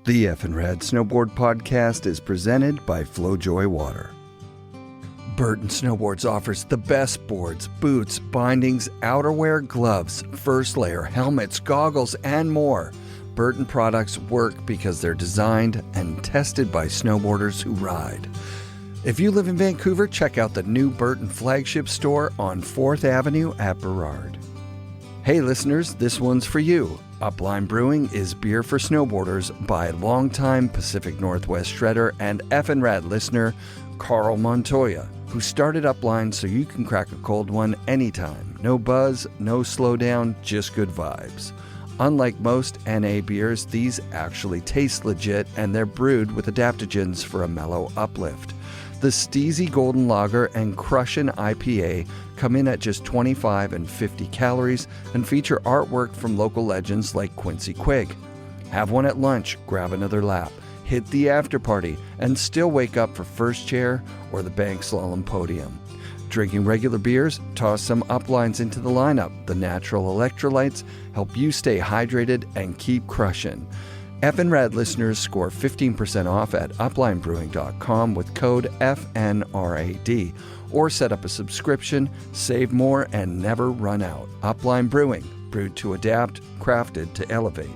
The FNRad Snowboard Podcast is presented by FlowJoy Water. Burton Snowboards offers the best boards, boots, bindings, outerwear, gloves, first layer, helmets, goggles, and more. Burton products work because they're designed and tested by snowboarders who ride. If you live in Vancouver, check out the new Burton flagship store on 4th Avenue at Burrard. Hey listeners, this one's for you. Upline Brewing is beer for snowboarders by longtime Pacific Northwest shredder and FNRad listener Carl Montoya, who started Upline so you can crack a cold one anytime. No buzz, no slowdown, just good vibes. Unlike most NA beers, these actually taste legit and they're brewed with adaptogens for a mellow uplift. The Steezy Golden Lager and Crushin' IPA come in at just 25 and 50 calories and feature artwork from local legends like Quincy Quigg. Have one at lunch, grab another lap, hit the after party, and still wake up for first chair or the bank slalom podium. Drinking regular beers, toss some uplines into the lineup. The natural electrolytes help you stay hydrated and keep crushing. FNRad listeners score 15% off at uplinebrewing.com with code FNRAD, or set up a subscription, save more, and never run out. Upline Brewing, brewed to adapt, crafted to elevate.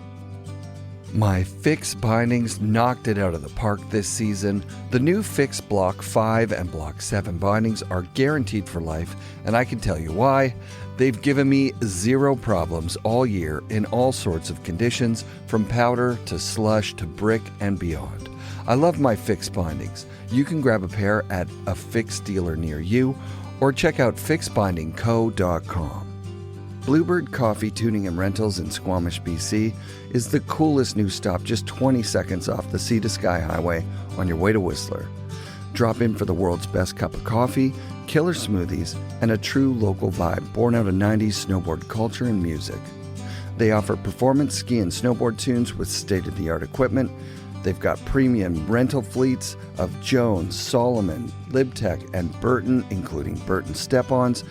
My Fix bindings knocked it out of the park this season. The new Fix Block 5 and Block 7 bindings are guaranteed for life, and I can tell you why. They've given me zero problems all year in all sorts of conditions, from powder to slush to brick and beyond. I love my Fix bindings. You can grab a pair at a Fix dealer near you, or check out fixbindingco.com. Bluebird Coffee Tuning and Rentals in Squamish, BC is the coolest new stop just 20 seconds off the Sea to Sky Highway on your way to Whistler. Drop in for the world's best cup of coffee, killer smoothies, and a true local vibe born out of 90s snowboard culture and music. They offer performance ski and snowboard tunes with state-of-the-art equipment. They've got premium rental fleets of Jones, Solomon, Libtech, and Burton, including Burton Step-Ons.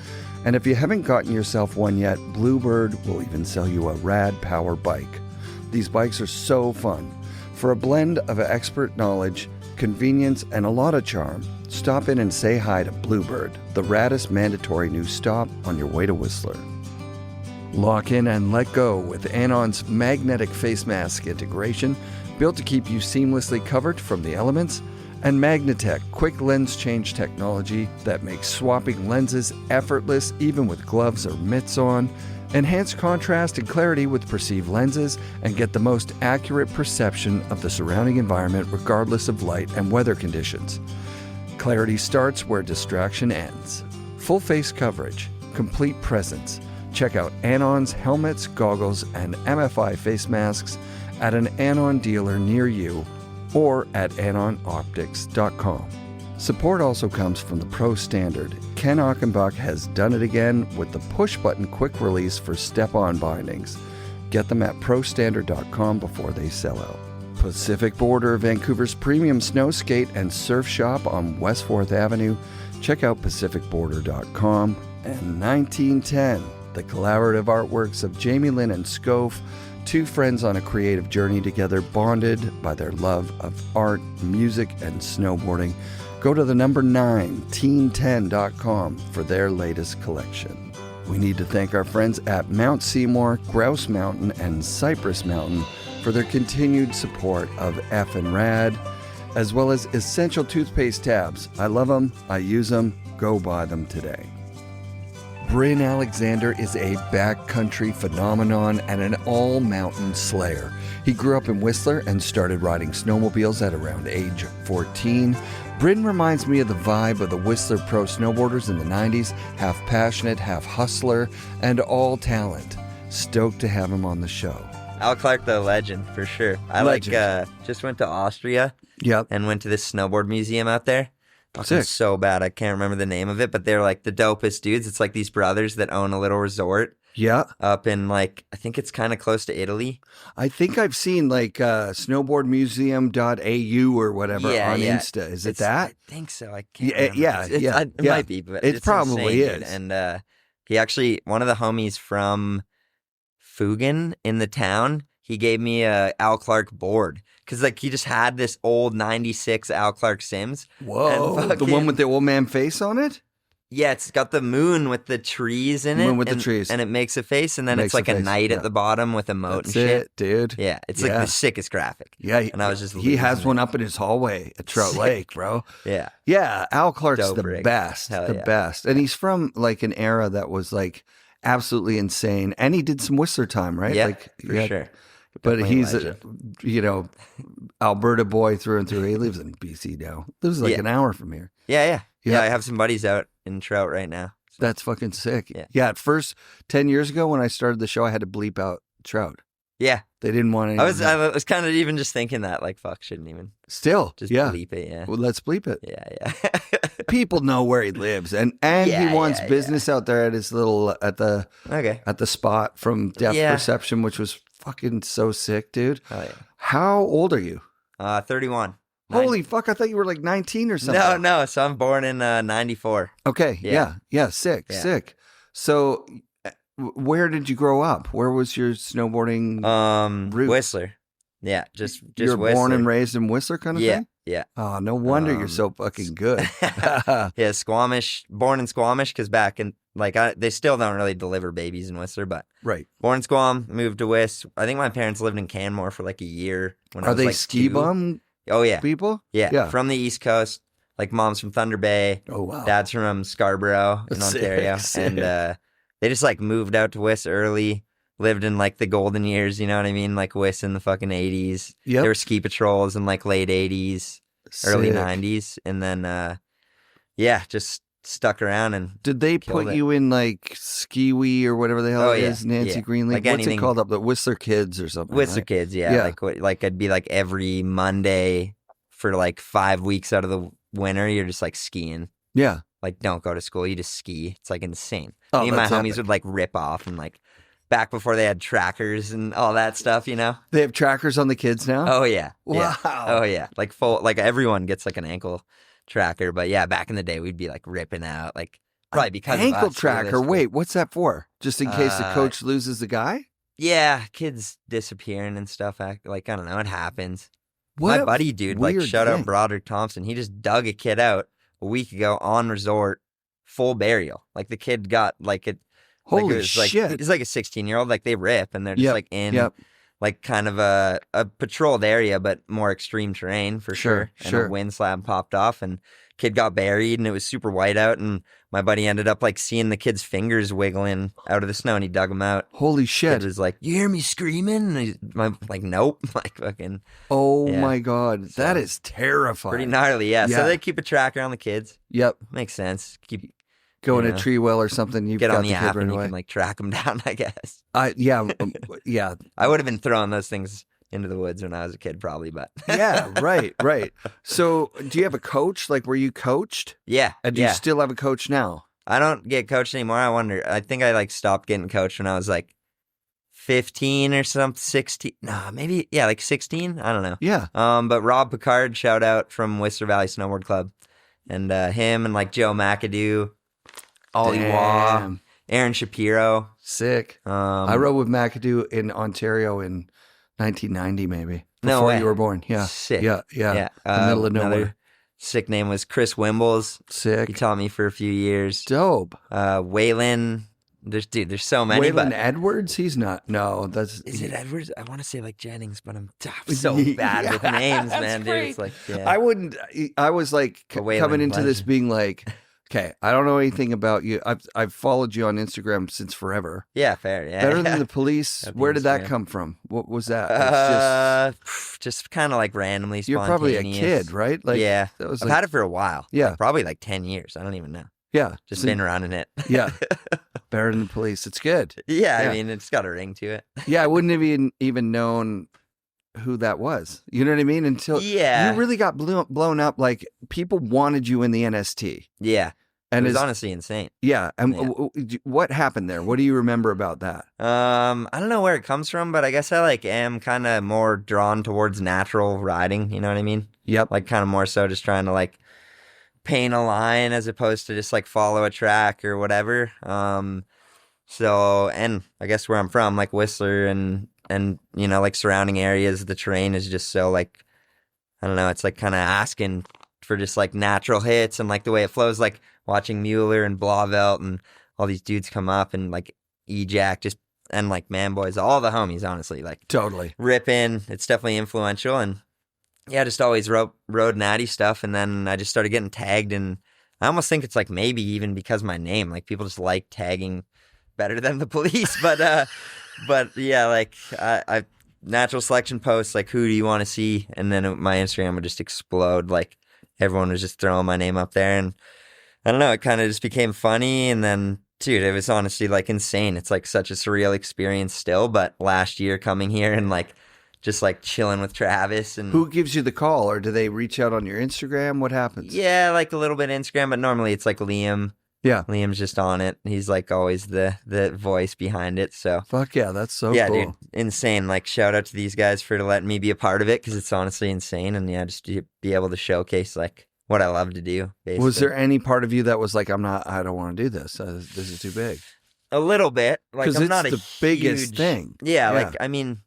And if you haven't gotten yourself one yet, Bluebird will even sell you a rad power bike. These bikes are so fun. For a blend of expert knowledge, convenience, and a lot of charm, stop in and say hi to Bluebird, the raddest mandatory new stop on your way to Whistler. Lock in and let go with Anon's magnetic face mask integration, built to keep you seamlessly covered from the elements, and Magnatech quick lens change technology that makes swapping lenses effortless even with gloves or mitts on. Enhance contrast and clarity with perceived lenses and get the most accurate perception of the surrounding environment regardless of light and weather conditions. Clarity starts where distraction ends. Full face coverage, complete presence. Check out Anon's helmets, goggles, and MFI face masks at an Anon dealer near you or at AnonOptics.com. Support also comes from the Pro Standard. Ken Achenbach has done it again with the push-button quick release for step-on bindings. Get them at ProStandard.com before they sell out. Pacific Border, Vancouver's premium snow skate and surf shop on West 4th Avenue. Check out PacificBorder.com. And 1910, the collaborative artworks of Jamie Lynn and Scof, two friends on a creative journey together, bonded by their love of art, music, and snowboarding. Go to the number 9, teen10.com for their latest collection. We need to thank our friends at Mount Seymour, Grouse Mountain, and Cypress Mountain for their continued support of FNRad, as well as Essential Toothpaste Tabs. I love them, I use them, go buy them today. Brin Alexander is a backcountry phenomenon and an all-mountain slayer. He grew up in Whistler and started riding snowmobiles at around age 14. Brin reminds me of the vibe of the Whistler pro snowboarders in the 90s, half passionate, half hustler, and all talent. Stoked to have him on the show. Al Clark, the legend, for sure. I just went to Austria and went to this snowboard museum out there. Sick. So bad, I can't remember the name of it, but they're like the dopest dudes. It's like these brothers that own a little resort. Yeah. Up in like, I think it's kind of close to Italy. I think I've seen like snowboardmuseum.au or whatever on Insta. Is it that? I think so. I can't remember. It might be, but it probably insane, is. Dude. And he actually, one of the homies from Fugen in the town, he gave me a Al Clark board. Because, like, he just had this old 96 Al Clark Sims. Whoa, the one with the old man face on it? Yeah, it's got the moon with the trees in it. Moon with the trees. And it makes a face, and then it's like a knight at the bottom with a moat and shit. That's it, dude. Yeah, it's like the sickest graphic. Yeah, and I was just he has one up in his hallway at Trout Lake, bro. Yeah. Yeah, Al Clark's Dope the rig. best. Hell the yeah. best. And he's from, like, an era that was, like, absolutely insane. And he did some Whistler time, right? Yeah, like, for sure. But Definitely he's, legend. Alberta boy through and through. He lives in BC now. Lives like an hour from here. Yeah. I have some buddies out in Trout right now. So. That's fucking sick. Yeah. At first, 10 years ago when I started the show, I had to bleep out Trout. Yeah. They didn't want any. I was kind of even just thinking that, like, fuck, shouldn't even. Still. Just bleep it, yeah. Well, let's bleep it. Yeah. People know where he lives, and he wants business out there at his little at the spot from Depth Perception, which was fucking so sick, dude. Oh, yeah. How old are you? 31. Holy fuck! I thought you were like 19 or something. No. So I'm born in 94. Okay. Yeah. Sick. So, where did you grow up? Where was your snowboarding route? Whistler. Yeah, just you were Whistler. Born and raised in Whistler, kind of thing. Yeah. Oh, no wonder you're so fucking good. Yeah, Squamish. Born in Squamish, because back in they still don't really deliver babies in Whistler, but right. Born in Squam, moved to Whist. I think my parents lived in Canmore for like a year. When I was they like ski 2. bum? Oh yeah, people. Yeah, from the East Coast. Like mom's from Thunder Bay. Oh wow. Dad's from Scarborough in Ontario, and they just like moved out to Whist early. Lived in like the golden years, you know what I mean? Like Whist in the fucking 80s. Yep. There were ski patrols in like late 80s, early 90s. And then, just stuck around and did they put you in like Ski-Wee or whatever the hell it is? Nancy Greenlee? Like what's it called up? The Whistler Kids or something? Whistler right? Kids, yeah. Like I'd be like every Monday for like 5 weeks out of the winter, you're just like skiing. Yeah. Like don't go to school, you just ski. It's like insane. Oh, me and my homies would like rip off and like back before they had trackers and all that stuff, you know? They have trackers on the kids now? Oh, yeah. Wow. Yeah. Oh, yeah. Like everyone gets like an ankle tracker. But yeah, back in the day, we'd be like ripping out, like probably because ankle of us, tracker. Wait, what's that for? Just in case the coach loses the guy? Yeah, kids disappearing and stuff. Like, I don't know, it happens. What my buddy, dude, like shout out Broderick Thompson. He just dug a kid out a week ago on resort, full burial. Like the kid got like it. Holy shit. It's like a 16-year-old. Like they rip and they're just like in like kind of a patrolled area, but more extreme terrain for sure. And a wind slab popped off and kid got buried and it was super white out. And my buddy ended up like seeing the kid's fingers wiggling out of the snow and he dug them out. Holy shit. Kid was like, you hear me screaming? And I'm like, nope. Like fucking. Oh my God. That is terrifying. Pretty gnarly. Yeah. So they keep a tracker on the kids. Yep. Makes sense. Go in a tree well or something. You get on the app and you can like track them down, I guess. Yeah. I would have been throwing those things into the woods when I was a kid, probably, but yeah, right. So, do you have a coach? Like, were you coached? Yeah. And do you still have a coach now? I don't get coached anymore. I wonder. I think I like stopped getting coached when I was like 15 or something, 16. Nah, maybe like 16. I don't know. Yeah. But Rob Picard, shout out from Whistler Valley Snowboard Club, and him and like Joe McAdoo. Ollie Waugh, Aaron Shapiro. Sick. I rode with McAdoo in Ontario in 1990, maybe. Before you were born. Yeah. Sick. Yeah. The middle of nowhere. Sick name was Chris Wimbles. Sick. He taught me for a few years. Dope. Waylon. There's so many. Waylon Edwards? He's not. No, Is it Edwards? I want to say like Jennings, but I'm so bad with names, man. Dude, it's like, I wouldn't. I was like coming into this being like, okay, I don't know anything about you. I've followed you on Instagram since forever. Yeah, fair. Yeah, Better than the police. Where did that come from? What was that? Just kind of like randomly spontaneous. You're probably a kid, right? Like, yeah, I've had it for a while. Yeah, like, probably like 10 years. I don't even know. Yeah, just been running it. Yeah, better than the police. It's good. Yeah, I mean, it's got a ring to it. Yeah, I wouldn't have even known who that was. You know what I mean? Until you really got blown up. Like people wanted you in the NST. Yeah. And it was honestly insane. Yeah. And what happened there? What do you remember about that? I don't know where it comes from, but I guess I like am kind of more drawn towards natural riding. You know what I mean? Yep. Like kind of more so just trying to like paint a line as opposed to just like follow a track or whatever. So, and I guess where I'm from, like Whistler and and you know, like surrounding areas, the terrain is just so like, I don't know, it's like kind of asking for just like natural hits and like the way it flows, like watching Mueller and Blauvelt and all these dudes come up and like Ejac just, and like Man Boys, all the homies, honestly, like totally ripping. It's definitely influential. And yeah, just always rode natty stuff. And then I just started getting tagged, and I almost think it's like maybe even because my name, like people just like tagging better than the police. But yeah, like I natural selection posts, like who do you want to see? And then my Instagram would just explode. Like everyone was just throwing my name up there, and I don't know, it kind of just became funny. And then, dude, it was honestly like insane. It's like such a surreal experience still. But last year coming here and like just like chilling with Travis. And who gives you the call, or do they reach out on your Instagram? What happens? Yeah, like a little bit Instagram, but normally it's like Liam. Yeah, Liam's just on it. He's like always the voice behind it. So fuck yeah, that's so yeah, cool. Dude, insane. Like shout out to these guys for letting me be a part of it, because it's honestly insane. And yeah, just to be able to showcase like what I love to do. Basically. Was there any part of you that was like, I don't want to do this. This is too big. A little bit. Like I'm not the biggest thing. Yeah, like I mean,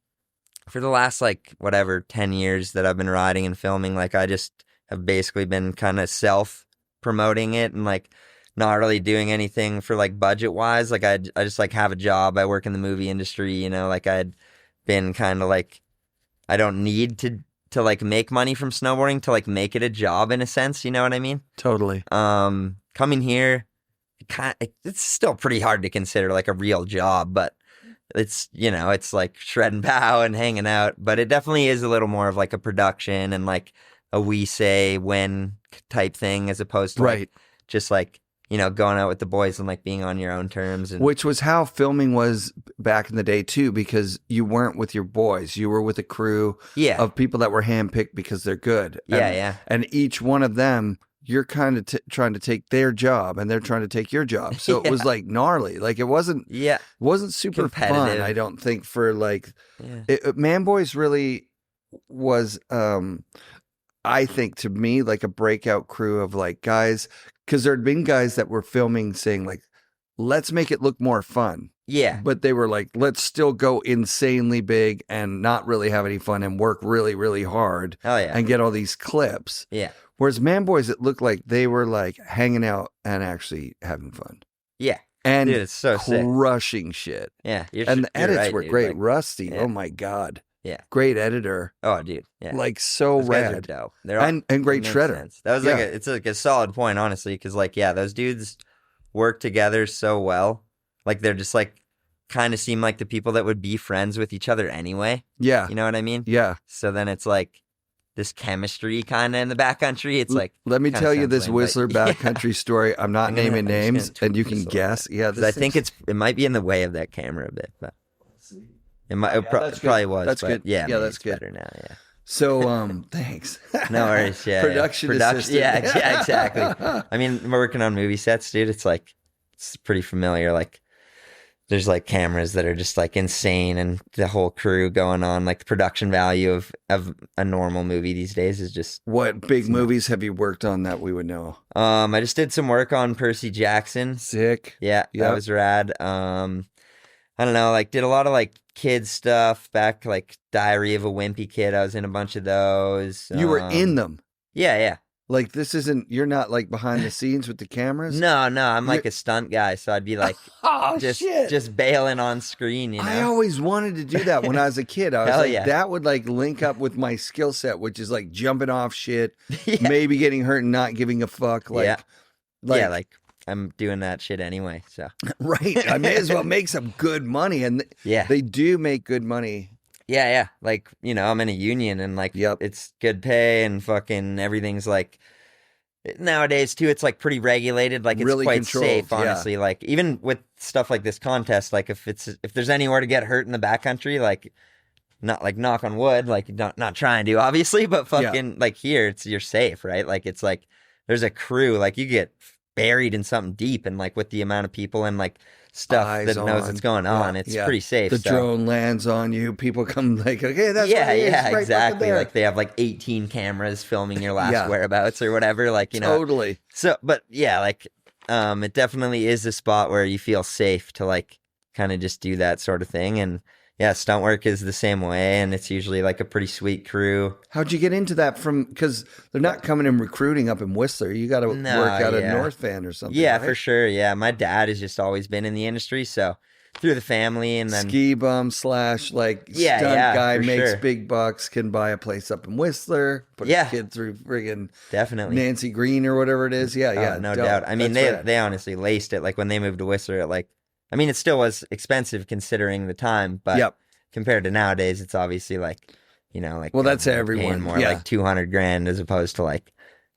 for the last like whatever 10 years that I've been riding and filming, like I just have basically been kind of self promoting it and like not really doing anything for like budget wise. Like I just like have a job. I work in the movie industry, you know, like I'd been kind of like, I don't need to like make money from snowboarding to like make it a job in a sense, you know what I mean? Totally. Coming here, it's still pretty hard to consider like a real job, but it's, you know, it's like shred and pow and hanging out, but it definitely is a little more of like a production and like a we say when type thing, as opposed to like, just like, you know, going out with the boys and like being on your own terms. And which was how filming was back in the day too, because you weren't with your boys. You were with a crew of people that were handpicked because they're good. And each one of them, you're kind of trying to take their job and they're trying to take your job. So it was like gnarly. Like it wasn't super fun, I don't think, for like, Man Boys really was, I think to me, like a breakout crew of like guys, because there had been guys that were filming saying like, let's make it look more fun. Yeah. But they were like, let's still go insanely big and not really have any fun and work really, really hard and get all these clips. Yeah. Whereas Man Boys, it looked like they were like hanging out and actually having fun. Yeah. And dude, it's so crushing shit. Yeah. And the edits were dude. great. Like, Rusty, oh my God. Yeah. Great editor. Oh, dude. Yeah. Like so those rad. Guys are dope. They're and great shredder. Sense. That was like it's like a solid point, honestly, because like, yeah, those dudes work together so well. Like they're just like kind of seem like the people that would be friends with each other anyway. Yeah. You know what I mean? Yeah. So then it's like this chemistry kind of in the backcountry. It's like, let me tell you this Whistler backcountry story. I'm not naming names, and you can guess. Yeah. I think it might be in the way of that camera a bit, but. It probably was. That's good. Yeah, that's good. Better now, yeah. So, thanks. No worries. Yeah, Production assistant. Yeah, exactly. I mean, we're working on movie sets, dude. It's like, it's pretty familiar. Like, there's like cameras that are just like insane, and the whole crew going on. Like the production value of a normal movie these days is just. What big movies have you worked on that we would know? I just did some work on Percy Jackson. Sick. Yeah, that was rad. I don't know, like did a lot of like kids stuff back, like Diary of a Wimpy Kid. I was in a bunch of those. You were in them. Yeah. Like this isn't, you're not like behind the scenes with the cameras? No, I'm like a stunt guy, so I'd be like just bailing on screen, you know? I always wanted to do that when I was a kid. I was that would like link up with my skill set, which is like jumping off shit, maybe getting hurt and not giving a fuck. Like I'm doing that shit anyway, so. Right. I may as well make some good money. And they do make good money. Yeah. Like, you know, I'm in a union and like, it's good pay and fucking everything's like, nowadays too, it's like pretty regulated. Like it's really quite controlled, safe, honestly. Like even with stuff like this contest, like if there's anywhere to get hurt in the backcountry, like not like knock on wood, like not trying to obviously, but fucking like here, you're safe, right? Like it's like, there's a crew, like you get buried in something deep, and like with the amount of people and like stuff that knows what's going on, it's pretty safe. The drone lands on you, people come like, okay, that's right exactly. Like they have like 18 cameras filming your last whereabouts or whatever, like, you know. Totally. So, but yeah, like it definitely is a spot where you feel safe to like kind of just do that sort of thing. And Yeah, stunt work is the same way, and it's usually like a pretty sweet crew. How'd you get into that because they're not coming and recruiting up in Whistler. You got to work out of North Van or something. Yeah, right? for sure. Yeah, my dad has just always been in the industry, so through the family, and then ski bum / stunt guy makes big bucks, can buy a place up in Whistler, put a kid through friggin' definitely Nancy Green or whatever it is. Yeah, no doubt. I mean, they honestly laced it. Like when they moved to Whistler, it still was expensive considering the time, but compared to nowadays, it's obviously well, that's everyone more like $200,000 as opposed to like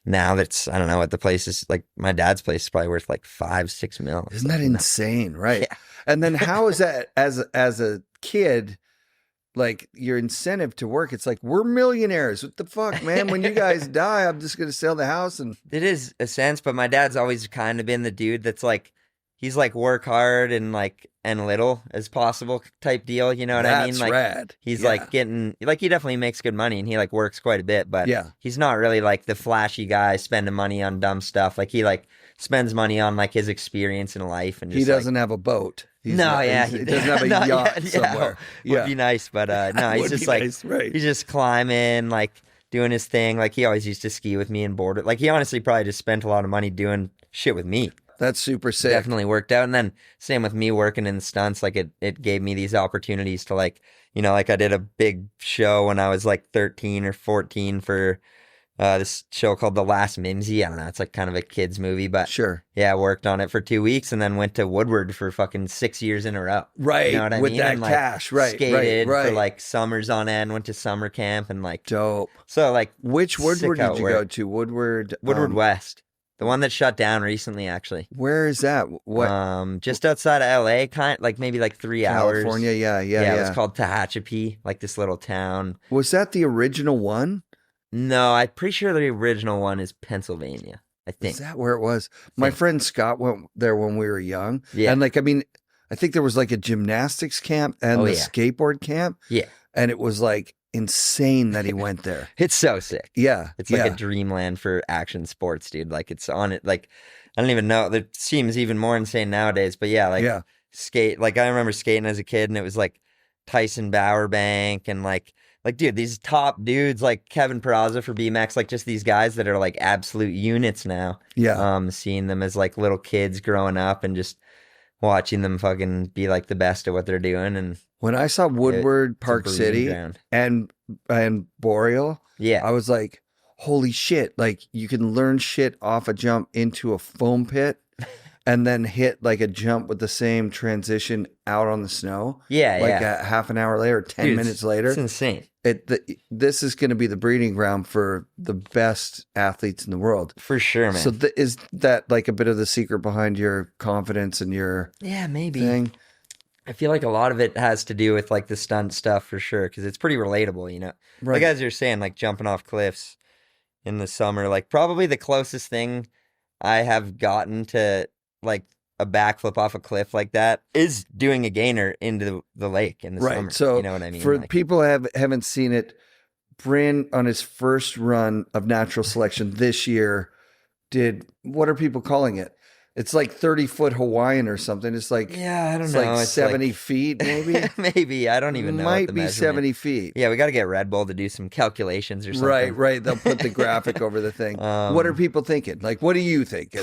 now that's, I don't know what the place is, like my dad's place is probably worth like $5-6 million. Isn't that insane? Right. Yeah. And then how is that as a kid, like your incentive to work? It's like, we're millionaires. What the fuck, man? When you guys die, I'm just going to sell the house. And it is a sense, but my dad's always kind of been the dude that's like, he's like work hard and little as possible type deal. You know what I mean? That's rad. He's like getting, like he definitely makes good money and he like works quite a bit, but he's not really like the flashy guy spending money on dumb stuff. Like he like spends money on like his experience in life, and just, he doesn't have a boat. He doesn't have a yacht somewhere. Would be nice, but no, he's just like he's just climbing, like doing his thing. Like he always used to ski with me and board it. Like he honestly probably just spent a lot of money doing shit with me. That's super sick. Definitely worked out. And then same with me working in the stunts. Like it gave me these opportunities to like I did a big show when I was like 13 or 14 for this show called The Last Mimsy. I don't know. It's like kind of a kid's movie, but sure. Yeah, I worked on it for 2 weeks and then went to Woodward for fucking 6 years in a row. Right. You know what I with mean? that and, cash. Right. Skated right. for like summers on end, went to summer camp and like. Dope. So like. Which Woodward did you go to? Woodward West. The one that shut down recently, actually. Where is that? What? Just outside of LA, maybe like 3 hours. California, yeah. It was called Tehachapi, like this little town. Was that the original one? No, I'm pretty sure the original one is Pennsylvania, I think. Is that where it was? My friend Scott went there when we were young. Yeah. And I think there was like a gymnastics camp and skateboard camp. Yeah. And it was like insane that he went there. It's so sick. Yeah. It's like a dreamland for action sports, dude. Like it's on it. Like, I don't even know. It seems even more insane nowadays, but skate. Like I remember skating as a kid and it was like Tyson Bowerbank and like, dude, these top dudes like Kevin Peraza for BMX, like just these guys that are like absolute units now. Yeah. Seeing them as like little kids growing up and just watching them fucking be like the best at what they're doing. And when I saw Woodward, Park City and Boreal, I was like, holy shit. Like you can learn shit off a jump into a foam pit and then hit like a jump with the same transition out on the snow. A half an hour later, 10 minutes later. It's insane. This is going to be the breeding ground for the best athletes in the world. For sure, man. So is that like a bit of the secret behind your confidence and your maybe thing? I feel like a lot of it has to do with like the stunt stuff for sure, because it's pretty relatable, you know? Right. Like as you're saying, like jumping off cliffs in the summer, like probably the closest thing I have gotten to like a backflip off a cliff like that is doing a gainer into the lake in the summer. So you know what I mean? For people who haven't seen it, Brin on his first run of natural selection this year what are people calling it? It's like 30-foot Hawaiian or something. It's like I don't know. Like it's 70 feet, maybe. Maybe I don't even know. Might be 70 feet. Yeah, we got to get Red Bull to do some calculations or something. Right. They'll put the graphic over the thing. What are people thinking? Like, what do you think?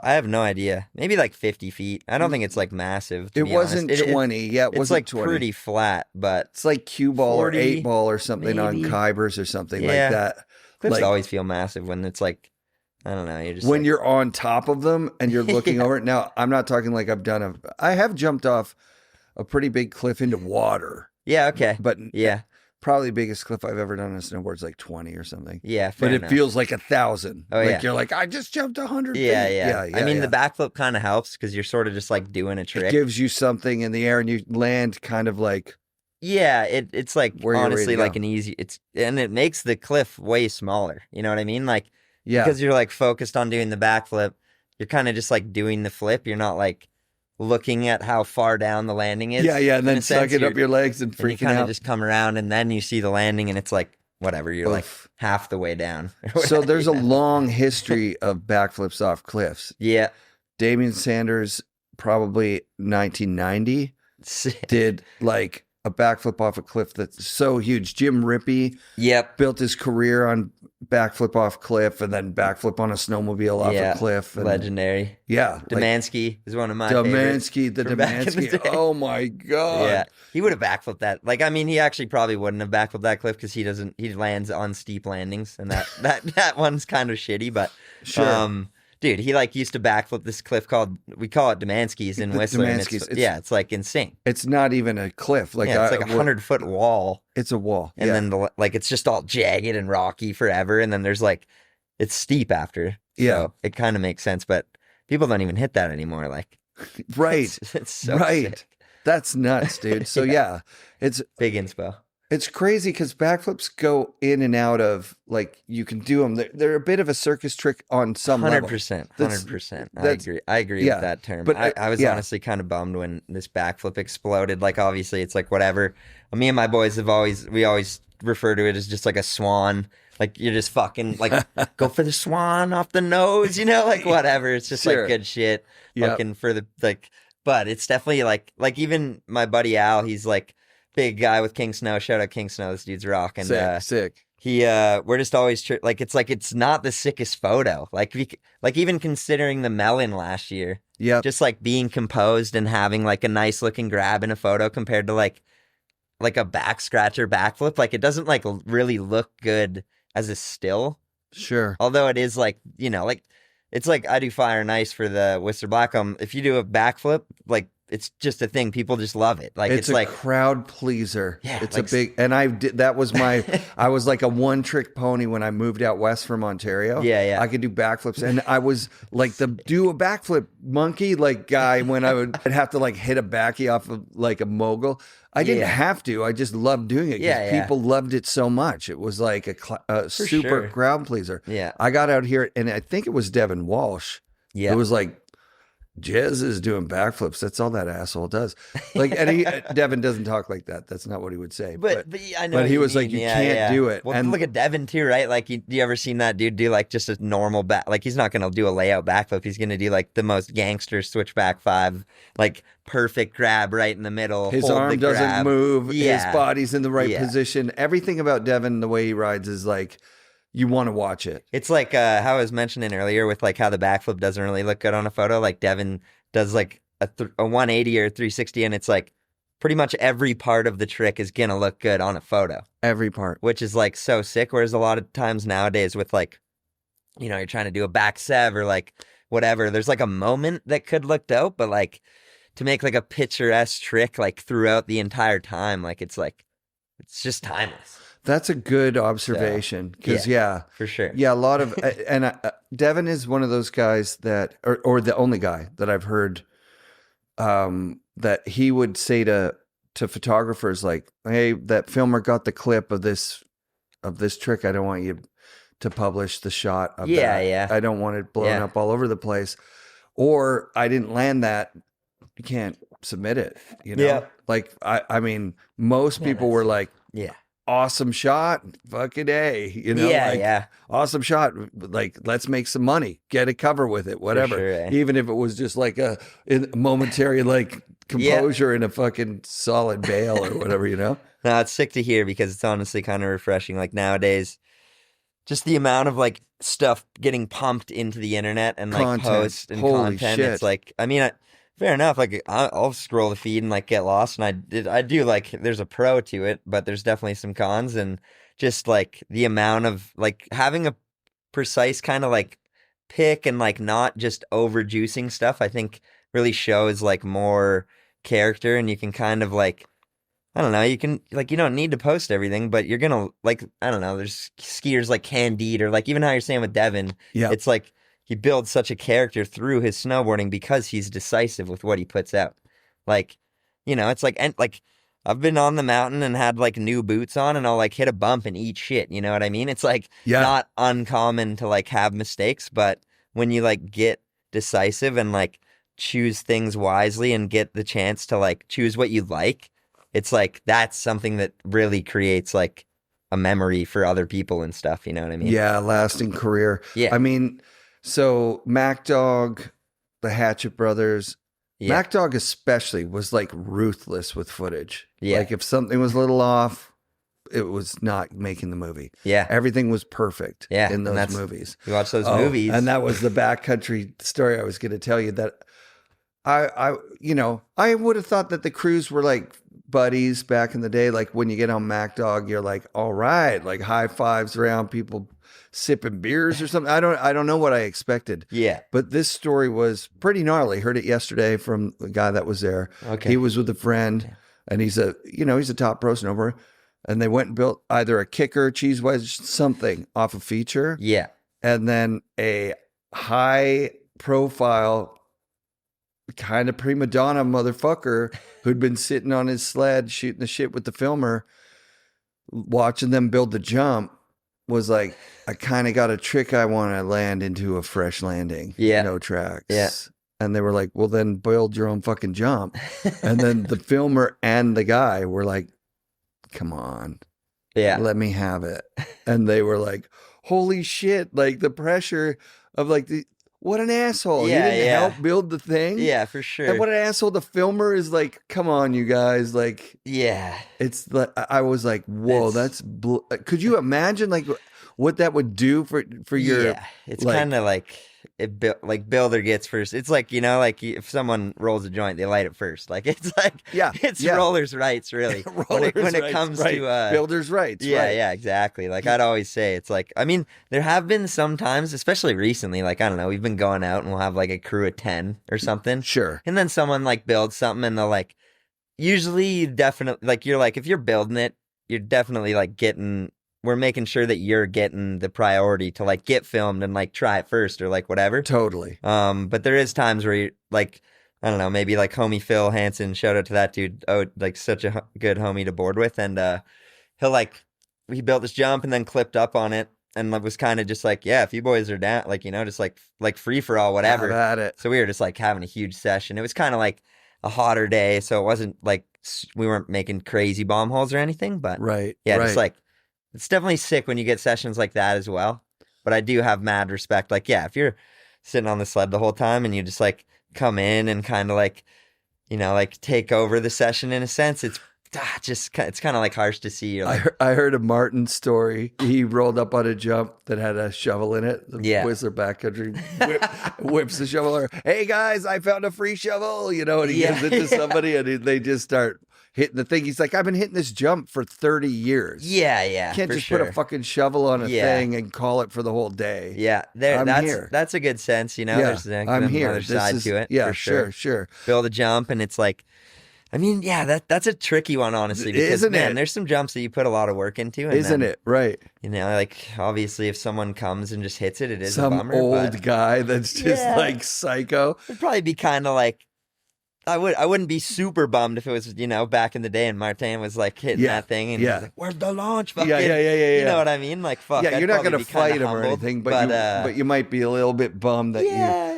I have no idea. Maybe like 50 feet. I don't think it's like massive. It wasn't 20. It wasn't it's like 20. Pretty flat, but it's like cue ball 40, or 8 ball or something maybe. On Kybers or something like that. Cliffs always feel massive when it's like. I don't know. You're just when you're on top of them and you're looking over it. Now, I'm not talking like I have jumped off a pretty big cliff into water. Yeah. Okay. But probably the biggest cliff I've ever done on a snowboard is like 20 or something. Yeah. But it feels like 1,000. Oh, like you're like, I just jumped 100 feet. Yeah. I mean, the backflip kind of helps because you're sort of just like doing a trick. It gives you something in the air and you land kind of like. Yeah. It's like honestly like an easy, and it makes the cliff way smaller. You know what I mean? Like, because you're like focused on doing the backflip, you're kind of just like doing the flip. You're not like looking at how far down the landing is. Yeah, and then sucking up your legs and freaking out. You kind of just come around and then you see the landing and it's like, whatever, you're like half the way down. So there's a long history of backflips off cliffs. Yeah. Damian Sanders, probably 1990, did like a backflip off a cliff that's so huge. Jim Rippey built his career on backflip off cliff and then backflip on a snowmobile off a cliff. And, legendary. Yeah. Demansky is one of my favorites. Demansky. Oh my God. Yeah. He would have backflipped that. Like, I mean, he actually probably wouldn't have backflipped that cliff because he lands on steep landings and that one's kind of shitty, but sure. Dude, he like used to backflip this cliff we call it Demansky's in Whistler. It's like insane. It's not even a cliff. Like it's like a 100-foot wall. It's a wall. And then it's just all jagged and rocky forever. And then there's like, it's steep after. So it kind of makes sense, but people don't even hit that anymore. Like, right. It's so sick. That's nuts, dude. So it's big inspo. It's crazy because backflips go in and out of, like, you can do them. They're a bit of a circus trick on some 100%, level. 100%. I agree with that term. But I was honestly kind of bummed when this backflip exploded. Like, obviously, it's like whatever. Me and my boys we always refer to it as just like a swan. Like, you're just fucking, like, go for the swan off the nose, like, whatever. It's just, like, good shit. Fucking for the, like, but it's definitely, like even my buddy Al, he's, like, big guy with King Snow. Shout out King Snow. This dude's rocking. Sick. We're just always it's not the sickest photo. Like even considering the melon last year. Yeah. Just like being composed and having like a nice looking grab in a photo compared to like a back scratcher backflip. Like it doesn't like really look good as a still. Sure. Although it is like, like it's like I do Fire and Ice for the Whistler Blackcomb. If you do a backflip, like it's just a thing. People just love it. Like it's a like crowd pleaser. Yeah, it's like, a big, and that was my, I was like a one trick pony when I moved out west from Ontario. Yeah. I could do backflips, and I was like the do a backflip monkey like guy when I'd have to like hit a backy off of like a mogul. I didn't have to. I just loved doing it because people loved it so much. It was like a super crowd pleaser. Yeah. I got out here, and I think it was Devin Walsh. Yeah. It was like, Jez is doing backflips. That's all that asshole does. Like, and Devin doesn't talk like that. That's not what he would say. But I know. But he was like, you can't do it. Well, and look at Devin too, right? Like, you ever seen that dude do like just a normal back? Like, he's not going to do a layout backflip. He's going to do like the most gangster switchback 5, like perfect grab right in the middle. His arm doesn't move. His body's in the right position. Everything about Devin, the way he rides, is like, you want to watch it. It's like how I was mentioning earlier with like how the backflip doesn't really look good on a photo. Like Devin does like a 180 or 360, and it's like pretty much every part of the trick is gonna look good on a photo. Every part, which is like so sick. Whereas a lot of times nowadays with like, you're trying to do a back sev or like whatever, there's like a moment that could look dope, but like to make like a picturesque trick like throughout the entire time, like it's just timeless. That's a good observation because for sure. Yeah, a lot of and Devin is one of those guys that, or the only guy that I've heard that he would say to photographers like, "Hey, that filmer got the clip of this trick. I don't want you to publish the shot of that. Yeah. I don't want it blown up all over the place, or I didn't land that. You can't submit it. Yeah. Like I mean, most people were like, awesome shot, fucking A, awesome shot. Like, let's make some money, get a cover with it, whatever. Sure, even if it was just like a momentary like composure in a fucking solid bail or whatever, No, it's sick to hear because it's honestly kind of refreshing. Like nowadays, just the amount of like stuff getting pumped into the internet and like posts and Holy content. Shit. It's like, I mean, fair enough. Like I'll scroll the feed and like get lost, and I do like there's a pro to it, but there's definitely some cons, and just like the amount of like having a precise kind of like pick and like not just overjuicing stuff, I think really shows like more character, and you can kind of like, I don't know, you can like, you don't need to post everything, but you're gonna like, I don't know, there's skiers like Candide, or like even how you're saying with Devin, it's like he builds such a character through his snowboarding because he's decisive with what he puts out. Like, it's like, and like I've been on the mountain and had like new boots on, and I'll like hit a bump and eat shit. You know what I mean? It's like not uncommon to like have mistakes, but when you like get decisive and like choose things wisely and get the chance to like choose what you like, it's like that's something that really creates like a memory for other people and stuff. You know what I mean? Yeah, lasting career. Yeah. I mean, so Mac Dog, the Hatchet Brothers, Yeah. MacDog especially was like ruthless with footage. Yeah. Like if something was a little off, it was not making the movie. Yeah. Everything was perfect in those movies. You watch those movies. And that was the backcountry story I was going to tell you, that I would have thought that the crews were like buddies back in the day. Like when you get on MacDog, you're like, all right, like high fives around, people sipping beers or something. I don't know what I expected. Yeah. But this story was pretty gnarly. Heard it yesterday from the guy that was there. Okay. He was with a friend and he's a top pro snowboarder. And they went and built either a kicker, cheese wedge, something off a feature. Yeah. And then a high profile kind of prima donna motherfucker who'd been sitting on his sled shooting the shit with the filmer, watching them build the jump, was like, I kind of got a trick I want to land into a fresh landing. Yeah. No tracks. Yeah. And they were like, well, then build your own fucking jump. And then the filmer and the guy were like, come on. Yeah. Let me have it. And they were like, holy shit. Like the pressure of like, what an asshole. Yeah, he didn't help build the thing. Yeah, for sure. And what an asshole. The filmer is like, come on, you guys. Like, yeah. It's like, I was like, whoa, could you imagine like what that would do for your. Yeah. It's kind of like, builder gets first. It's like, like if someone rolls a joint, they light it first. Like it's like, it's roller's rights, really. when it comes to builder's rights. Yeah, exactly. Like I'd always say, it's like, I mean, there have been some times, especially recently, like I don't know, we've been going out and we'll have like a crew of 10 or something. Sure. And then someone like builds something and they'll like, usually you definitely like, you're like, if you're building it, you're definitely like we're making sure that you're getting the priority to like get filmed and like try it first or like whatever. Totally. But there is times where you like, I don't know, maybe like homie Phil Hansen, shout out to that dude. Oh, like such a good homie to board with. And he built this jump and then clipped up on it and was kind of just like, yeah, if you boys are down, like, just like free for all, whatever. Have at it. So we were just like having a huge session. It was kind of like a hotter day. So it wasn't like we weren't making crazy bomb holes or anything, but just like, it's definitely sick when you get sessions like that as well. But I do have mad respect. Like, yeah, if you're sitting on the sled the whole time and you just like come in and kind of like, like take over the session in a sense, it's kind of like harsh to see. Like, I heard a Martin story. He rolled up on a jump that had a shovel in it. The Whistler backcountry whips the shovel over. Hey guys, I found a free shovel, and he gives it to somebody and they just start hitting the thing. He's like, I've been hitting this jump for 30 years. Yeah. You can't just put a fucking shovel on a thing and call it for the whole day. Yeah. That's a good sense, There's I'm here. Another side to it. Yeah, for sure. Build a jump and it's like, I mean, yeah, that's a tricky one, honestly, because there's some jumps that you put a lot of work into. And Isn't it? Right. Like obviously if someone comes and just hits it, it is some a bummer. Some old guy that's just like psycho. It'd probably be kind of like, I wouldn't be super bummed if it was, back in the day and Martin was like hitting that thing and he was like, where's the launch? Fucking, yeah. You know what I mean? Like, fuck. Yeah, you're not going to fight him or anything, but you might be a little bit bummed that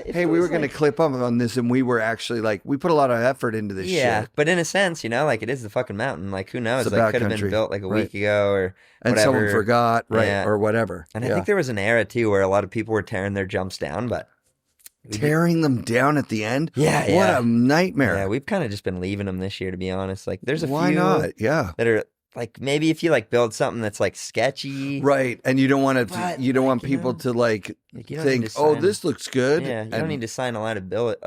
hey, we were going to clip up on this and we were actually like, we put a lot of effort into this shit. Yeah, but in a sense, like it is the fucking mountain. Like, who knows? Like, could have been built like a week ago or and whatever. Someone forgot, or whatever. And I think there was an era too where a lot of people were tearing their jumps down, but tearing them down at the end? Yeah. What a nightmare. Yeah, we've kind of just been leaving them this year, to be honest. Like, there's a few. Why not? Yeah. That are like, maybe if you like build something that's like sketchy. Right. And you don't want to, you don't want people to like think, this looks good. Yeah. You don't need to sign a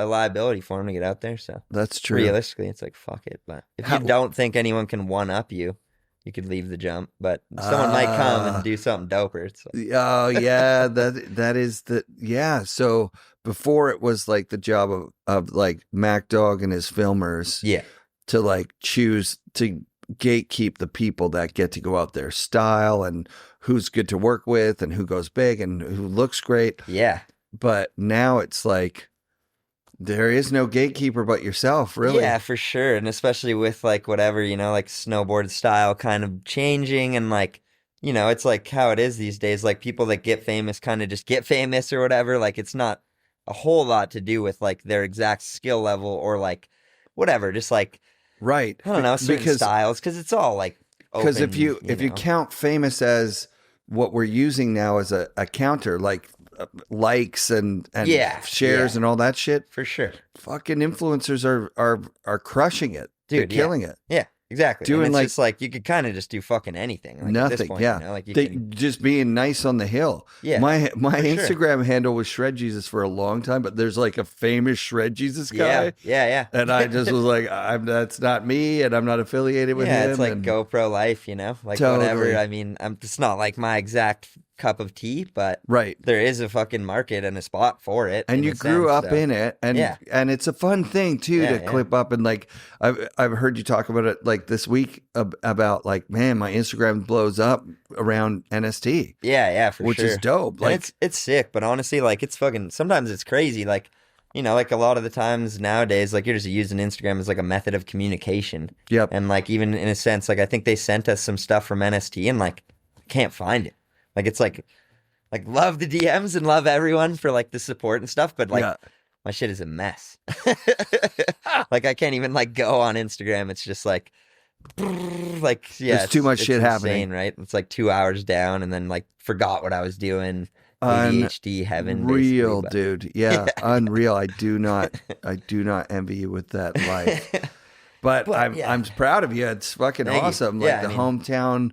liability for them to get out there. So that's true. Realistically, it's like, fuck it. But if you don't think anyone can one up you, you could leave the jump, but someone might come and do something doper. Oh yeah, that is So before it was like the job of like MacDog and his filmers, to like choose to gatekeep the people that get to go out there, style and who's good to work with and who goes big and who looks great. Yeah, but now it's like, there is no gatekeeper but yourself, really. Yeah, for sure. And especially with like whatever, like snowboard style kind of changing and like, it's like how it is these days. Like people that get famous kind of just get famous or whatever. Like it's not a whole lot to do with like their exact skill level or like whatever. Just like, right. I don't know, certain styles because it's all like open, because if you count famous as what we're using now as a counter, like likes and shares and all that shit. For sure. Fucking influencers are crushing it. Dude, they're killing it. Yeah. Exactly. Doing and it's just like you could kind of just do fucking anything. Like nothing. At this point, yeah. You know? Like just being nice on the hill. Yeah. My Instagram handle was Shred Jesus for a long time, but there's like a famous Shred Jesus guy. Yeah. And I just was like, that's not me, and I'm not affiliated with him. Yeah, it's like GoPro life, you know, like whatever. I mean, it's not like my exact cup of tea, but there is a fucking market and a spot for it. And you grew up in it, and and it's a fun thing too to clip up. And like I've heard you talk about it like this week about like, man, my Instagram blows up around NST. Yeah, for which sure. is dope. Like it's sick, but honestly, like it's fucking. Sometimes it's crazy, like. You know, like a lot of the times nowadays, like you're just using Instagram as like a method of communication. Yep. And like even in a sense, like I think they sent us some stuff from NST and like can't find it. Like it's like love the DMs and love everyone for like the support and stuff, but like my shit is a mess. Like I can't even like go on Instagram. It's just like there's too much shit happening, right? It's like 2 hours down and then like forgot what I was doing. ADHD heaven, real dude. Yeah, unreal. I do not envy you with that life. But I'm proud of you. It's fucking awesome. Like the hometown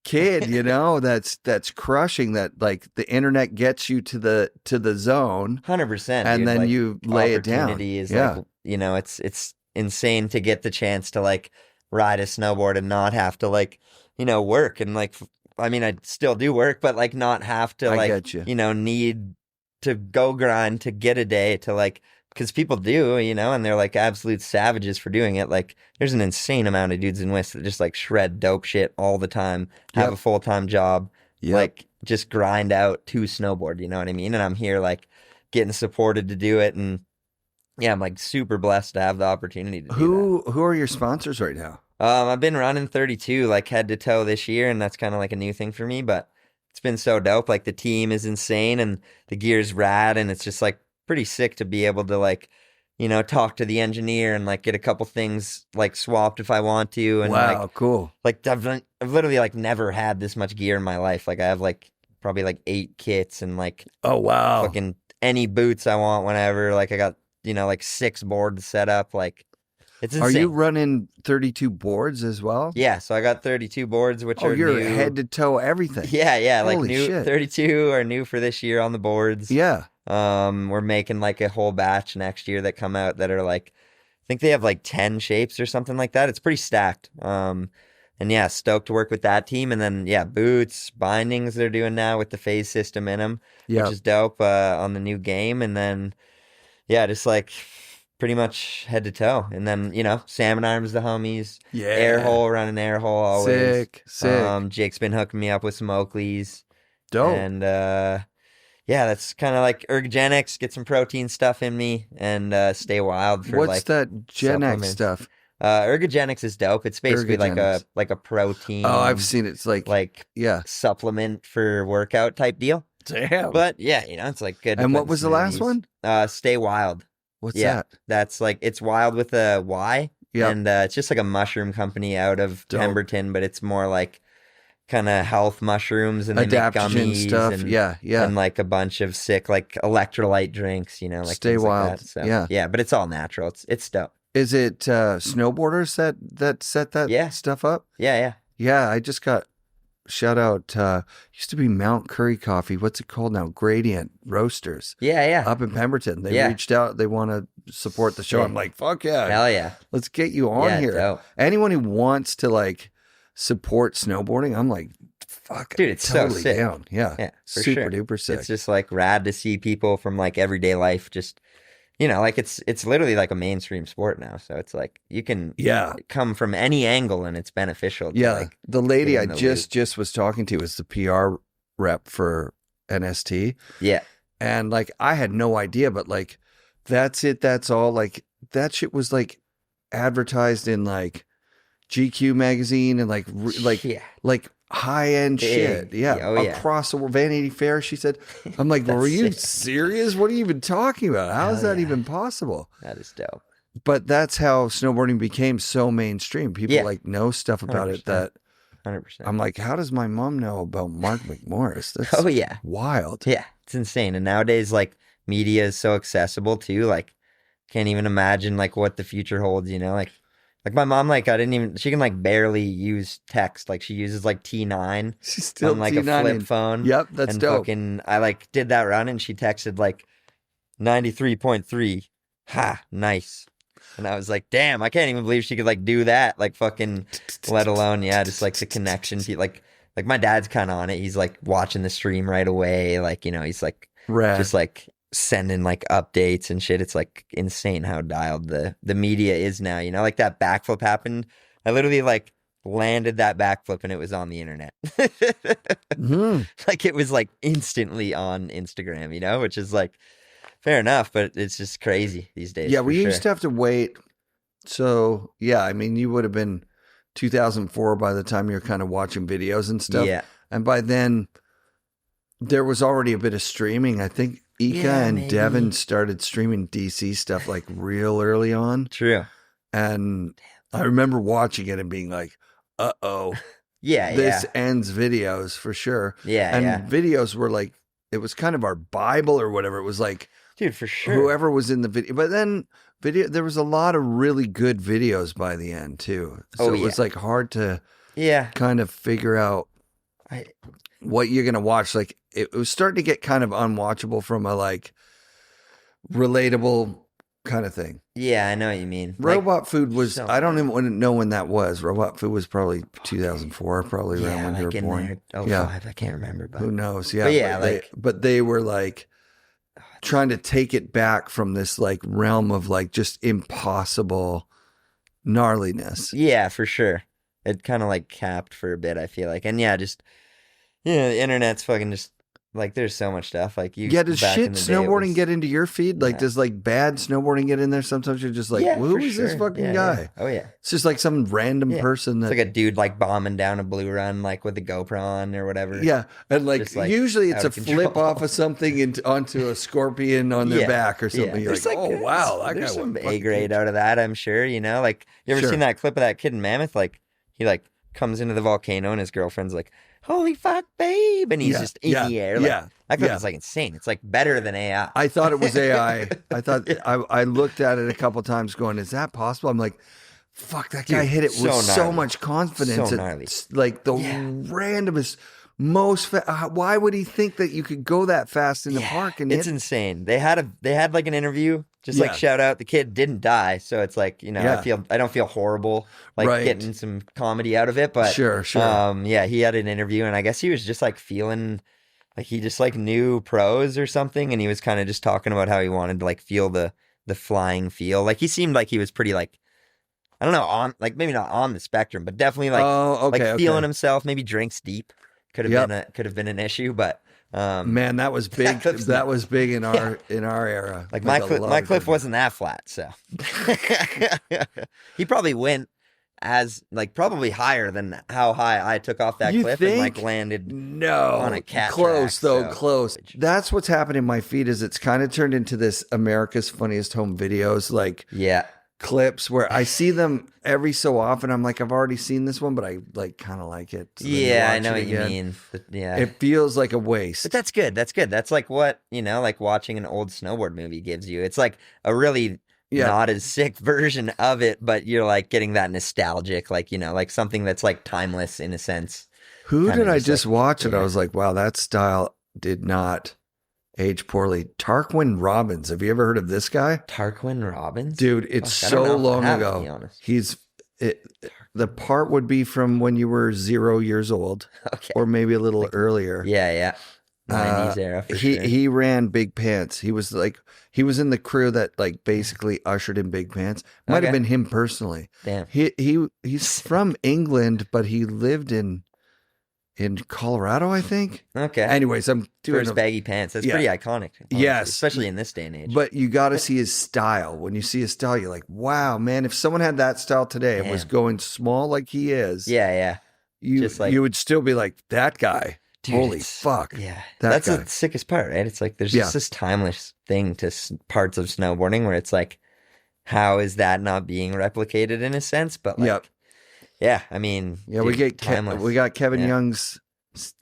kid, you know, that's crushing that. Like the internet gets you to the zone, 100%, and then like, you lay it down. Is like, you know, it's insane to get the chance to like ride a snowboard and not have to like, you know, work and like. I mean, I still do work, but like not have to like, you know, need to go grind to get a day to like, because people do, you know, and they're like absolute savages for doing it. Like there's an insane amount of dudes in West that just like shred dope shit all the time, have a full-time job, like just grind out to snowboard, you know what I mean? And I'm here like getting supported to do it. And yeah, I'm like super blessed to have the opportunity to do that. Who are your sponsors right now? I've been running 32 like head to toe this year, and that's kind of like a new thing for me, but it's been so dope. Like the team is insane and the gear's rad, and it's just like pretty sick to be able to like, you know, talk to the engineer and like get a couple things like swapped if I want to. And wow, like, cool. Like I've literally like never had this much gear in my life. Like I have like probably like 8 kits and like fucking any boots I want whenever. Like I got, you know, like 6 boards set up. Like it's insane. Are you running 32 boards as well? Yeah, so I got 32 boards, which are you're new. Head to toe everything. Yeah, like holy new shit. 32 are new for this year on the boards. Yeah. We're making like a whole batch next year that come out that are like, I think they have like 10 shapes or something like that. It's pretty stacked. And yeah, stoked to work with that team. And then yeah, boots, bindings they're doing now with the phase system in them, which is dope on the new game. And then yeah, just like pretty much head to toe. And then, you know, Salmon Arms, the homies. Yeah. Air hole, running air hole always. Sick. Jake's been hooking me up with some Oakleys. Dope. And yeah, that's kind of like ergogenics, get some protein stuff in me, and stay wild for what's that Gen X stuff? Ergogenics is dope. It's basically like a protein. Oh, I've seen it. It's like supplement for workout type deal. Damn. But yeah, you know, it's like good. And what was the last one? Stay Wild. What's that? That's like, it's wild with a Y. Yeah. And it's just like a mushroom company out of Pemberton, but it's more like kind of health mushrooms and they make gummies stuff. And, yeah. And like a bunch of sick like electrolyte drinks, you know, like Stay Wild. Like that. So, yeah, but it's all natural. It's dope. Is it snowboarders that set that stuff up? Yeah. Yeah, I just got shout out used to be Mount Curry Coffee. What's it called now? Gradient Roasters. Yeah. Up in Pemberton. They reached out. They want to support the show. Sick. I'm like, fuck yeah. Hell yeah. Let's get you on here. Dope. Anyone who wants to like support snowboarding, I'm like, fuck, dude, it's totally so sick. Down. Yeah, for super sure. duper sick. It's just like rad to see people from like everyday life just, you know, like it's literally like a mainstream sport now. So it's like you can come from any angle and it's beneficial. To like the lady I just was talking to is the PR rep for NST. Yeah. And like I had no idea, but like that's it. That's all. Like that shit was like advertised in like GQ magazine and like high end shit. Yeah. Across the world. Vanity Fair, she said. I'm like, were you serious? What are you even talking about? How is that even possible? That is dope. But that's how snowboarding became so mainstream. People like know stuff about 100%. It 100%. I'm like, how does my mom know about Mark McMorris? That's wild. Yeah, it's insane. And nowadays, like, media is so accessible too. Like, can't even imagine like what the future holds, you know? Like my mom, like she can like barely use text. Like she uses like T9 She's still on like T9 a flip phone. Yep, that's and dope. I like did that run and she texted like 93.3. Ha, nice. And I was like, damn, I can't even believe she could like do that. Like fucking, let alone, just like the connection. Like my dad's kind of on it. He's like watching the stream right away. Like, you know, he's like just like sending like updates and shit. It's like insane how dialed the media is now, you know? Like that backflip happened. I literally like landed that backflip and it was on the internet. Like it was like instantly on Instagram, you know, which is like fair enough, but it's just crazy these days. Yeah, we used to have to wait. So, yeah, I mean, you would have been 2004 by the time you're kind of watching videos and stuff. Yeah. And by then, there was already a bit of streaming. I think Ika and Devin started streaming DC stuff like real early on. True. And I remember watching it and being like, uh-oh. This ends videos for sure. And videos were like, it was kind of our Bible or whatever. It was like, dude, for sure. Whoever was in the video. But then there was a lot of really good videos by the end too. So it was like hard to kind of figure out what you're going to watch. Like it was starting to get kind of unwatchable from a like relatable kind of thing. Yeah, I know what you mean. Robot Food was, I don't even know when that was. Robot Food was probably 2004, probably around when you were born. I can't remember. But who knows? Yeah. But they were like trying to take it back from this like realm of like just impossible gnarliness. Yeah, for sure. It kind of like capped for a bit, I feel like. And the internet's fucking just like there's so much stuff. Like does shit snowboarding get into your feed? Like does like bad snowboarding get in there? Sometimes you're just like, who is this fucking guy? Oh yeah. It's just like some random person it's like a dude like bombing down a blue run like with a GoPro on or whatever. Yeah. And like usually it's a flip off of something onto a scorpion on their back or something. You're like, oh wow, that there's guy some A grade out of that, I'm sure, you know? Like you ever seen that clip of that kid in Mammoth? Like he like comes into the volcano and his girlfriend's like, holy fuck, babe. And he's just in the air. Like, I thought it was like insane. It's like better than AI. I thought it was AI. I thought I looked at it a couple times going, is that possible? I'm like, fuck, that guy hit it with so much confidence. So gnarly. It's like the randomest, why would he think that you could go that fast in the park? And it's insane. They had like an interview, just like shout out, the kid didn't die. So it's like, you know, I don't feel horrible like getting some comedy out of it, but sure. He had an interview and I guess he was just like feeling like he just like knew pros or something. And he was kind of just talking about how he wanted to like feel the flying feel. Like he seemed like he was pretty like, I don't know, on like maybe not on the spectrum, but definitely like feeling himself, maybe drinks deep. Could have been an issue, but man, that was big. That was big in our era. Like my cliff wasn't that flat, so he probably went as like probably higher than how high I took off that cliff and like landed on a cat close track, close. That's what's happened in my feed is it's kind of turned into this America's Funniest Home Videos like clips where I see them every so often. I'm like, I've already seen this one, but I like kind of like it. So I know what you mean. It feels like a waste. But that's good. That's like what, you know, like watching an old snowboard movie gives you. It's like a really not as sick version of it, but you're like getting that nostalgic, like, you know, like something that's like timeless in a sense. Who did I just watch it? I was like, wow, that style did not age poorly. Tarquin Robbins. Have you ever heard of this guy? Tarquin Robbins? Dude, it's so long ago. The part would be from when you were 0 years old. Okay. Or maybe a little earlier. Yeah. 90s era for sure. He ran Big Pants. He was in the crew that like basically ushered in Big Pants. Might have been him personally. Damn. He's from England, but he lived in Colorado, I think. Okay. Anyways, I'm doing his baggy pants. That's pretty iconic. Honestly, yes. Especially in this day and age. But you got to see his style. When you see his style, you're like, wow, man, if someone had that style today and was going small like he is. Yeah. You would still be like, that guy. Dude, holy fuck. Yeah. That's the sickest part, right? It's like there's just this timeless thing to parts of snowboarding where it's like, how is that not being replicated in a sense? But like, Yeah, I mean, yeah, dude, we got Kevin Young's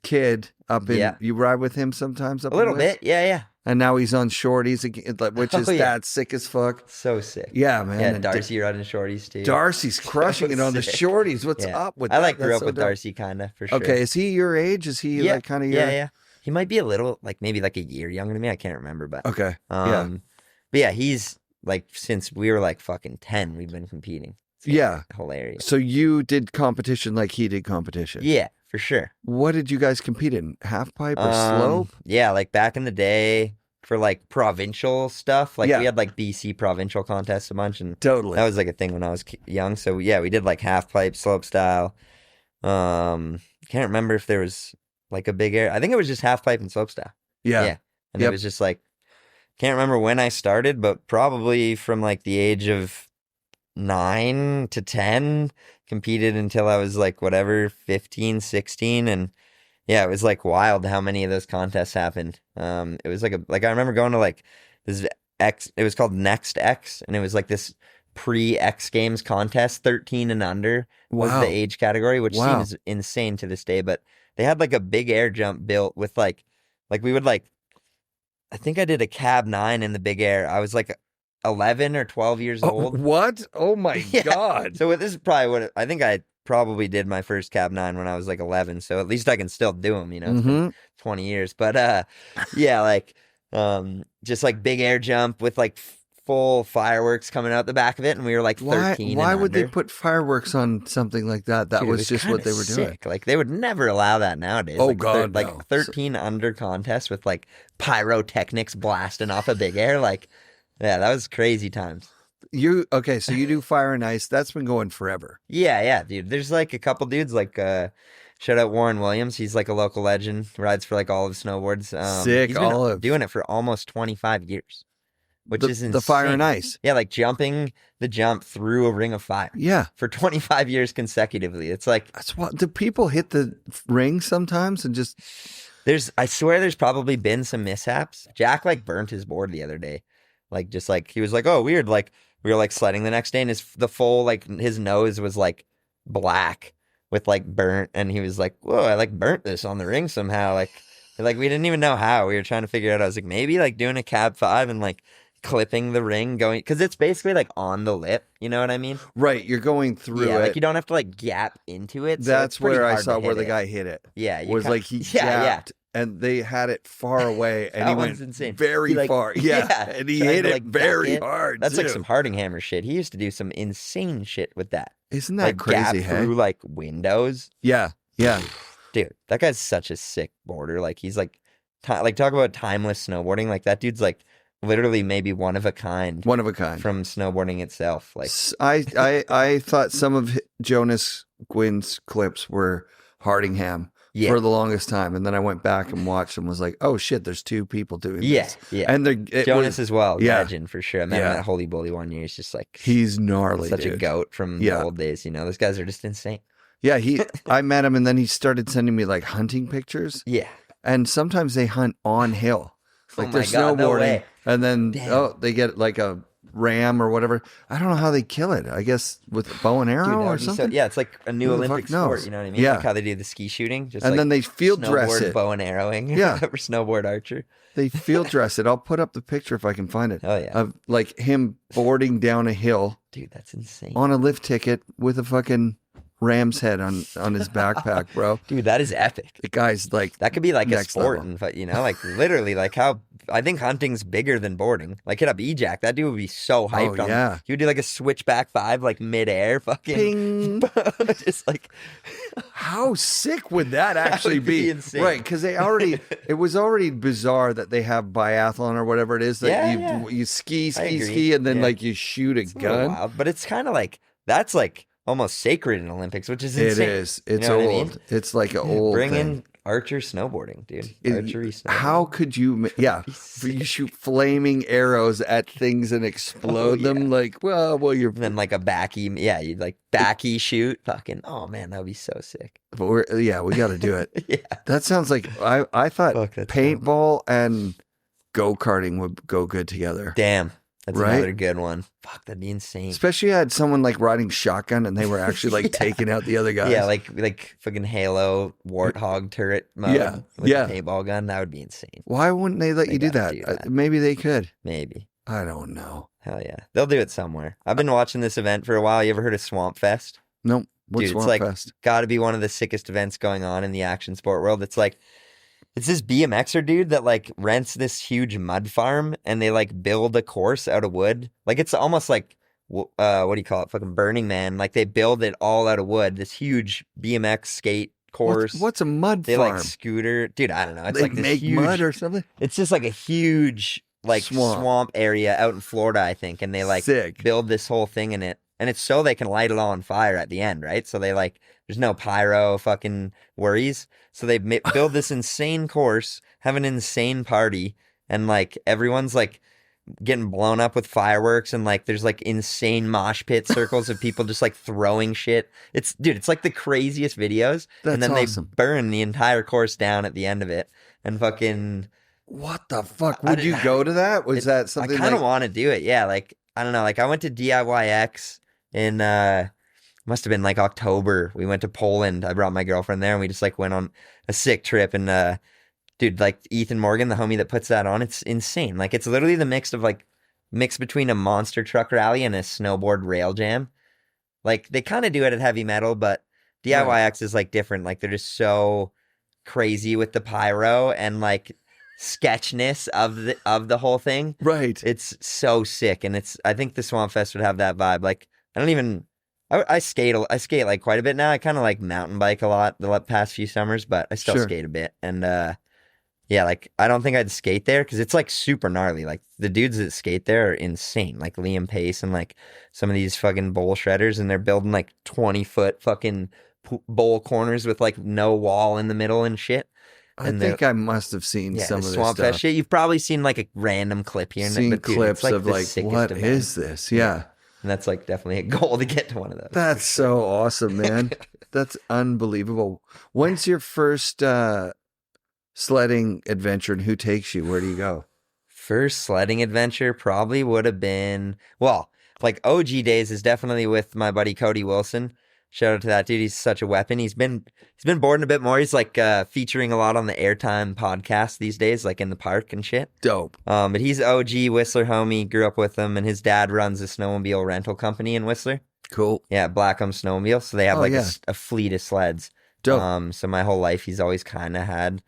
kid up in. You ride with him sometimes up a little bit, yeah. And now he's on shorties, which is that's sick as fuck. So sick. Yeah, man. Yeah, Darcy riding shorties too. Darcy's crushing it on the shorties. What's up with that? I grew up with Darcy kind of, for sure. Okay, is he your age? Is he like kind of your... Yeah. He might be a little, like maybe like a year younger than me. I can't remember, but... Okay, But yeah, he's like, since we were like fucking 10, we've been competing. It's hilarious. So you did competition like he did competition? Yeah, for sure. What did you guys compete in? Half pipe or slope? Yeah, like back in the day... For like provincial stuff, like we had like BC provincial contests a bunch, and totally that was like a thing when I was young. So yeah, we did like half pipe, slope style. Can't remember if there was like a big air. I think it was just half pipe and slope style. Yeah, and it was just like, can't remember when I started, but probably from like the age of 9 to 10, competed until I was like whatever 15, 16, and. Yeah, it was like wild how many of those contests happened. It was like I remember going to like this it was called Next X, and it was like this pre-X Games contest, 13 and under was the age category, which seems insane to this day. But they had like a big air jump built with like we would like, I think I did a cab 9 in the big air. I was like 11 or 12 years old. What? Oh my God. So this is probably what I think I probably did my first cab 9 when I was like 11, so at least I can still do them, you know. It's been 20 years, but yeah, like just like big air jump with like full fireworks coming out the back of it, and we were like 13. Why would they put fireworks on something like that? That was just what they were doing. Like they would never allow that nowadays. Oh like, God, like 13 under contest with like pyrotechnics blasting off a big air, like yeah, that was crazy times. So you do fire and ice. That's been going forever. Yeah, dude. There's like a couple dudes like shout out Warren Williams. He's like a local legend. Rides for like Olive Snowboards. Sick, he's been Olive. Doing it for almost 25 years, which is insane. The fire and ice. Yeah, like jumping the jump through a ring of fire. Yeah, for 25 years consecutively. It's like that's what. Do people hit the ring sometimes and just? I swear, there's probably been some mishaps. Jack like burnt his board the other day. Like just like he was like, oh weird, like. We were like sledding the next day, and his nose was like black with like burnt, and he was like, "Whoa, I like burnt this on the ring somehow." Like we didn't even know how. We were trying to figure it out. I was like, maybe like doing a cab 5 and like clipping the ring going, because it's basically like on the lip. You know what I mean? Right. You're going through it. Like you don't have to like gap into it. That's where I saw where the guy hit it. Yeah, was like he gapped. And they had it far away, and he went insane. Very far. Yeah, and he hit it very hard. That's like some Harding hammer shit. He used to do some insane shit with that. Isn't that crazy? Through like windows. Yeah. Dude, that guy's such a sick boarder. Like he's like talk about timeless snowboarding. Like that dude's like literally maybe one of a kind from snowboarding itself. Like I thought some of Jonas Gwynn's clips were Hardingham. For the longest time, and then I went back and watched and was like, "Oh shit, there's two people doing this." Yeah, and Jonas as well. Legend for sure. I met him at Holy Bully one year. He's just like he's gnarly, such a goat from the old days. You know, those guys are just insane. Yeah, I met him, and then he started sending me like hunting pictures. Yeah, and sometimes they hunt on hill, like they're snowboarding, and then they get like a ram or whatever. I don't know how they kill it. I guess with bow and arrow or something. It's like a new Olympic sport. You know what I mean? Yeah. Like how they do the ski shooting. Just and then they field dress it. Bow and arrowing. Yeah. For snowboard archer. They field dress it. I'll put up the picture if I can find it. Oh yeah. Of like him boarding down a hill. Dude, that's insane. On a lift ticket with a fucking ram's head on his backpack, bro. Dude, that is epic. The guy's like that could be like a sport, but you know, like literally, like how I think hunting's bigger than boarding. Like hit up E-Jack, that dude would be so hyped. He would do like a switchback 5, like midair, fucking ping. Just like how sick would that actually be? Insane. Right? Because it was already bizarre that they have biathlon or whatever it is that you ski, and then like you shoot a gun. Wild, but it's kind of like that's like almost sacred in Olympics, which is insane. It is. It's old. I mean? It's like an old Bring thing. in archer snowboarding, dude. Archery snowboarding. How could you? Yeah, you shoot flaming arrows at things and explode them. Like, well, you're and then like a backy. Yeah, you'd like backy shoot. Fucking. Oh man, that would be so sick. But we got to do it. Yeah, that sounds like I thought paintball and go karting would go good together. Damn. That's another good one. Fuck, that'd be insane. Especially had someone like riding shotgun and they were actually like taking out the other guys. Yeah, like fucking Halo Warthog turret mode with a paintball gun. That would be insane. Why wouldn't they let you do that? Maybe they could. Maybe. I don't know. Hell yeah. They'll do it somewhere. I've been watching this event for a while. You ever heard of Swamp Fest? Nope. What's Swamp Fest? It's like got to be one of the sickest events going on in the action sport world. It's like, it's this BMXer dude that like rents this huge mud farm and they like build a course out of wood. Like it's almost like, what do you call it? Fucking Burning Man. Like they build it all out of wood. This huge BMX skate course. What's a mud farm? They like scooter. Dude, I don't know. It's they like this make huge, mud or something? It's just like a huge like swamp area out in Florida, I think. And they like build this whole thing in it. And it's so they can light it all on fire at the end, right? So they like, there's no pyro fucking worries. So they build this insane course, have an insane party, and like everyone's like getting blown up with fireworks, and like there's like insane mosh pit circles of people just like throwing shit. It's like the craziest videos. And then awesome. They burn the entire course down at the end of it, and fucking. What the fuck? Would you go to that? Was that something? I kind of want to do it. Yeah, like I don't know. Like I went to DIYX in must have been like October. We went to Poland. I brought my girlfriend there and we just like went on a sick trip. And dude, like Ethan Morgan, the homie that puts that on, it's insane. Like it's literally the mix between a monster truck rally and a snowboard rail jam. Like they kind of do it at heavy metal, but DIYX is like different. Like they're just so crazy with the pyro and like sketchness of the whole thing. Right. It's so sick. And I think the Swamp Fest would have that vibe. Like I skate like quite a bit now. I kind of like mountain bike a lot the past few summers, but I still skate a bit. And yeah, like I don't think I'd skate there because it's like super gnarly. Like the dudes that skate there are insane. Like Liam Pace and like some of these fucking bowl shredders, and they're building like 20-foot fucking bowl corners with like no wall in the middle and shit. I think I must have seen some of this Swamp stuff. Fest shit. You've probably seen like a random clip here. Seen clips like of like, what is this? Yeah. And that's like definitely a goal to get to one of those. That's so awesome, man. That's unbelievable. When's your first sledding adventure and who takes you? Where do you go? First sledding adventure probably would have been, well, like OG days is definitely with my buddy Cody Wilson. Shout out to that dude. He's such a weapon. He's been boarding a bit more. He's like featuring a lot on the Airtime podcast these days, like in the park and shit. Dope. But he's OG Whistler homie. Grew up with him, and his dad runs a snowmobile rental company in Whistler. Cool. Yeah, Blackham Snowmobile. So they have a fleet of sleds. Dope. So my whole life he's always kind of had.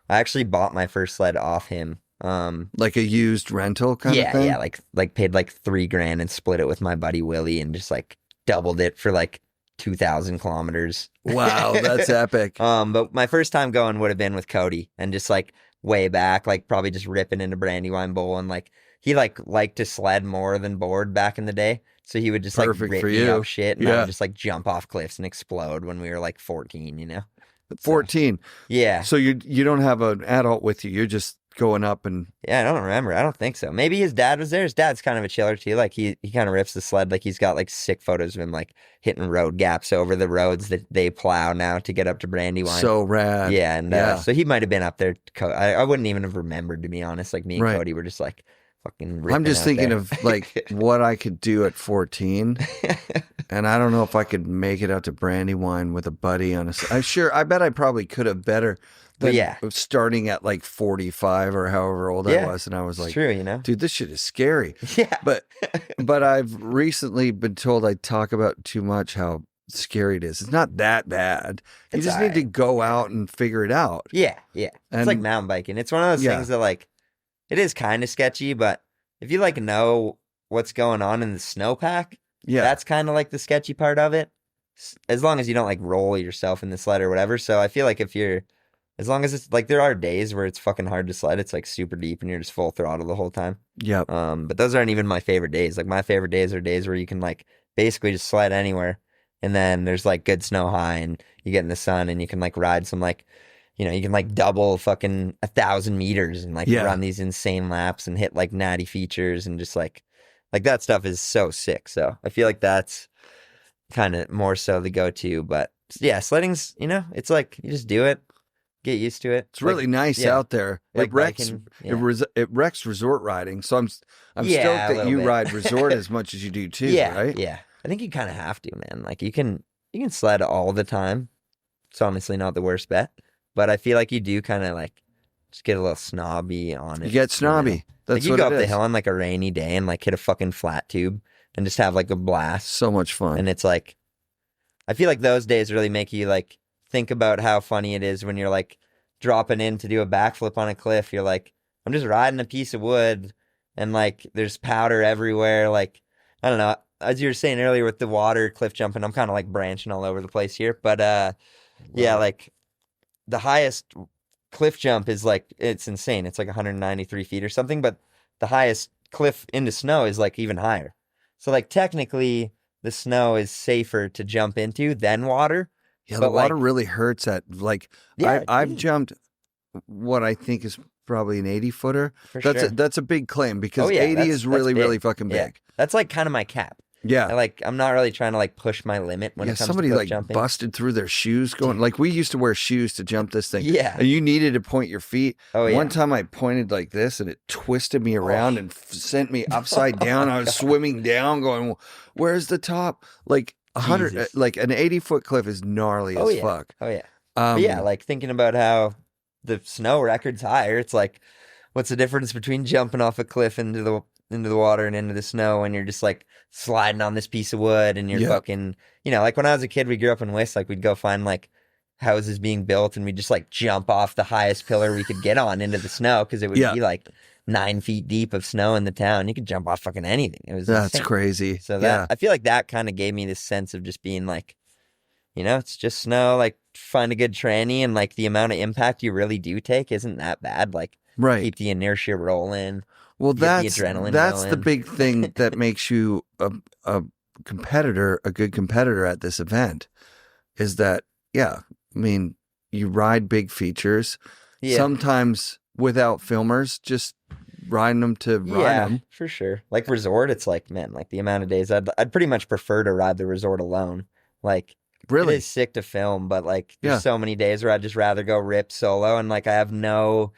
I actually bought my first sled off him. Like a used rental kind of thing? Yeah, like paid like $3,000 and split it with my buddy Willie and just like doubled it for like 2,000 kilometers. Wow, that's epic. But my first time going would have been with Cody, and just like way back, like probably just ripping into Brandywine Bowl, and like he liked to sled more than board back in the day, so he would just like rip me up shit, and I would just like jump off cliffs and explode when we were like 14, you know. 14. So, yeah. So you don't have an adult with you. You're just going up and... Yeah, I don't remember. I don't think so. Maybe his dad was there. His dad's kind of a chiller too. Like he kind of rips the sled. Like he's got like sick photos of him like hitting road gaps over the roads that they plow now to get up to Brandywine. So rad. Yeah, and so he might have been up there. I wouldn't even have remembered, to be honest. Like me and Cody were just like fucking ripping. I'm just thinking of like what I could do at 14. And I don't know if I could make it out to Brandywine with a buddy on I bet I probably could have better than starting at like 45 or however old I was. And I was like, true, you know, dude, this shit is scary. Yeah. But I've recently been told I talk about too much how scary it is. It's not that bad. You just need to go out and figure it out. Yeah. Yeah. It's like mountain biking. It's one of those things that like, it is kind of sketchy, but if you like know what's going on in the snowpack, that's kind of like the sketchy part of it. As long as you don't like roll yourself in the sled or whatever. So I feel like as long as it's like, there are days where it's fucking hard to sled. It's like super deep and you're just full throttle the whole time. Yeah. But those aren't even my favorite days. Like my favorite days are days where you can like basically just sled anywhere. And then there's like good snow high and you get in the sun and you can like ride some like, you know, you can like double fucking 1,000 meters and like run these insane laps and hit like natty features and just like that stuff is so sick. So I feel like that's kind of more so the go-to. But yeah, sledding's, you know, it's like you just do it. get used to it. It's really nice out there. It wrecks. It wrecks resort riding. So I'm stoked that you ride resort as much as you do too. Right? Yeah. I think you kind of have to, man. Like you can sled all the time. It's honestly not the worst bet, but I feel like you do kind of like just get a little snobby on it. You get snobby. That's like you go up the hill on like a rainy day and like hit a fucking flat tube and just have like a blast. So much fun. And it's like, I feel like those days really make you like think about how funny it is when you're like dropping in to do a backflip on a cliff. You're like, I'm just riding a piece of wood and like there's powder everywhere. Like, I don't know. As you were saying earlier with the water cliff jumping, I'm kind of like branching all over the place here. But yeah, like the highest cliff jump is like, it's insane. It's like 193 feet or something. But the highest cliff into snow is like even higher. So like technically the snow is safer to jump into than water. Yeah, the water really hurts at like, I've jumped what I think is probably an 80-footer. That's a big claim because 80 is really fucking big. Yeah. That's like kind of my cap. Yeah. I'm not really trying to like push my limit when it comes to cliff jumping. Busted through their shoes going, like we used to wear shoes to jump this thing. Yeah. And you needed to point your feet. Oh, yeah. One time I pointed like this and it twisted me around and sent me upside down. I was swimming down going, where's the top? Like 100, like an 80-foot cliff is gnarly as fuck. Oh yeah. But yeah, like thinking about how the snow record's higher, it's like, what's the difference between jumping off a cliff into the water and into the snow when you're just like sliding on this piece of wood and you're fucking, you know, like when I was a kid, we grew up in West, like we'd go find like houses being built and we'd just like jump off the highest pillar we could get on into the snow because it would be like 9 feet deep of snow in the town. You could jump off fucking anything. It was That's insane. crazy. So that I feel like that kind of gave me this sense of just being like, you know, it's just snow, like find a good tranny and like the amount of impact you really do take isn't that bad. Like keep the inertia rolling. Well, that's the adrenaline going. The big thing that makes you a competitor, a good competitor at this event is that, I mean, you ride big features, sometimes without filmers, just riding them to ride them. For sure. Like resort, it's like, man, like the amount of days I'd pretty much prefer to ride the resort alone. Like, really? It is sick to film, but like there's so many days where I'd just rather go rip solo and like I have no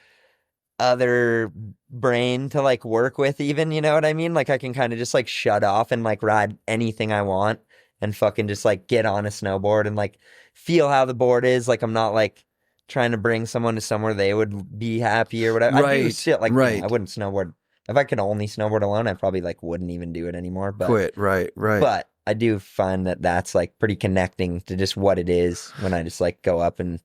other brain to like work with even, you know what I mean? Like I can kind of just like shut off and like ride anything I want and fucking just like get on a snowboard and like feel how the board is. Like I'm not like trying to bring someone to somewhere they would be happy or whatever. I do shit like I wouldn't snowboard. If I could only snowboard alone, I probably like wouldn't even do it anymore. But quit, right. But I do find that that's like pretty connecting to just what it is when I just like go up and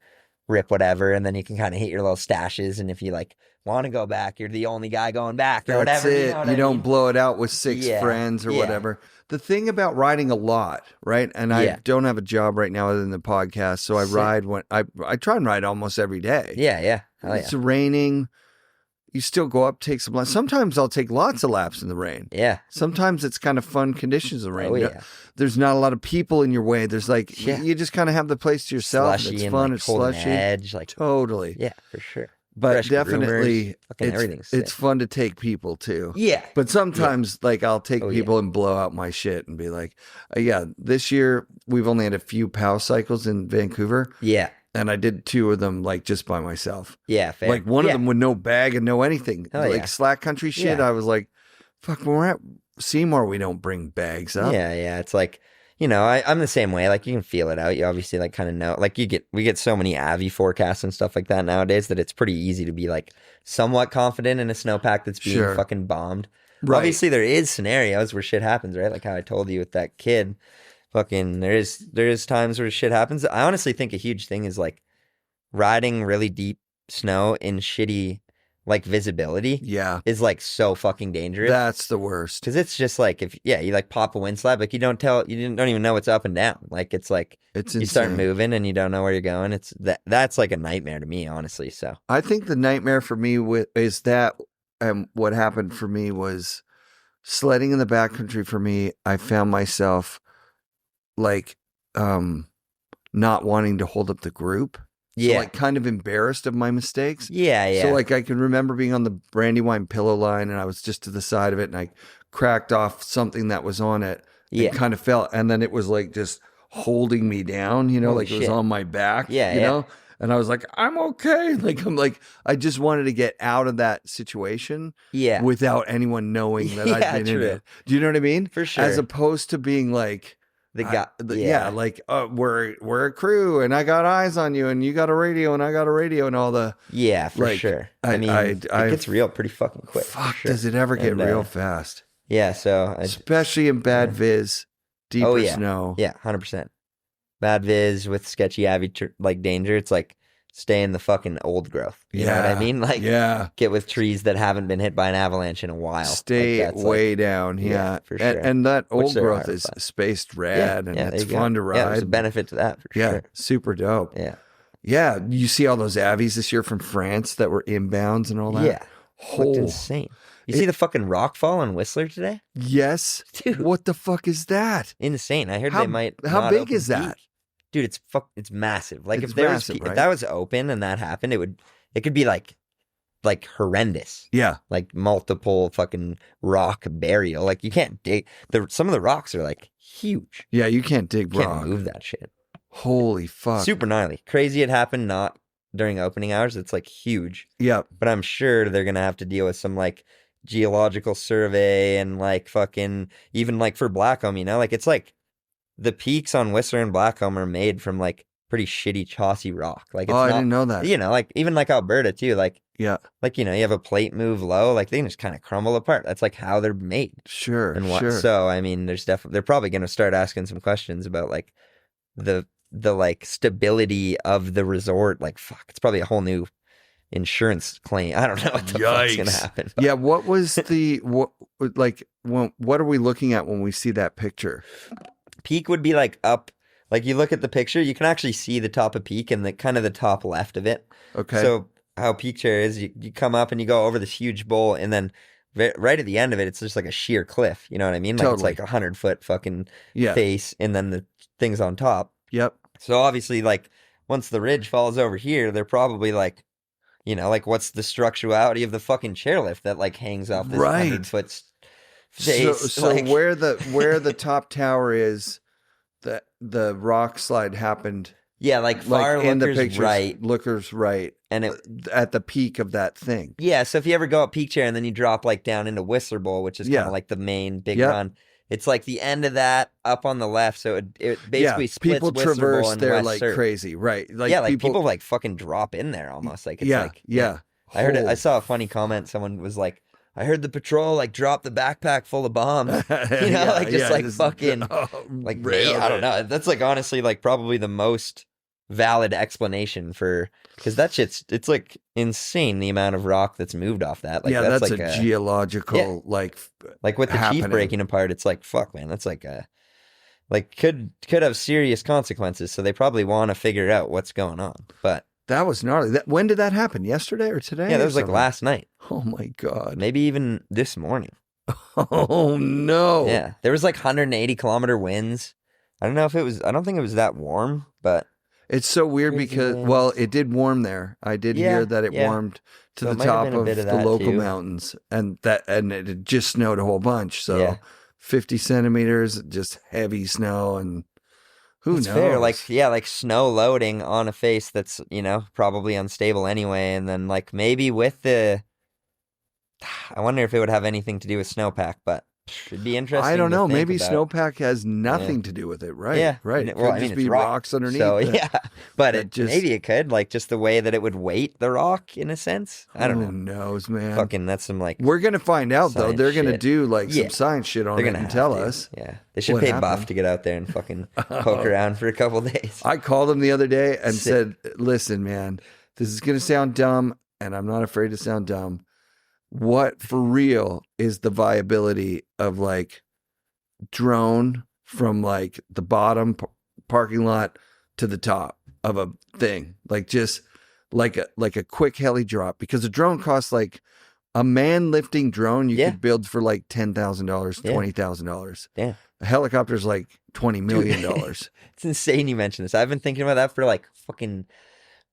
rip whatever, and then you can kind of hit your little stashes, and if you like want to go back, you're the only guy going back or whatever. You know what I mean? Don't blow it out with six friends or whatever. The thing about riding a lot, right? And I don't have a job right now other than the podcast, so I ride when I try and ride almost every day. Yeah. It's raining. You still go up, take some laps. Sometimes I'll take lots of laps in the rain. Yeah. Sometimes it's kind of fun conditions in the rain. Oh, yeah. There's not a lot of people in your way. There's like, you just kind of have the place to yourself. Slushy it's and fun. Like it's slushy. Edge, like, totally. Yeah, for sure. But fresh definitely, groomers, it's fun to take people too. Yeah. But sometimes, like, I'll take people and blow out my shit and be like, this year we've only had a few POW cycles in Vancouver. Yeah. And I did 2 of them, like, just by myself. Yeah, fair. Like, one of them with no bag and no anything. Like, slack country shit. I was like, fuck, when we're at Seymour, we don't bring bags up. Yeah. It's like, you know, I'm the same way. Like, you can feel it out. You obviously, like, kind of know. Like, we get so many Avi forecasts and stuff like that nowadays that it's pretty easy to be, like, somewhat confident in a snowpack that's being fucking bombed. Right. Obviously, there is scenarios where shit happens, right? Like how I told you with that kid. Fucking, there is times where shit happens. I honestly think a huge thing is like riding really deep snow in shitty like visibility. Yeah, is like so fucking dangerous. That's the worst because it's just like if you like pop a wind slab, like you don't even know what's up and down. Like it's like you start moving and you don't know where you're going. It's that's like a nightmare to me, honestly. So I think the nightmare for me is that what happened for me was sledding in the backcountry. For me, I found myself like not wanting to hold up the group. So like kind of embarrassed of my mistakes. Yeah. So like I can remember being on the Brandywine pillow line and I was just to the side of it and I cracked off something that was on it. And kind of fell, and then it was like just holding me down, you know, it was on my back, you know? And I was like, I'm okay. Like, I just wanted to get out of that situation without anyone knowing that I'd been in it. Do you know what I mean? For sure. As opposed to being like, like, we're a crew and I got eyes on you and you got a radio and I got a radio and all the. Yeah, for sure. I mean, it gets real pretty fucking quick. Fuck, does it ever get real fast? Yeah, so. Especially in bad viz, deeper snow. Yeah, 100%. Bad viz with sketchy like danger. It's like stay in the fucking old growth. You know what I mean? Like, get with trees that haven't been hit by an avalanche in a while. Stay way down. Yeah, for sure. And that old growth is spaced rad and it's fun to ride. Yeah, there's a benefit to that for sure. Yeah, super dope. Yeah. Yeah, you see all those Avies this year from France that were inbounds and all that? Yeah. Looked insane. You see the fucking rock fall on Whistler today? Yes. Dude. What the fuck is that? Insane. I heard they might. How big is that? Dude, it's massive. Like, if that was open and that happened, it could be like horrendous. Yeah. Like multiple fucking rock burial. Like, you can't dig. Some of the rocks are like huge. Yeah, you can't dig rock. Can't move that shit. Holy fuck. Super gnarly. Crazy it happened not during opening hours. It's like huge. Yeah. But I'm sure they're going to have to deal with some like geological survey and like fucking, even like for Blackcomb, you know, like it's like the peaks on Whistler and Blackcomb are made from like pretty shitty chossy rock. Like, it's I didn't know that. You know, like even like Alberta too, like, yeah, like, you know, you have a plate move low, like they can just kind of crumble apart. That's like how they're made. Sure. And sure. So, I mean, they're probably going to start asking some questions about like the like stability of the resort. Like, fuck, it's probably a whole new insurance claim. I don't know what the fuck's gonna happen. Yeah, what was what are we looking at when we see that picture? Peak would be like up, like you look at the picture, you can actually see the top of Peak and the kind of the top left of it. Okay. So how Peak Chair is, you come up and you go over this huge bowl, and then right at the end of it, it's just like a sheer cliff. You know what I mean? Like, totally. It's like 100-foot fucking face, and then the thing's on top. Yep. So obviously, like, once the ridge falls over here, they're probably like, you know, like, what's the structurality of the fucking chairlift that like hangs off this 100-foot face? So like, where the top tower is, the rock slide happened. Yeah, like far in the lookers pictures, right. Lookers right. And at the peak of that thing. Yeah, so if you ever go up Peak Chair and then you drop like down into Whistler Bowl, which is kind of like the main big run, it's like the end of that up on the left. So it basically splits people Whistler traverse Bowl and there West like Surf. Crazy, right? Like, yeah, like people like fucking drop in there almost. Like, it's I heard it. I saw a funny comment. Someone was like, I heard the patrol like drop the backpack full of bombs. You know, like just fucking like I don't know. That's like honestly like probably the most valid explanation for, because that it's like insane the amount of rock that's moved off that. Like, that's like a geological like with the happening. Chief breaking apart. It's like, fuck, man, that's like a like could have serious consequences. So they probably want to figure out what's going on. But that was gnarly. When did that happen? Yesterday or today? Yeah, that was like last night. Oh my God. Maybe even this morning. Oh no. Yeah, there was like 180-kilometer winds. I don't think it was that warm, but it's so weird because, well, it did warm there. I did hear that it warmed to the top of the local mountains, and it had just snowed a whole bunch. So 50 centimeters, just heavy snow, and who knows? Fair. Like snow loading on a face that's, you know, probably unstable anyway, and then like maybe with I wonder if it would have anything to do with snowpack, but it'd be interesting. I don't know. Maybe snowpack has nothing to do with it, right? Yeah, right. It could just be rocks underneath. So but maybe it could, like, just the way that it would weight the rock in a sense. I don't know. Who knows, man? Fucking, that's some like. We're gonna find out though. They're gonna do like some science shit on it and tell us. Yeah, they should pay Buff to get out there and fucking poke around for a couple days. I called him the other day and said, "Listen, man, this is gonna sound dumb, and I'm not afraid to sound dumb. What for real is the viability of like drone from like the bottom parking lot to the top of a thing, like just like a quick heli drop? Because a drone costs like a man lifting drone you could build for like $10,000, $20,000. Yeah, a helicopter's like $20 million. It's insane you mentioned this. I've been thinking about that for like fucking.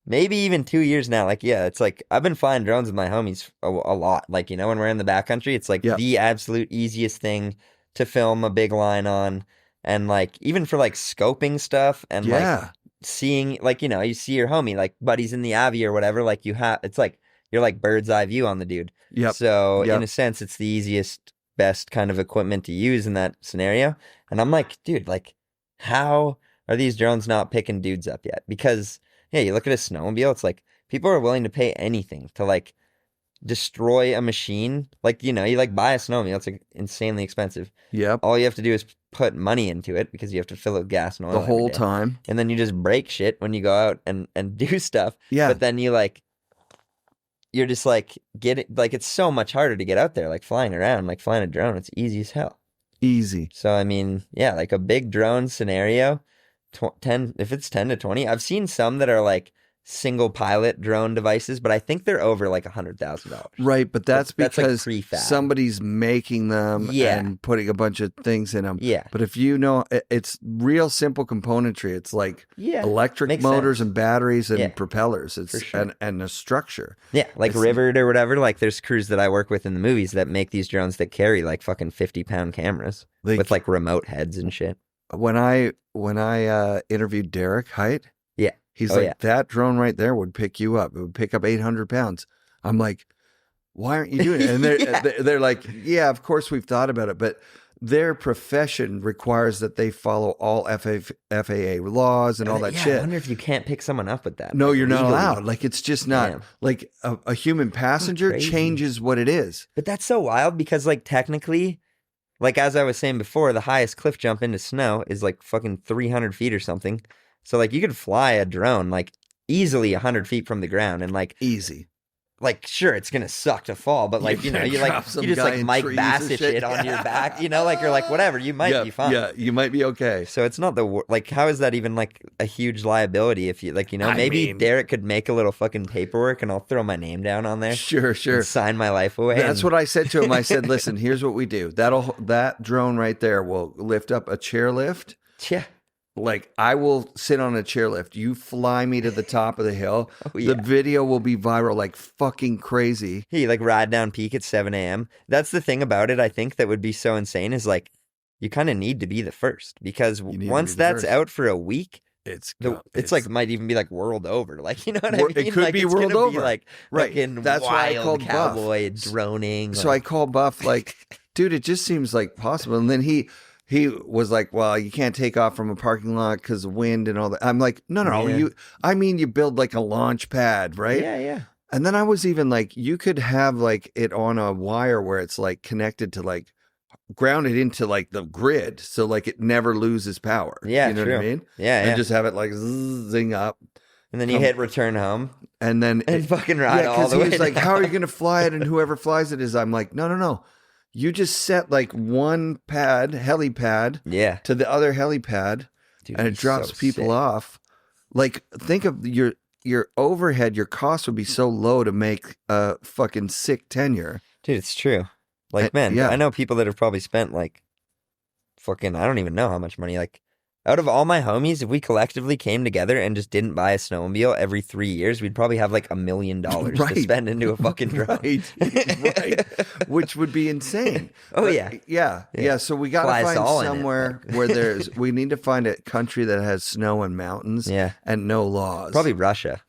Maybe even 2 years now. Like, yeah, it's like I've been flying drones with my homies a lot. Like, you know, when we're in the backcountry, it's like the absolute easiest thing to film a big line on. And like, even for like scoping stuff and like seeing, like, you see your homie, like, buddy's in the Avi or whatever, like, it's like, you're like bird's eye view on the dude. Yep. So Yep. in a sense, it's the easiest, best kind of equipment to use in that scenario. And I'm like, dude, like, how are these drones not picking dudes up yet? Because, yeah, you look at a snowmobile, it's like, people are willing to pay anything to, like, destroy a machine. Like, you like buy a snowmobile, it's like insanely expensive. Yep. All you have to do is put money into it because you have to fill it with gas and oil the whole time. And then you just break shit when you go out and do stuff. Yeah. But then you're just like, it's so much harder to get out there, like flying around, like flying a drone. It's easy as hell. Easy. So, I mean, yeah, like a big drone scenario, 10, if it's 10 to 20, I've seen some that are like single pilot drone devices, but I think they're over like $100,000. Right, but that's because like somebody's making them and putting a bunch of things in them. Yeah. But if it's real simple componentry. It's like electric Makes motors sense. And batteries and propellers. It's sure. and a structure. Yeah, like Rivered or whatever. Like there's crews that I work with in the movies that make these drones that carry like fucking 50-pound cameras with like remote heads and shit. When I interviewed Derek Height, he's that drone right there would pick you up. It would pick up 800 pounds. I'm like, why aren't you doing it? And they're like, yeah, of course we've thought about it, but their profession requires that they follow all FAA laws and all that shit. I wonder if you can't pick someone up with that. No, like, you're legally. not allowed. Like, it's just not like a human passenger changes what it is. But that's so wild because, like, technically, like, as I was saying before, the highest cliff jump into snow is like fucking 300 feet or something. So, like, you could fly a drone, like, easily 100 feet from the ground and, like... Easy. Like, sure, it's going to suck to fall, but, like, you just, like, Mike Bassett shit on your back, like, you're like, whatever, you might be fine. Yeah, you might be okay. So it's not like, how is that even, like, a huge liability if you, like, maybe Derek could make a little fucking paperwork and I'll throw my name down on there. Sure. And sign my life away. That's what I said to him. I said, listen, here's what we do. That drone right there will lift up a chairlift. Yeah. Like, I will sit on a chairlift. You fly me to the top of the hill. The video will be viral like fucking crazy. He like ride down peak at 7 a.m. That's the thing about it, I think, that would be so insane is like, you kind of need to be the first because once that's out for a week, it's like might even be like world over. Like, you know what I mean? It could like, be world over. Be like fucking That's why I called cowboy Buff. Droning. So I called Buff like, dude, it just seems like possible. And then he was like, well, you can't take off from a parking lot because of wind and all that. I'm like, no. You build like a launch pad, right? Yeah. And then I was even like, you could have like it on a wire where it's like connected to like grounded into like the grid. So like it never loses power. Yeah. You know what I mean? Yeah. And just have it like zing up. And then you hit return home. And then fucking ride all the way. He was like, down. how are you going to fly it? And whoever flies it is, I'm like, no. You just set like one helipad to the other helipad, dude, and it drops people off. Like, think of your overhead, your cost would be so low to make a fucking sick tenure. Dude, it's true. Like, man, I know people that have probably spent like fucking, I don't even know how much money, like, out of all my homies, if we collectively came together and just didn't buy a snowmobile every 3 years, we'd probably have like $1 million to spend into a fucking drone. Right. Which would be insane. Oh, but, yeah. So we got to find somewhere where we need to find a country that has snow and mountains and no laws. Probably Russia.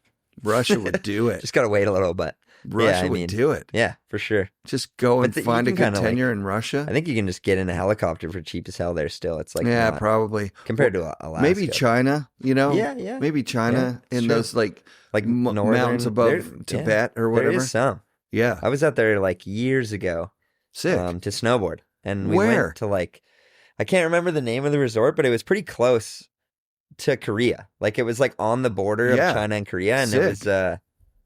Russia would do it. Just got to wait a little bit. Russia would do it. Yeah, for sure. Just go and find a good tenure in Russia. I think you can just get in a helicopter for cheap as hell there still. It's like, probably. Compared to Alaska. Maybe China, Yeah. Maybe China in those like mountains above Tibet or whatever. There is some. Yeah. I was out there like years ago. Sick. To snowboard. And we went to like, I can't remember the name of the resort, but it was pretty close to Korea. Like it was like on the border of China and Korea. And it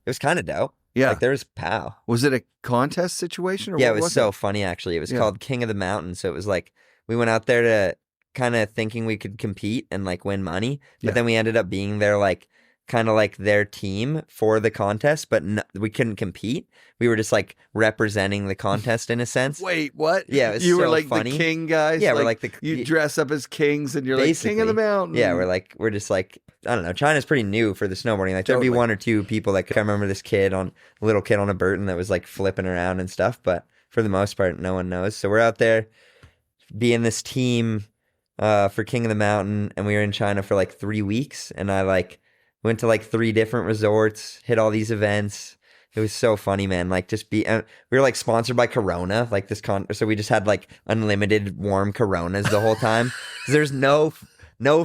was kind of dope. Yeah. Like there was POW. Was it a contest situation? Or yeah, what it was so funny actually. It was called King of the Mountain. So it was like, we went out there to kind of thinking we could compete and like win money. But then we ended up being there like, kind of like their team for the contest, but we couldn't compete. We were just like representing the contest in a sense. Wait, what? Yeah, it was you so were like funny. The king guys. Yeah, we're like you dress up as kings, and you're like King of the Mountain. Yeah, we're just like, I don't know. China's pretty new for the snowboarding. Like there'd be one or two people that I remember this little kid on a Burton that was like flipping around and stuff, but for the most part, no one knows. So we're out there being this team for King of the Mountain, and we were in China for like 3 weeks, and I like went to like 3 different resorts, hit all these events. It was so funny, man. Like we were like sponsored by Corona, like so we just had like unlimited warm Coronas the whole time. There's no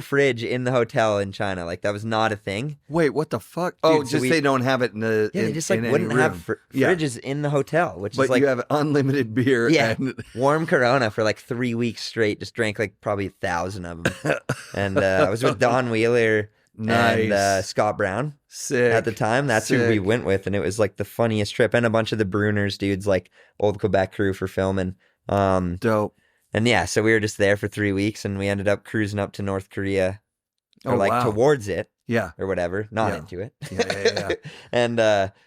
fridge in the hotel in China. Like that was not a thing. Wait, what the fuck? Dude, so they don't have it in the they just like wouldn't have fridges in the hotel, which but is like you have unlimited beer. Yeah, and... warm Corona for like 3 weeks straight. Just drank like probably 1,000 of them. And I was with Don Wheeler and Scott Brown. Sick. At the time, that's who we went with, and it was like the funniest trip. And a bunch of the Bruners dudes, like old Quebec crew for filming. Dope. And yeah, so we were just there for 3 weeks, and we ended up cruising up to North Korea, or towards it, or whatever, not into it. Yeah. And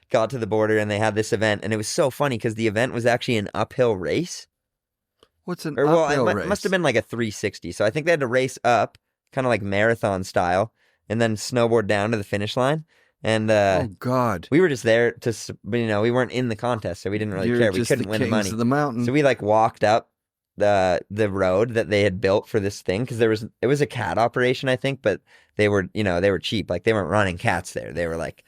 got to the border, and they had this event, and it was so funny because the event was actually an uphill race. What's an uphill race? It must have been like a 360. So I think they had to race up, kind of like marathon style, and then snowboard down to the finish line. And oh God, we were just there to, we weren't in the contest, so we didn't really care. We couldn't win the money. Of the mountain. So we like walked up the road that they had built for this thing, because it was a cat operation, I think, but they were they were cheap. Like they weren't running cats there. They were like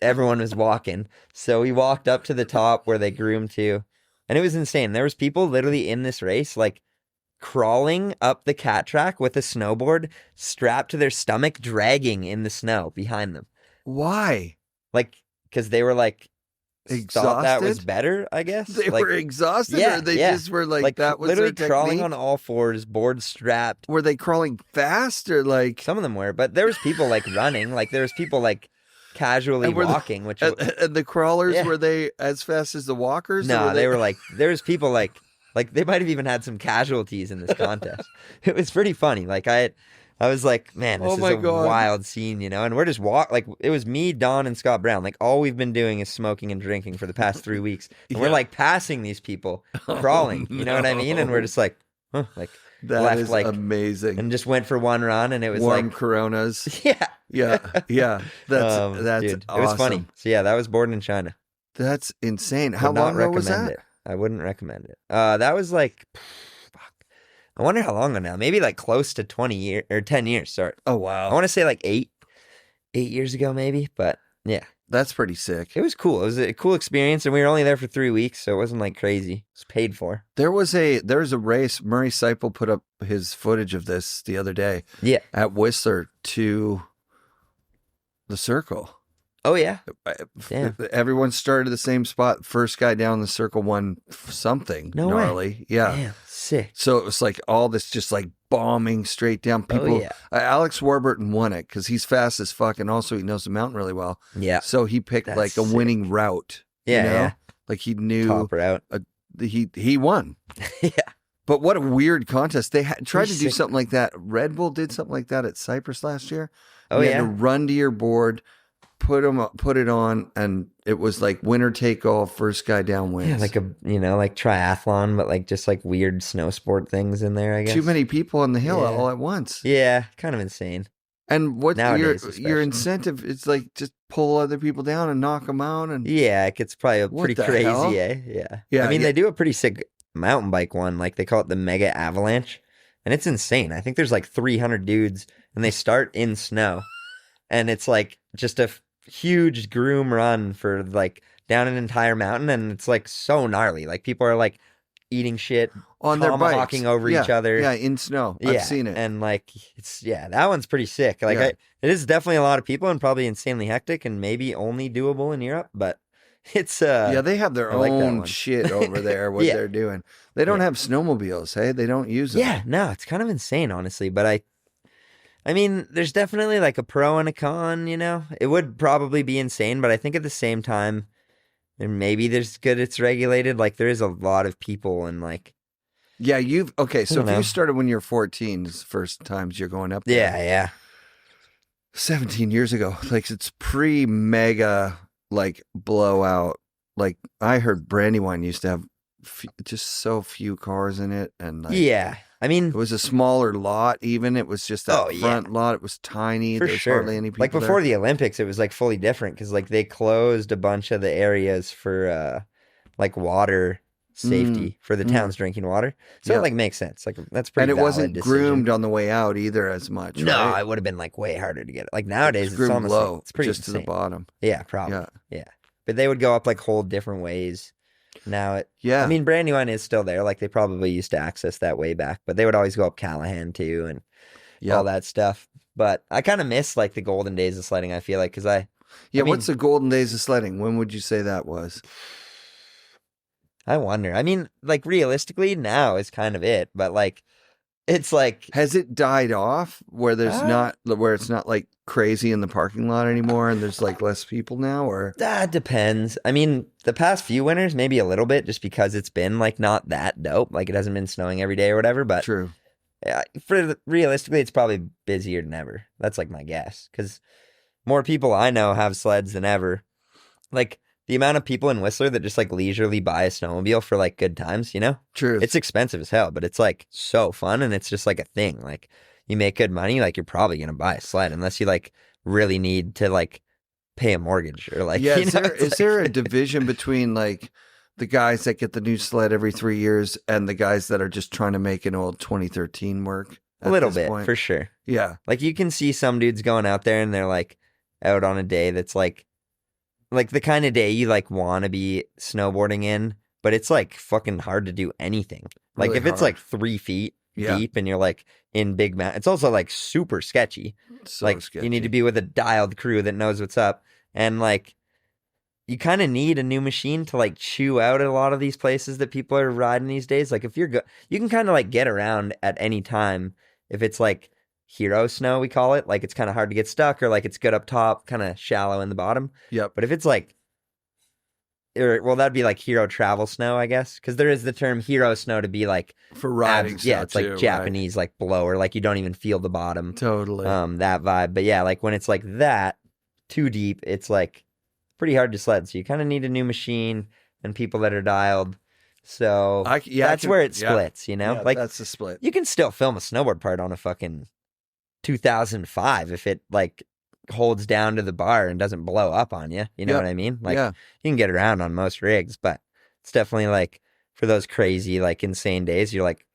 everyone was walking. So we walked up to the top where they groomed to, and it was insane. There was people literally in this race like crawling up the cat track with a snowboard strapped to their stomach, dragging in the snow behind them. Why? Like because they were like exhausted? Thought that was better, I guess. They like, were exhausted, or they just were like that was literally their crawling technique? on all fours, board strapped. Were they crawling fast, or like some of them were? But there was people like running, like there was people like casually walking. And the crawlers, were they as fast as the walkers? No, they were like there was people like they might have even had some casualties in this contest. It was pretty funny. Like I was like, man, this is a wild scene, and we're just like it was me, Don, and Scott Brown. Like all we've been doing is smoking and drinking for the past 3 weeks. And we're like passing these people crawling, you know what I mean? And we're just like, like that left, is like, amazing. And just went for one run, and it was warm like Coronas. Yeah. That's dude, awesome. It was funny. So yeah, that was born in China. That's insane. How long ago was that? I wouldn't recommend it. That was like, I wonder how long ago now. Maybe like close to 20 years or 10 years. Sorry. Oh, wow. I want to say like 8 years ago, maybe. But yeah. That's pretty sick. It was cool. It was a cool experience. And we were only there for 3 weeks. So it wasn't like crazy. It was paid for. There was a race. Murray Seipel put up his footage of this the other day. Yeah. At Whistler to the circle. Oh, yeah. Damn. Everyone started the same spot. First guy down the circle won something gnarly. Way. Yeah. Damn, sick. So it was like all this just like bombing straight down. People. Alex Warburton won it because he's fast as fuck, and also he knows the mountain really well. Yeah. So he picked like a winning route. Yeah. Like he knew. Top route. He won. Yeah. But what a weird contest. They tried to do something like that. Red Bull did something like that at Cypress last year. Oh, you had to run to your board, put it on, and it was like winner take all, first guy down wins. Yeah, like a like triathlon, but like just like weird snow sport things in there, I guess. Too many people on the hill all at once. Yeah, kind of insane. And what your incentive is like just pull other people down and knock them out, and it gets probably pretty crazy, hell? Yeah. I mean, they do a pretty sick mountain bike one, like they call it the Mega Avalanche, and it's insane. I think there's like 300 dudes, and they start in snow, and it's like just a huge groom run for like down an entire mountain, and it's like so gnarly. Like people are like eating shit on their bikes, tomahawking over each other. Yeah, in snow. I've seen it. And like it's that one's pretty sick. Like it is definitely a lot of people and probably insanely hectic and maybe only doable in Europe, but it's they have their own shit over there what they're doing. They don't have snowmobiles, hey? They don't use them. Yeah, no, it's kind of insane, honestly, but I mean, there's definitely like a pro and a con, It would probably be insane, but I think at the same time, and maybe there's good it's regulated. Like there is a lot of people and like. Yeah, so if you started when you're 14, it's the first times you're going up there. Yeah. 17 years ago. Like it's pre-mega like blowout. Like I heard Brandywine used to have just so few cars in it. And like, I mean, it was a smaller lot. Even it was just that front lot. It was tiny. For There's sure. hardly any people. Like before the Olympics, it was like fully different because like they closed a bunch of the areas for like water safety for the town's drinking water. So it like makes sense. Like that's pretty. And it wasn't groomed on the way out either as much. No, right? it would have been like way harder to get it. Like nowadays, it's almost low. It's pretty just insane. To the bottom. Yeah, probably. Yeah. But they would go up like whole different ways. Now I mean, Brandywine is still there. Like they probably used to access that way back, but they would always go up Callahan too and all that stuff. But I kind of miss like the golden days of sledding. I feel like because I mean, what's the golden days of sledding? When would you say that was? I wonder. I mean, like realistically, now is kind of it. But like, it's like, has it died off where there's where it's not like crazy in the parking lot anymore, and there's like less people now, or that depends. I mean, the past few winters maybe a little bit, just because it's been like not that dope. Like it hasn't been snowing every day or whatever. But true. Yeah, realistically, it's probably busier than ever. That's like my guess, because more people I know have sleds than ever. Like the amount of people in Whistler that just like leisurely buy a snowmobile for like good times, you know? True. It's expensive as hell, but it's like so fun, and it's just like a thing. Like you make good money, like you're probably gonna buy a sled unless you like really need to like pay a mortgage or like. Yeah, is there a division between like the guys that get the new sled every 3 years and the guys that are just trying to make an old 2013 work? A little bit, for sure. Yeah. Like you can see some dudes going out there and they're like out on a day that's like the kind of day you like want to be snowboarding in, but it's like fucking hard to do anything. Like really if it's like 3 feet deep and you're like in big mountain, it's also like super sketchy. So like sketchy. You need to be with a dialed crew that knows what's up, and like you kind of need a new machine to like chew out a lot of these places that people are riding these days. Like if you're you can kind of like get around at any time if it's like hero snow, we call it. Like it's kind of hard to get stuck, or like it's good up top, kind of shallow in the bottom. Yep. But if it's like, that'd be like hero travel snow, I guess, because there is the term hero snow to be like for riding. Yeah, it's like Japanese like blower, like you don't even feel the bottom. Totally. That vibe. But yeah, like when it's like that too deep, it's like pretty hard to sled. So you kind of need a new machine and people that are dialed. So that's where it splits, you know? Yeah, like that's the split. You can still film a snowboard part on a fucking 2005 if it like holds down to the bar and doesn't blow up on you. You know what I mean? Like you can get around on most rigs, but it's definitely like for those crazy, like insane days, you're like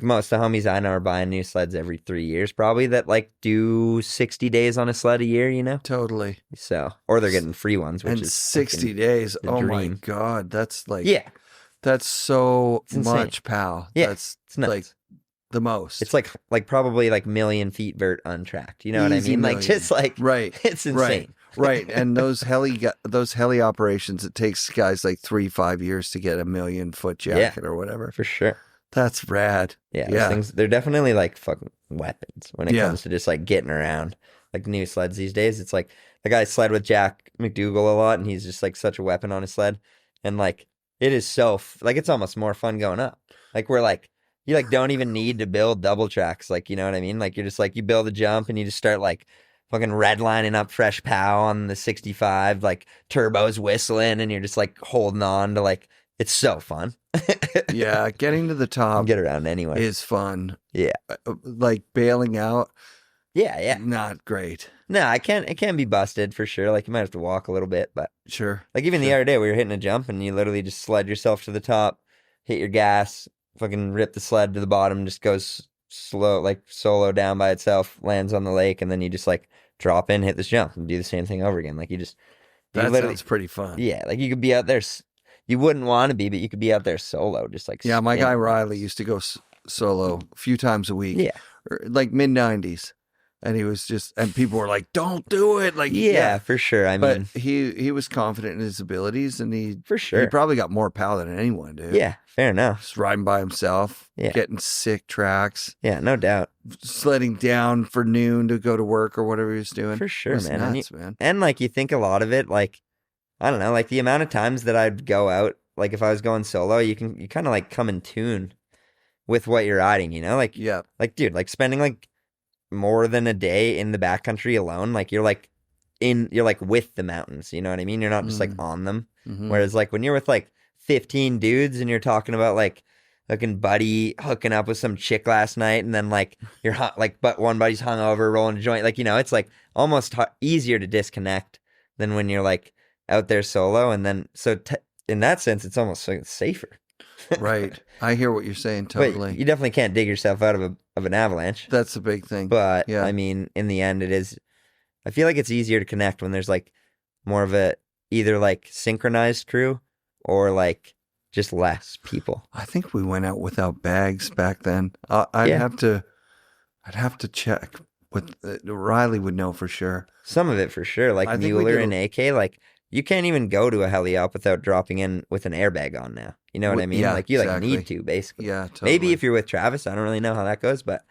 most of the homies I know are buying new sleds every 3 years probably that like do 60 days on a sled a year, you know? Totally. So, or they're getting free ones, which is 60 days. Oh dream. My God. That's like, that's so much, pal. Yeah. That's it's nuts. Like the most. It's like probably like million feet vert untracked. You know what I mean? Like just like, it's insane. Right. And those heli operations, it takes guys like 3-5 years to get a 1,000,000-foot jacket or whatever. For sure. That's rad. Yeah. Those things, they're definitely like fucking weapons when it comes to just like getting around. Like new sleds these days. It's like the guy sled with Jack McDougall a lot, and he's just like such a weapon on his sled. And like, it is so, like, it's almost more fun going up. Like, we're like, you like don't even need to build double tracks. Like, you know what I mean? Like, you're just like, you build a jump and you just start like fucking redlining up fresh pow on the 65, like turbos whistling, and you're just like holding on to like, it's so fun. Yeah, getting to the top, get around anyway, is fun. Yeah, like bailing out. Yeah, not great. No, it can be busted for sure. Like you might have to walk a little bit, but sure. Like even the other day, we were hitting a jump, and you literally just sled yourself to the top, hit your gas, fucking rip the sled to the bottom, just goes slow, like solo down by itself, lands on the lake, and then you just like drop in, hit this jump, and do the same thing over again. Like you that sounds pretty fun. Yeah, like you could be out there. You wouldn't want to be, but you could be out there solo, just like my guy Riley used to go solo a few times a week. Yeah, like mid-90s. And he was just, and people were like, "Don't do it!" Like, for sure. I mean, he was confident in his abilities, and he probably got more power than anyone, dude. Yeah, fair enough. Just riding by himself, getting sick tracks. Yeah, no doubt. Sledding down for noon to go to work or whatever he was doing. For sure, man. Nuts, man. And like you think a lot of it, like I don't know, like the amount of times that I'd go out, like if I was going solo, you kind of like come in tune with what you're riding, you know? Like like dude, like spending like more than a day in the backcountry alone, like you're like with the mountains, you know what I mean? You're not just like on them. Mm-hmm. Whereas like when you're with like 15 dudes and you're talking about like looking buddy hooking up with some chick last night, and then like you're but one buddy's hungover rolling a joint, like, you know, it's like almost easier to disconnect than when you're like out there solo. And then so in that sense, it's almost like safer. Right. I hear what you're saying totally. But you definitely can't dig yourself out of an avalanche. That's the big thing. But I mean, in the end, it is. I feel like it's easier to connect when there's like more of a either like synchronized crew or like just less people. I think we went out without bags back then. I'd have to check. But Riley would know for sure. Some of it for sure, like Mueller and AK. Like you can't even go to a heli up without dropping in with an airbag on now. You know what I mean? Yeah, like you exactly. like need to basically. Yeah, totally. Maybe if you're with Travis, I don't really know how that goes, but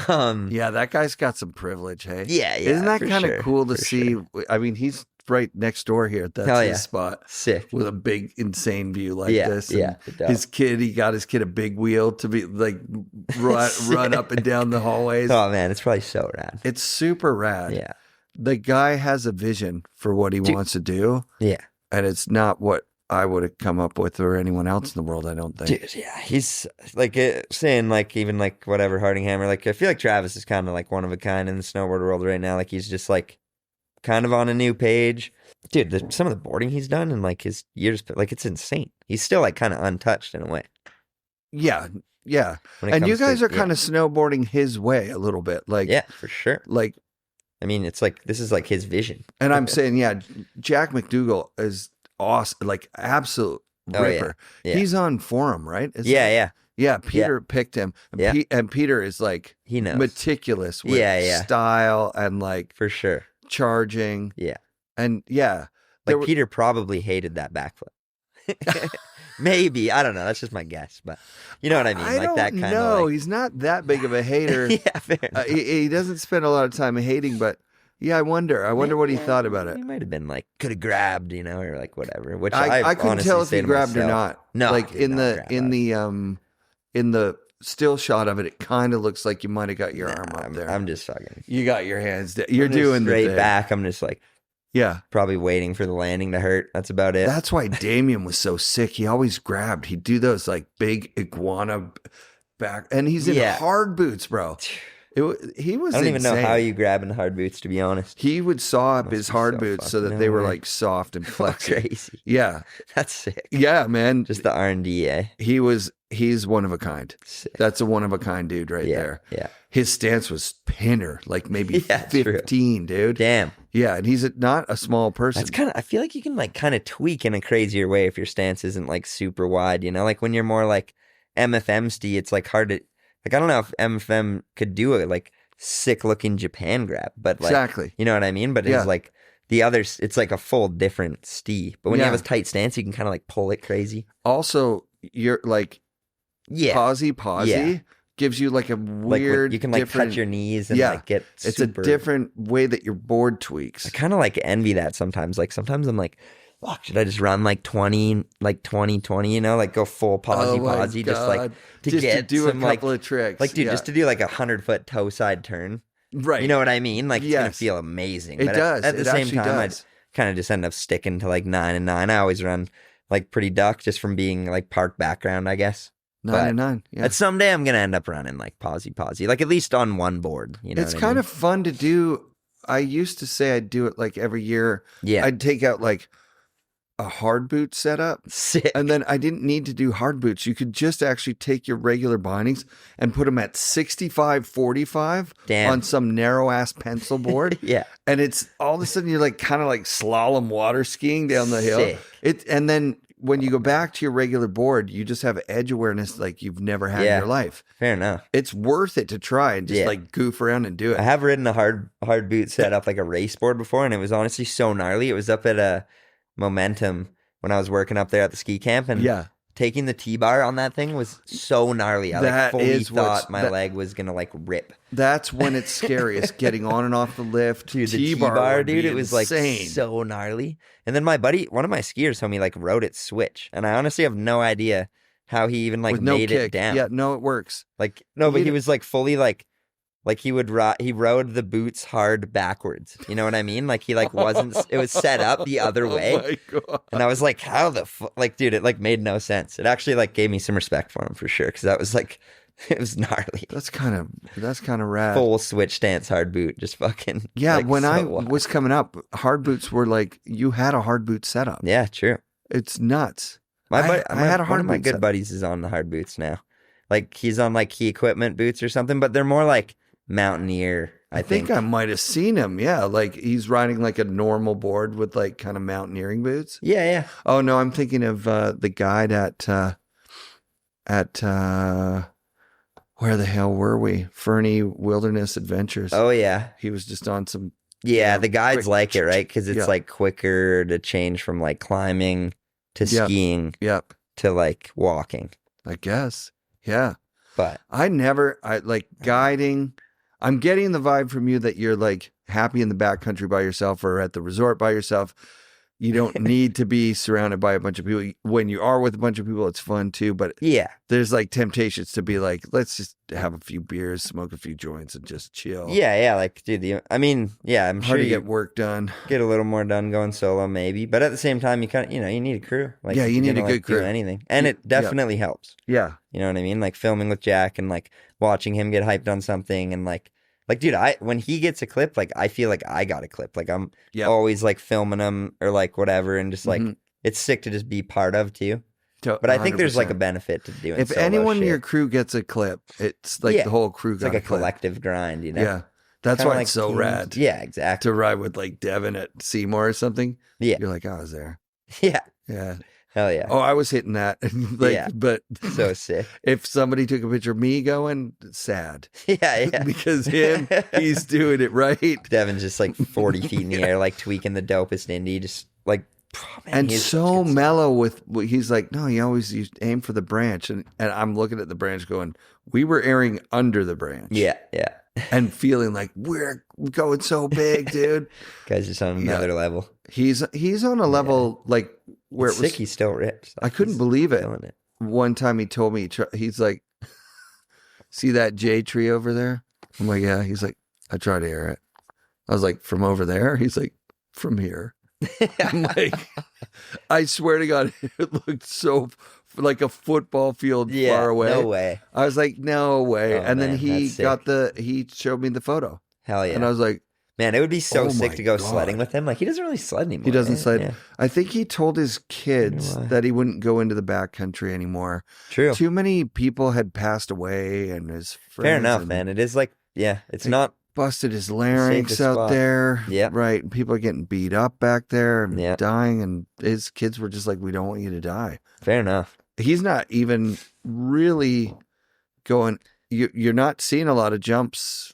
yeah, that guy's got some privilege. Hey, yeah. Isn't that kind of cool to see? Sure. I mean, he's right next door here. That's his spot. Sick. With a big, insane view like this. And he got his kid a big wheel to be like run up and down the hallways. Oh man, it's probably so rad. It's super rad. Yeah. The guy has a vision for what he wants to do. Yeah. And it's not what I would have come up with or anyone else in the world, I don't think. Dude, yeah. He's like saying like even like whatever Hardinghammer. Like I feel like Travis is kind of like one of a kind in the snowboard world right now. Like he's just like kind of on a new page. Dude, some of the boarding he's done in like his years, like it's insane. He's still like kind of untouched in a way. Yeah, yeah. And you guys are kind of snowboarding his way a little bit. Like, yeah, for sure. Like, I mean, it's like, this is like his vision. And I'm saying, yeah, Jack McDougall is awesome, like absolute ripper. Yeah. He's on Forum, right? Yeah. Peter picked him. And Peter is like, he knows, meticulous with style and like, for sure, charging. Yeah. And like Peter probably hated that backflip. Maybe, I don't know. That's just my guess, but you know what I mean. I like that kind of. No, like... he's not that big of a hater. Yeah, fair enough. He doesn't spend a lot of time hating, but yeah, I wonder what he thought about it. He might have been like, could have grabbed, or like whatever. Which I couldn't tell if he grabbed myself, or not. No, like in the still shot of it, it kind of looks like you might have got your arm up there. I'm just fucking. You got your hands down. You're doing the straight thing. Back. I'm just like. Yeah. Probably waiting for the landing to hurt. That's about it. That's why Damien was so sick. He always grabbed. He'd do those like big iguana back. And he's in hard boots, bro. He was I don't insane. even know how you grab in hard boots, to be honest. He would saw up his hard boots so that they were like soft and flexy. Crazy. Yeah. That's sick. Yeah, man. Just the R&D, eh? He's one of a kind. Sick. That's a one of a kind dude right there. Yeah. His stance was pinner, like maybe 15, true. dude. Damn. Yeah, and he's not a small person. That's I feel like you can like kind of tweak in a crazier way if your stance isn't like super wide, like when you're more like MFM-sty, it's like hard to, like I don't know if MFM could do a like sick looking Japan grab, but like, exactly. You know what I mean? But it's like the others, it's like a full different stee. But when you have a tight stance, you can kind of like pull it crazy. Also, you're like, pausey gives you like a weird, like you can like touch your knees and like get super... It's a different way that your board tweaks. I kind of like envy that sometimes. Like sometimes I'm like, fuck, should I just run like 20, like 20, like go full pausey, just like to do some, a couple of tricks. Like, dude, just to do like 100-foot toe side turn. Right. You know what I mean? Like, it's going to feel amazing. It but does. At the same time, I'd kind of just end up sticking to like 9 and 9. I always run like pretty duck just from being like park background, I guess. 9 and 9. Yeah. But someday I'm gonna end up running like pausey, like at least on one board. It's kind of fun to do. I used to say I'd do it like every year. Yeah, I'd take out like a hard boot setup. Sick. And then I didn't need to do hard boots. You could just actually take your regular bindings and put them at 65-45 on some narrow ass pencil board. Yeah, and it's all of a sudden you're like kind of like slalom water skiing down the hill. And then when you go back to your regular board, you just have edge awareness like you've never had in your life. Fair enough. It's worth it to try and just like goof around and do it. I have ridden a hard boot setup like a race board before, and it was honestly so gnarly. It was up at a Momentum when I was working up there at the ski camp, and taking the T-bar on that thing was so gnarly. I like fully thought my leg was gonna like rip. That's when it's scariest, getting on and off the lift. Dude, the T-bar, dude, it was like so gnarly. And then my buddy, one of my skiers told me like rode it switch, and I honestly have no idea how he even like made it down. Yeah, no, it works. Like no, but he was like fully like he rode the boots hard backwards. You know what I mean? Like he like wasn't. It was set up the other way. Oh my God. And I was like, how the fuck? Like, dude, it like made no sense. It actually like gave me some respect for him for sure, because that was like, it was gnarly. That's kind of rad. Full switch stance hard boot, just fucking. Yeah, like, when I was coming up, hard boots were like, you had a hard boot setup. Yeah, true. It's nuts. I had a hard one of my good buddies is on the hard boots now. Like he's on like key equipment boots or something, but they're more like mountaineer. I think I might have seen him. Yeah, like he's riding like a normal board with like kind of mountaineering boots. Yeah, yeah. Oh no, I'm thinking of the guide at where the hell were we? Fernie Wilderness Adventures. Oh yeah, he was just on some. Yeah, the guides like it, right? Because it's like quicker to change from like climbing to skiing. Yep. To like walking. I guess. Yeah. But I like guiding. I'm getting the vibe from you that you're like happy in the backcountry by yourself or at the resort by yourself. You don't need to be surrounded by a bunch of people. When you are with a bunch of people, it's fun too. But yeah, there's like temptations to be like, let's just have a few beers, smoke a few joints, and just chill. Yeah. Like, dude, I'm sure you get work done. Get a little more done going solo, maybe. But at the same time, you kind of, you need a crew. Like, you need a good crew. Do anything, and it definitely helps. Yeah, you know what I mean. Like filming with Jack and like watching him get hyped on something and like, dude, when he gets a clip, like, I feel like I got a clip. Like, I'm always, like, filming him or, like, whatever. And just, like, it's sick to just be part of, too. But I think there's, like, a benefit to doing if anyone in your crew gets a clip, it's, like, the whole crew got a clip. It's, like, a collective grind, you know? Yeah. That's why it's so rad. Yeah, exactly. To ride with, like, Devin at Seymour or something. Yeah. You're like, I was there. Yeah. Yeah. Hell yeah. Oh, I was hitting that. But so sick. If somebody took a picture of me going, sad. Yeah. Because he's doing it right. Devin's just like 40 feet in the air, like tweaking the dopest indie, just like, and so mellow with, he's like, no, you aim for the branch. And I'm looking at the branch going, we were airing under the branch. Yeah. And feeling like we're going so big, dude. Guy's just on another level. He's on a level like where it's sick. He's still ripped. I couldn't believe it. One time he told me, he's like, see that J tree over there? I'm like, yeah. He's like, I tried to air it. I was like, from over there? He's like, from here. I'm like, I swear to God, it looked so like a football field far away. No way. I was like, no way. And then he showed me the photo. Hell yeah. And I was like, man, it would be so sick to go sledding with him. Like, he doesn't really sled anymore. He doesn't sled. Yeah. I think he told his kids that he wouldn't go into the backcountry anymore. True. Too many people had passed away and his friends. Fair enough, man. It is like, it's not. Busted his larynx out there. Yeah. Right. People are getting beat up back there and dying. And his kids were just like, we don't want you to die. Fair enough. He's not even really going. You're not seeing a lot of jumps,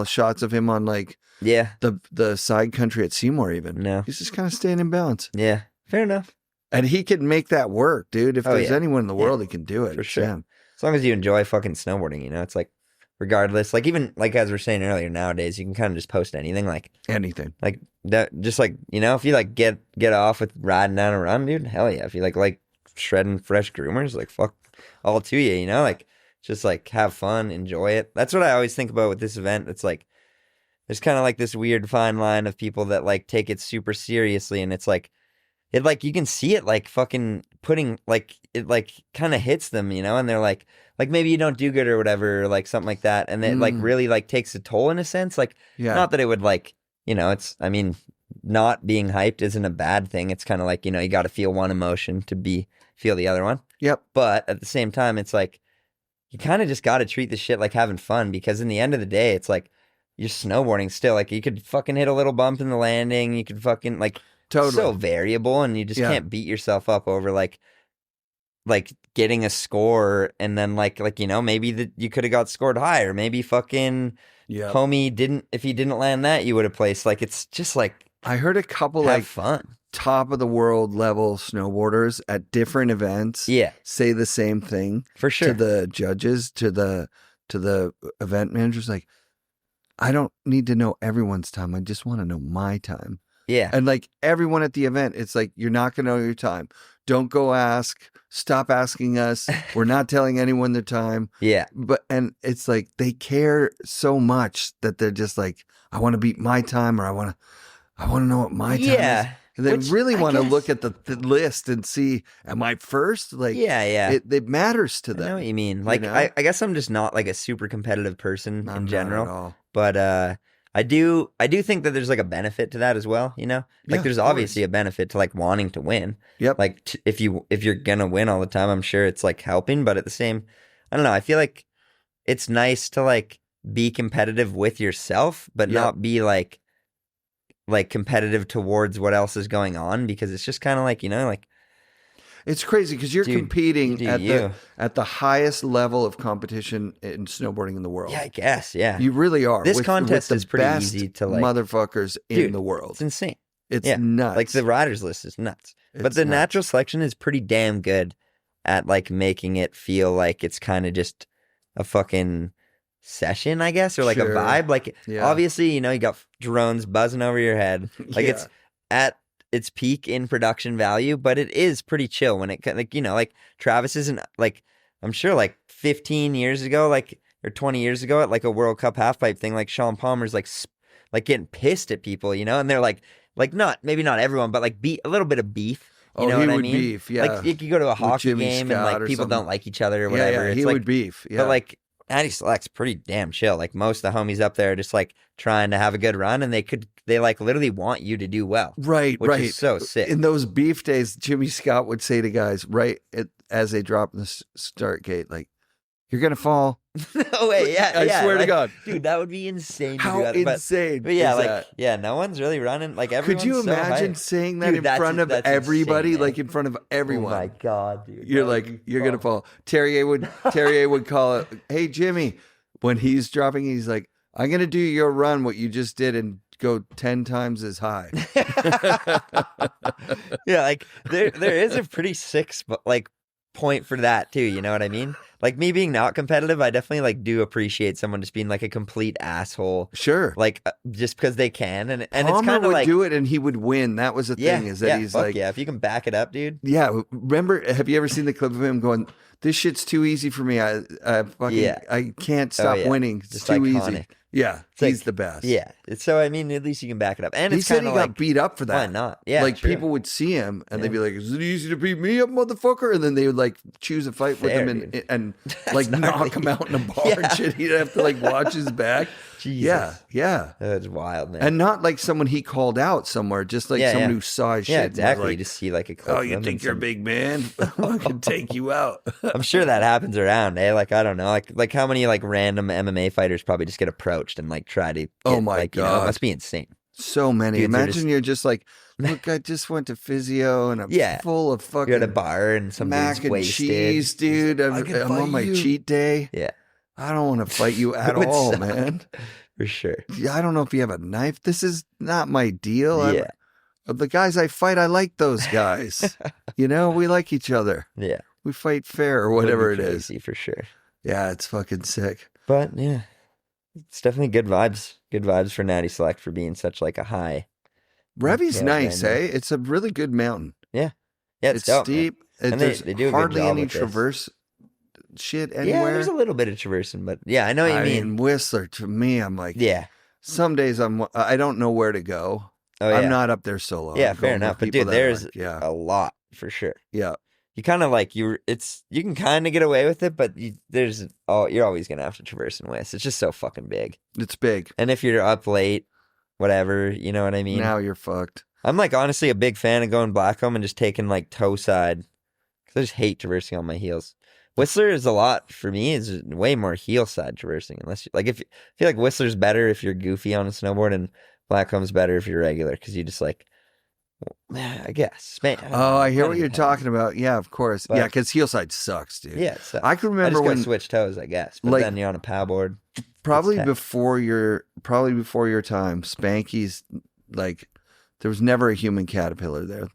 shots of him on like the side country at Seymour even. No. He's just kind of staying in balance. Yeah. Fair enough. And he can make that work, dude. If there's anyone in the world that can do it. For sure. As long as you enjoy fucking snowboarding, it's like, regardless, like even like as we are saying earlier, nowadays you can kind of just post anything, like anything, like that. Just like if you like get off with riding down a run, dude, hell yeah. If you like shredding fresh groomers, like fuck all to you, like just like have fun, enjoy it. That's what I always think about with this event. It's like there's kind of like this weird fine line of people that like take it super seriously, and it's like it like you can see it like fucking putting like it like kind of hits them, and they're like maybe you don't do good or whatever, or like something like that, and it like really like takes a toll in a sense. Like not that it would like it's not being hyped isn't a bad thing. It's kind of like you got to feel one emotion to feel the other one. Yep. But at the same time, it's like you kind of just got to treat the shit like having fun, because in the end of the day, it's like you're snowboarding still. Like you could fucking hit a little bump in the landing. You could fucking like totally so variable, and you just can't beat yourself up over like getting a score, and then like maybe you could have got scored higher. Maybe fucking homie if he didn't land that, you would have placed. Like it's just like I heard a couple have like fun top of the world level snowboarders at different events say the same thing for sure to the judges, to the event managers. Like, I don't need to know everyone's time. I just want to know my time. Yeah. And like everyone at the event, it's like, you're not going to know your time. Don't go ask. Stop asking us. We're not telling anyone their time. Yeah. And it's like they care so much that they're just like, I want to beat my time, or I want to know what my time is. And they really want to look at the list and see, am I first? Like, it matters to them. I know what you mean. Like, I guess I'm just not like a super competitive person in general. Not at all. But I do think that there's like a benefit to that as well, you know? Like there's obviously a benefit to like wanting to win. Yep. Like if you're gonna win all the time, I'm sure it's like helping, but at the same, I don't know, I feel like it's nice to like be competitive with yourself, but not be like competitive towards what else is going on, because it's just kind of like, you know, like it's crazy because you're competing at the highest level of competition in snowboarding in the world. Yeah, I guess. Yeah, you really are. This contest is pretty easy to like motherfuckers in the world. It's insane. It's nuts. Like the riders list is nuts. But the natural selection is pretty damn good at like making it feel like it's kind of just a fucking session, I guess, or like a vibe. Like obviously, you know, you got drones buzzing over your head. Like it's at its peak in production value, but it is pretty chill when it, like, you know, like Travis isn't like, I'm sure like 15 years ago, like, or 20 years ago at like a World Cup halfpipe thing, like Sean Palmer's like getting pissed at people, you know, and they're like not, maybe not everyone, but like a little bit of beef. You know what I mean? Beef, like you could go to a hockey game and like people don't like each other or whatever. He would beef. Yeah. But like Natty Select's pretty damn chill. Like most of the homies up there are just like trying to have a good run, and they like literally want you to do well. Right, which is so sick. In those beef days, Jimmy Scott would say to guys as they drop the start gate, like, "You're gonna fall." No way, yeah. I swear to God, dude, that would be insane. How to do that. insane! But yeah, like no one's really running. Like everyone's could you imagine saying that in front of everybody, insane, like in front of everyone? Oh my God, dude! You're like, you're gonna fall. Terrier would call it, "Hey Jimmy," when he's dropping. He's like, "I'm gonna do your run, what you just did, and go 10 times as high." Yeah, like there is a pretty sick like point for that too. You know what I mean? Like me being not competitive, I definitely like do appreciate someone just being like a complete asshole. Sure. Like just because they can, and Palmer it's kind of like do it and he would win. That was the thing, is that he's like, if you can back it up, dude. Yeah. Remember? Have you ever seen the clip of him going, "This shit's too easy for me. I can't stop winning. It's just too iconic. Easy." Yeah, he's the best. Yeah. So, I mean, at least you can back it up. And he it's said he like, got beat up for that. Why not? Yeah. Like, people would see him and they'd be like, "Is it easy to beat me up, motherfucker?" And then they would like choose a fight with him and like knock him out in a bar and shit. He'd have to like watch his back. Jesus. Yeah. That's wild, man. And not like someone he called out somewhere, just like someone who saw his shit. Yeah, exactly. Like, you just see like a clip. "Oh, you think you're a big man? I can take you out." I'm sure that happens around, eh? Like, I don't know. Like how many like random MMA fighters probably just get approached and like try to oh my God. You know, it must be insane. So many. Dude, imagine you're just like, "Look, I just went to physio and I'm full of fucking you're at a bar and some mac and wasted. Cheese, dude. I'm on my cheat day. Yeah. I don't want to fight you at all, suck. Man. For sure. I don't know if you have a knife. This is not my deal. Yeah. The guys I fight, I like those guys. You know, we like each other. Yeah. We fight fair or whatever it is. For sure. Yeah, it's fucking sick. But yeah, it's definitely good vibes. Good vibes for Natty Select for being such like a high. Revy's nice, eh? It's a really good mountain. Yeah. Yeah, it's dope, steep. And there's they do hardly any traverse shit anywhere. Yeah, there's a little bit of traversing, but yeah, I know what you mean. Whistler, to me, I'm like, yeah. Some days I don't know where to go. Oh, yeah. I'm not up there solo. Yeah, fair enough. But dude, there's a lot for sure. Yeah. You kind of like you can kind of get away with it, but you're always gonna have to traverse and whist. It's just so fucking big. It's big. And if you're up late, whatever, you know what I mean? Now you're fucked. I'm like honestly a big fan of going Blackcomb and just taking like toe side, because I just hate traversing on my heels. Whistler is a lot for me. It's way more heel side traversing, unless I feel like Whistler's better if you're goofy on a snowboard, and Blackcomb's better if you're regular, because you just like, I guess. I hear what you're talking about. Yeah, of course. But, yeah, because heel side sucks, dude. Yeah, it sucks. I can remember when switch toes, I guess. But then you're on a paddleboard. Probably before your time, Spanky's like there was never a human caterpillar there.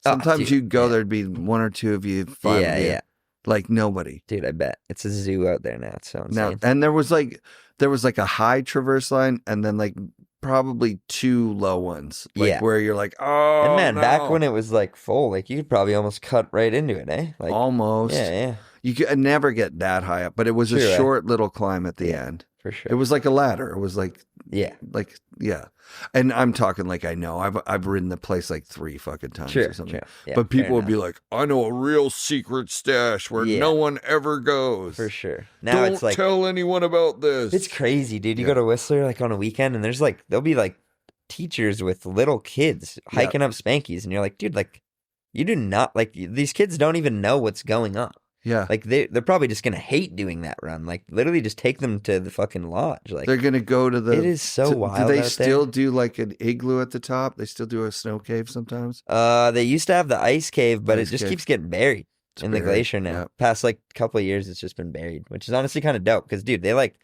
Sometimes you'd go there'd be one or two of you. Yeah. Like nobody. Dude, I bet. It's a zoo out there now. It's so insane. And there was like a high traverse line and then like probably two low ones. Like where you're like, oh, and man, back when it was like full, like you could probably almost cut right into it, eh? Like, almost. Yeah. You could never get that high up, but it was a short little climb at the end. For sure. It was like a ladder. It was like, yeah. And I'm talking like I know. I've ridden the place like 3 fucking times or something. Yeah, but people would be like, I know a real secret stash where no one ever goes. For sure. Now Don't it's like, tell anyone about this. It's crazy, dude. You go to Whistler like on a weekend and there'll be like teachers with little kids hiking up Spankies, and you're like, dude, like you do not like these kids don't even know what's going on. Yeah. Like they're probably just gonna hate doing that run. Like literally just take them to the fucking lodge. Like they're gonna go to the it is so wild. Do they still do like an igloo at the top? They still do a snow cave sometimes? They used to have the ice cave, but it just keeps getting buried in the glacier now. Yep. Past like couple of years it's just been buried, which is honestly kind of dope because dude, they like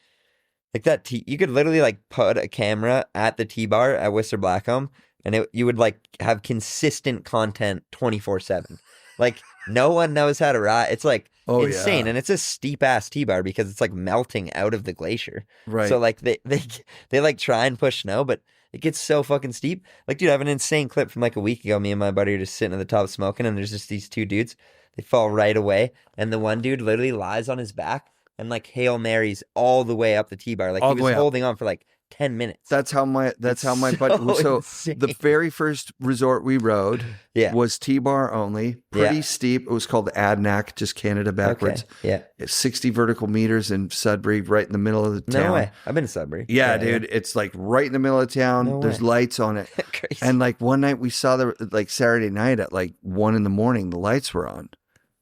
that you could literally like put a camera at the T-bar at Whistler Blackcomb and you would like have consistent content 24/7. Like no one knows how to ride. It's like insane, and it's a steep ass T-bar because it's like melting out of the glacier. Right. So like they like try and push snow, but it gets so fucking steep. Like dude, I have an insane clip from like a week ago. Me and my buddy are just sitting at the top smoking, and there's just these 2 dudes. They fall right away, and the one dude literally lies on his back and like Hail Marys all the way up the T-bar. Like he was holding on for like 10 minutes. That's how my buddy. So insane. The very first resort we rode was T-bar only, pretty steep. It was called Adnac, just Canada backwards. Okay. Yeah, it's 60 vertical meters in Sudbury, right in the middle of the town. No way. I've been to Sudbury. Yeah, dude, it's like right in the middle of town. No There's way. lights on it. Crazy. And like one night we saw like Saturday night at like 1 a.m, the lights were on.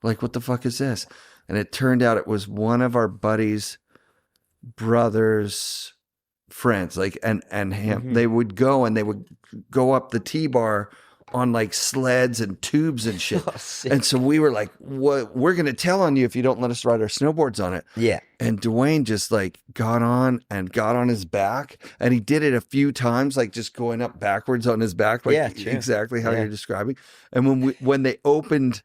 Like, what the fuck is this? And it turned out it was one of our buddies' brothers' friends, like and him. Mm-hmm. They would go up the T-bar on like sleds and tubes and shit. And so we were like, "What? We're gonna tell on you if you don't let us ride our snowboards on it." Yeah. And Dwayne just like got on his back, and he did it a few times, like just going up backwards on his back, like exactly how you're describing. And when they opened.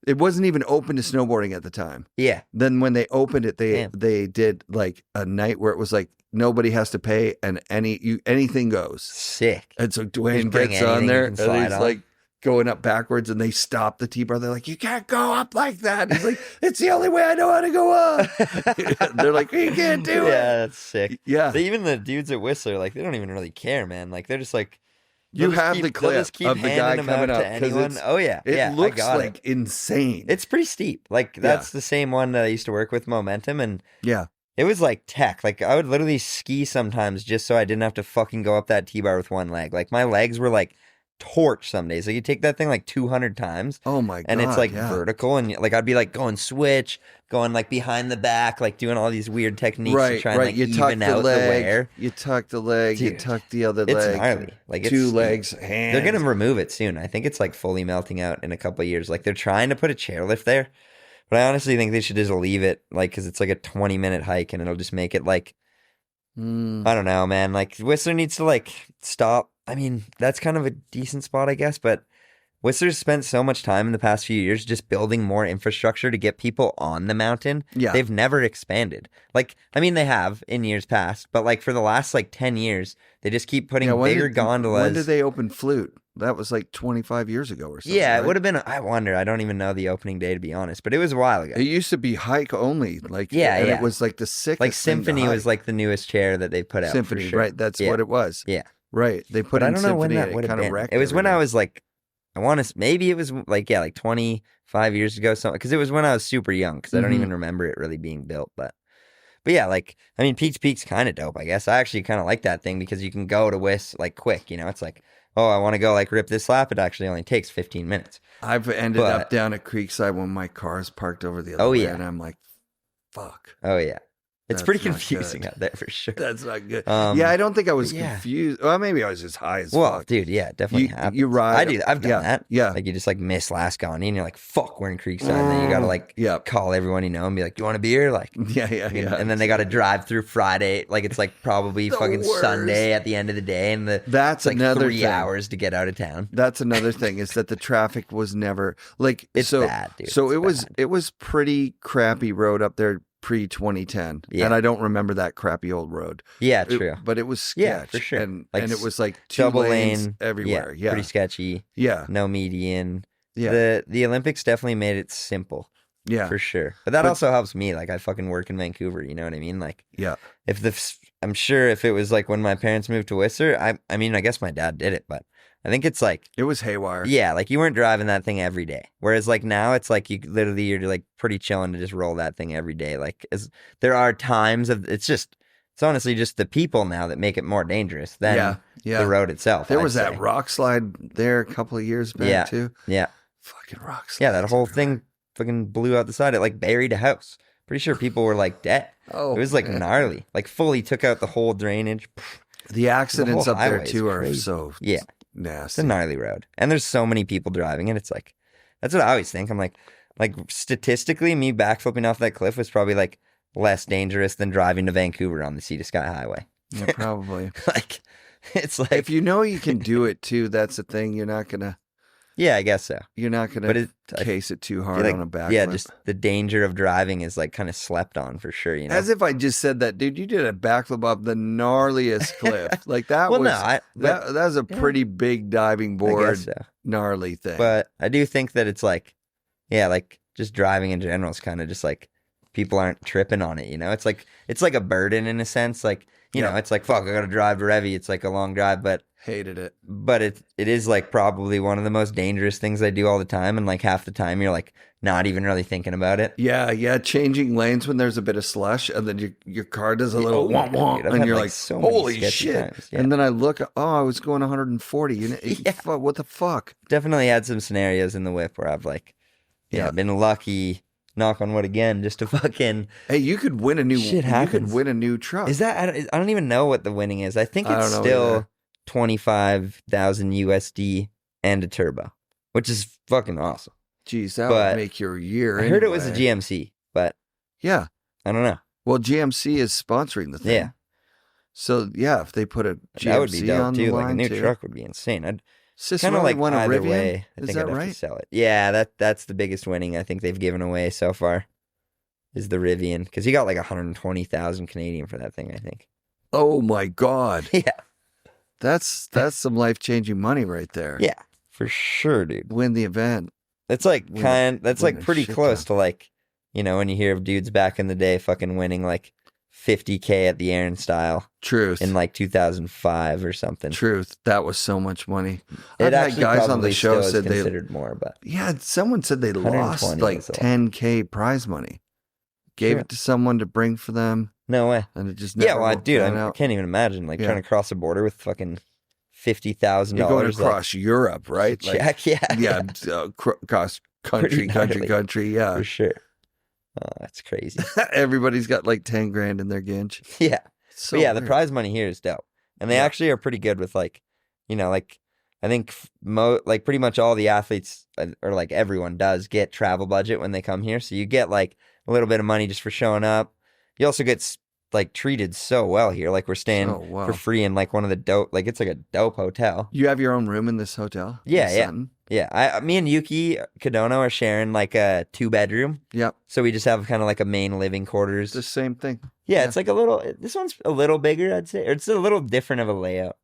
It wasn't even open to snowboarding at the time. Yeah. Then when they opened it, they did like a night where it was like nobody has to pay and anything goes. Sick. And so Dwayne gets on there and he's like going up backwards, and they stop the T-bar. They're like, "You can't go up like that." He's like, "It's the only way I know how to go up." They're like, "You can't do it." Yeah, that's sick. Yeah. Even the dudes at Whistler, like they don't even really care, man. Like they're just like. You have the clip of the guy coming up. It looks like insane. It's pretty steep. Like that's the same one that I used to work with, Momentum, and it was like tech. Like I would literally ski sometimes just so I didn't have to fucking go up that T-bar with one leg. Like my legs were like torch some days. Like you take that thing like 200 times. Oh my god! And it's like vertical, and like I'd be like going switch, going like behind the back, like doing all these weird techniques to try and like you even out the wear. You tuck the leg, dude, you tuck the other leg. It's gnarly. Like 2 legs, hands. They're gonna remove it soon. I think it's like fully melting out in a couple of years. Like they're trying to put a chairlift there, but I honestly think they should just leave it, like because it's like a 20-minute hike, and it'll just make it like I don't know, man. Like Whistler needs to like stop. I mean, that's kind of a decent spot, I guess, but Whistler's spent so much time in the past few years just building more infrastructure to get people on the mountain. Yeah. They've never expanded. Like, I mean, they have in years past, but like for the last like 10 years, they just keep putting bigger gondolas. When did they open Flute? That was like 25 years ago or something. Yeah, it would have been, I wonder. I don't even know the opening day, to be honest, but it was a while ago. It used to be hike only. Like, and it was like the sickest like Symphony was like the newest chair that they put out. Symphony, for sure. right. That's what it was. Yeah. Right. They put in Symphony and it kind of wrecked. It was when I was like, I want to, maybe it was like, like 25 years ago, something, because it was when I was super young, because I don't even remember it really being built, but yeah, like, I mean, Pete's Peak's kind of dope, I guess. I actually kind of like that thing because you can go to Whist like quick, you know, it's like, oh, I want to go like rip this lap. It actually only takes 15 minutes. I've ended up down at Creekside when my car is parked over the other way, and I'm like, fuck. Oh, yeah. It's pretty confusing out there for sure. That's not good. Yeah, I don't think I was confused. Well, maybe I was just high as fuck. Well, dude, yeah, definitely happens. You ride. I've done that. Yeah. Like you just like miss Lascaux and you're like, fuck, we're in Creekside. And then you got to like call everyone you know and be like, you want a beer? Like, yeah. And then they got to drive through Friday. Like it's like probably fucking Sunday at the end of the day. And that's like another 3 hours to get out of town. That's another thing is that the traffic was never like, it's bad, dude. So it was pretty crappy road up there pre-2010, and I don't remember that crappy old road. Yeah, true. But it was sketch. Yeah, for sure. And it was like double lane everywhere. Yeah, pretty sketchy. Yeah, no median. Yeah, the Olympics definitely made it simple. Yeah. For sure. But that also helps me. Like, I fucking work in Vancouver, you know what I mean? Like, yeah. I'm sure if it was like when my parents moved to Whistler, I mean, I guess my dad did it, but I think it's like. It was haywire. Yeah, like you weren't driving that thing every day. Whereas like now it's like you're like pretty chilling to just roll that thing every day. Like there are times it's honestly just the people now that make it more dangerous than the road itself. There was that rock slide there a couple of years back too. Yeah. Fucking rock slide. Yeah, that whole thing fucking blew out the side. It like buried a house. Pretty sure people were like dead. Oh, it was like gnarly. Like fully took out the whole drainage. The accidents up there too are so nasty. It's a gnarly road. And there's so many people driving it. It's like, that's what I always think. I'm like statistically, me backflipping off that cliff was probably like less dangerous than driving to Vancouver on the Sea to Sky Highway. Yeah, probably. Like, it's like. If you know you can do it too, that's the thing. You're not going to. Yeah, I guess so. You're not going to case it too hard on a backflip. Yeah, just the danger of driving is like kind of slept on for sure, you know? As if I just said that, dude, you did a backflip up the gnarliest cliff. Like that that was a pretty big diving board, gnarly thing. But I do think that it's like, like just driving in general is kind of just like people aren't tripping on it, you know? It's like a burden in a sense. Like, you know, it's like, fuck, I got to drive to Revy. It's like a long drive, but. Hated it. But it is like probably one of the most dangerous things I do all the time. And like half the time you're like not even really thinking about it. Yeah. Changing lanes when there's a bit of slush and then your car does a little womp womp and you're like, holy shit. Yeah. And then I look, I was going 140. What the fuck? Definitely had some scenarios in the whip where I've like, been lucky, knock on wood again, just to fucking. Hey, you could win a new shit happens. You could win a new truck. Is that, I don't even know what the winning is. I think it's still 25,000 USD and a turbo, which is fucking awesome. Jeez, that would make your year. I heard it was a GMC, but yeah, I don't know. Well, GMC is sponsoring the thing. Yeah. So if they put a GMC that would be dope on too. the like line a new truck would be insane. I'd kind of like want a either Rivian. Way. I think I'd have to sell it. Yeah, that's the biggest winning I think they've given away so far. Is the Rivian, because he got like 120,000 Canadian for that thing. I think. Oh my god. Yeah. That's some life-changing money right there. Yeah, for sure, dude. Win the event. That's like pretty close to like, you know, when you hear of dudes back in the day fucking winning like $50K at the Aaron style. Truth. In like 2005 or something. Truth. That was so much money. I've had guys on the show said they considered more, but someone said they lost like $10K prize money. Gave it to someone to bring for them. No way. And it just never I can't even imagine like trying to cross a border with fucking $50,000. You're going across Europe, right? Check, cross country, yeah. For sure. Oh, that's crazy. Everybody's got like 10 grand in their ginch. Yeah. So the prize money here is dope. And they actually are pretty good with like, you know, like I think like pretty much all the athletes or like everyone does get travel budget when they come here. So you get like a little bit of money just for showing up. You also get like treated so well here. Like we're staying for free in like one of the dope, like it's like a dope hotel. You have your own room in this hotel? Yeah. Me and Yuki Kadono are sharing like a 2-bedroom. Yep. So we just have kind of like a main living quarters. The same thing. Yeah, it's like this one's a little bigger, I'd say. Or it's a little different of a layout.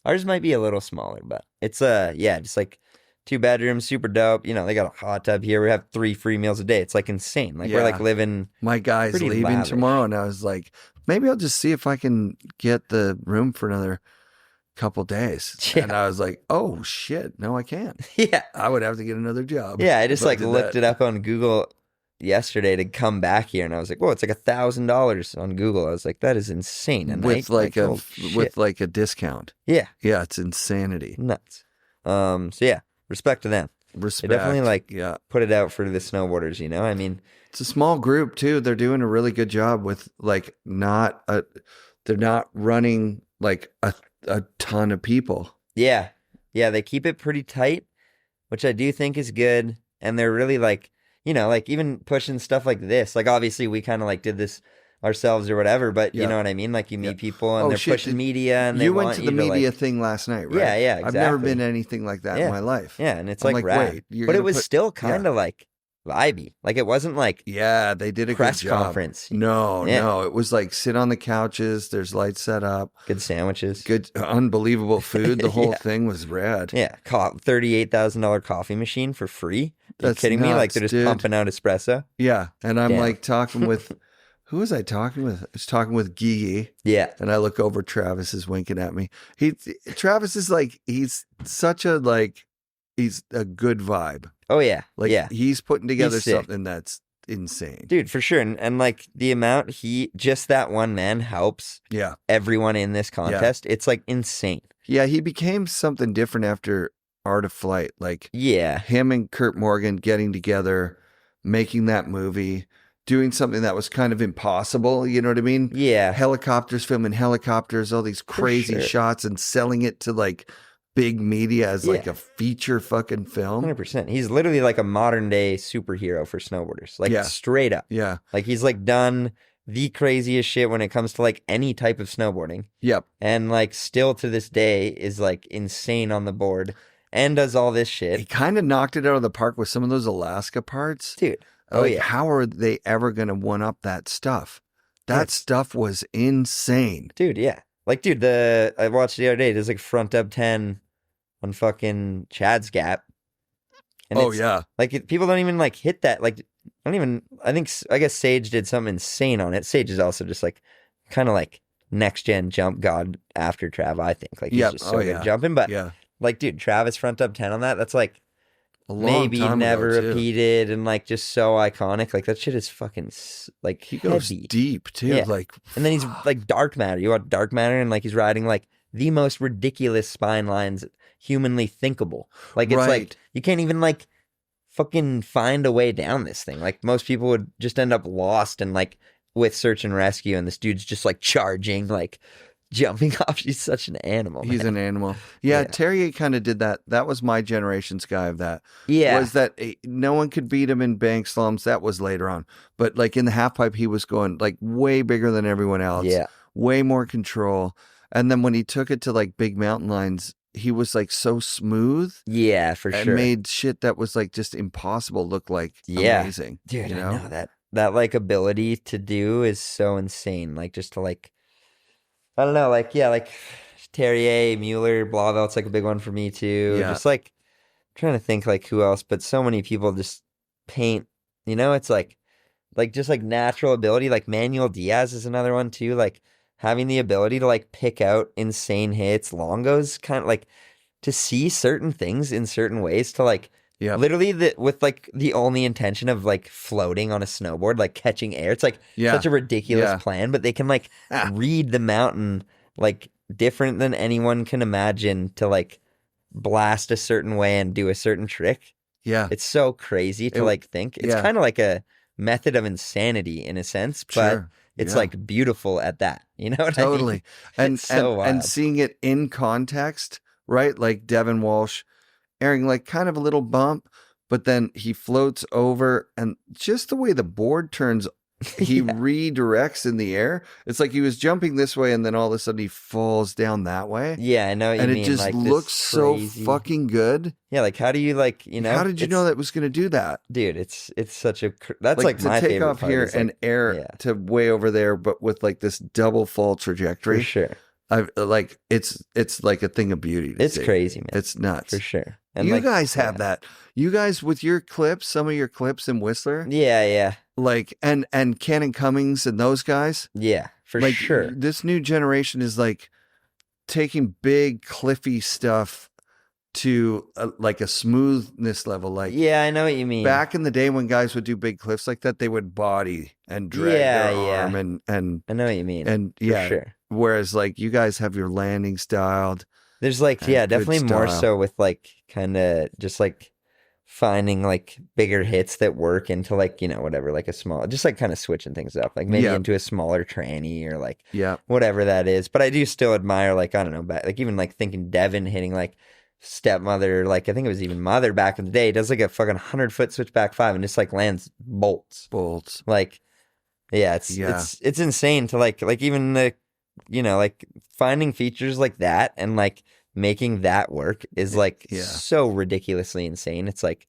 Ours might be a little smaller, but it's just like 2 bedrooms, super dope. You know, they got a hot tub here. We have 3 free meals a day. It's like insane. Like we're like living. My guy's leaving tomorrow, and I was like, maybe I'll just see if I can get the room for another couple days. Yeah. And I was like, oh shit, no, I can't. Yeah, I would have to get another job. Yeah, I just like looked it up on Google yesterday to come back here, and I was like, whoa, it's like $1,000 on Google. I was like, that is insane. And with like a discount. Yeah, it's insanity. Nuts. So yeah. Respect to them. Respect. They definitely put it out for the snowboarders, you know? I mean, it's a small group too. They're doing a really good job with like they're not running like a ton of people. Yeah. Yeah, they keep it pretty tight, which I do think is good. And they're really like, you know, like even pushing stuff like this. Like obviously we kind of like did this ourselves or whatever, but you know what I mean? Like you meet people and they're pushing media and they went to the media thing last night, right? Yeah, exactly. I've never been to anything like that in my life. Yeah, and it's like rad. Wait, but it was still kind of like vibey. Like it wasn't like they did a press good job. conference. No, it was like sit on the couches. There's lights set up. Good sandwiches. Good, unbelievable food. The whole thing was rad. Yeah, $38,000 coffee machine for free. Are you kidding me? Like they're just pumping out espresso. Yeah, and I'm like talking with. Who was I talking with? I was talking with Gigi. Yeah. And I look over, Travis is winking at me. Travis is like, he's such a, like, he's a good vibe. Oh, yeah. Like, he's putting together something that's insane. Dude, for sure. And like the amount just that one man helps everyone in this contest, it's like insane. Yeah, he became something different after Art of Flight. Like, him and Kurt Morgan getting together, making that movie. Doing something that was kind of impossible, you know what I mean? Yeah. Helicopters, filming helicopters, all these crazy shots and selling it to like big media as like a feature fucking film. 100%. He's literally like a modern day superhero for snowboarders. Like straight up. Yeah. Like he's like done the craziest shit when it comes to like any type of snowboarding. Yep. And like still to this day is like insane on the board and does all this shit. He kind of knocked it out of the park with some of those Alaska parts. Dude. How are they ever going to one up that stuff? That stuff was insane. Dude, yeah. Like, dude, I watched the other day, there's like front up 10 on fucking Chad's Gap. And like, people don't even like hit that. Like, I guess Sage did something insane on it. Sage is also just like, kind of like next gen jump god after Trav, I think. Like, he's just so good jumping. But, like, dude, Travis front up 10 on that, that's like, maybe never repeated and like just so iconic. Like that shit is fucking like he goes deep too. Like, and then he's like dark matter. You watch dark matter and like he's riding like the most ridiculous spine lines humanly thinkable. Like it's like you can't even like fucking find a way down this thing. Like most people would just end up lost and like with search and rescue, and this dude's just like charging like. Jumping off, he's such an animal. Man. He's an animal. Yeah, Terrier kind of did that. That was my generation's guy of that. Yeah. Was that no one could beat him in bank slums. That was later on. But like in the half pipe, he was going like way bigger than everyone else. Yeah. Way more control. And then when he took it to like big mountain lines, he was like so smooth. Yeah, for sure. And made shit that was like just impossible look like amazing. Dude, you know? I know that like ability to do is so insane. Like just to like, I don't know, like, like Terrier, Mueller, Blauvelt's like a big one for me too. Yeah. Just like, I'm trying to think like who else, but so many people just paint, you know, it's like just like natural ability. Like Manuel Diaz is another one too. Like having the ability to like pick out insane hits, longos, kind of like to see certain things in certain ways to like, literally with like the only intention of like floating on a snowboard, like catching air. It's like such a ridiculous plan, but they can like read the mountain like different than anyone can imagine to like blast a certain way and do a certain trick. Yeah. It's so crazy to like think. It's kind of like a method of insanity in a sense, but it's like beautiful at that. You know what I mean? And so and seeing it in context, right? Like Devin Walsh airing like kind of a little bump, but then he floats over and just the way the board turns, he redirects in the air. It's like he was jumping this way and then all of a sudden he falls down that way. Yeah, I know what you mean. And it just like looks so fucking good. Yeah, like how do you like, you know? How did you know that was going to do that? Dude, it's such a, that's like to my take favorite off part here and air to way over there, but with like this double fall trajectory. For sure. I've like, it's like a thing of beauty. It's crazy, man. It's nuts. For sure. And you like, guys have that. You guys with your clips, some of your clips in Whistler. Yeah. Like, and Cannon Cummings and those guys. Yeah, for like, sure. This new generation is like taking big cliffy stuff to like a smoothness level. Like, yeah, I know what you mean. Back in the day when guys would do big cliffs like that, they would body and drag their arm and I know what you mean. And for sure. Whereas like you guys have your landing styled. There's like, definitely more so with like kind of just like finding like bigger hits that work into like, you know, whatever, like a small, just like kind of switching things up, like maybe into a smaller tranny or like whatever that is. But I do still admire like, I don't know, like even like thinking Devin hitting like Stepmother, like I think it was even Mother back in the day, does like a fucking 100-foot switchback 5 and just like lands bolts. Like, it's insane to like even the, you know, like finding features like that and like making that work is like so ridiculously insane. It's like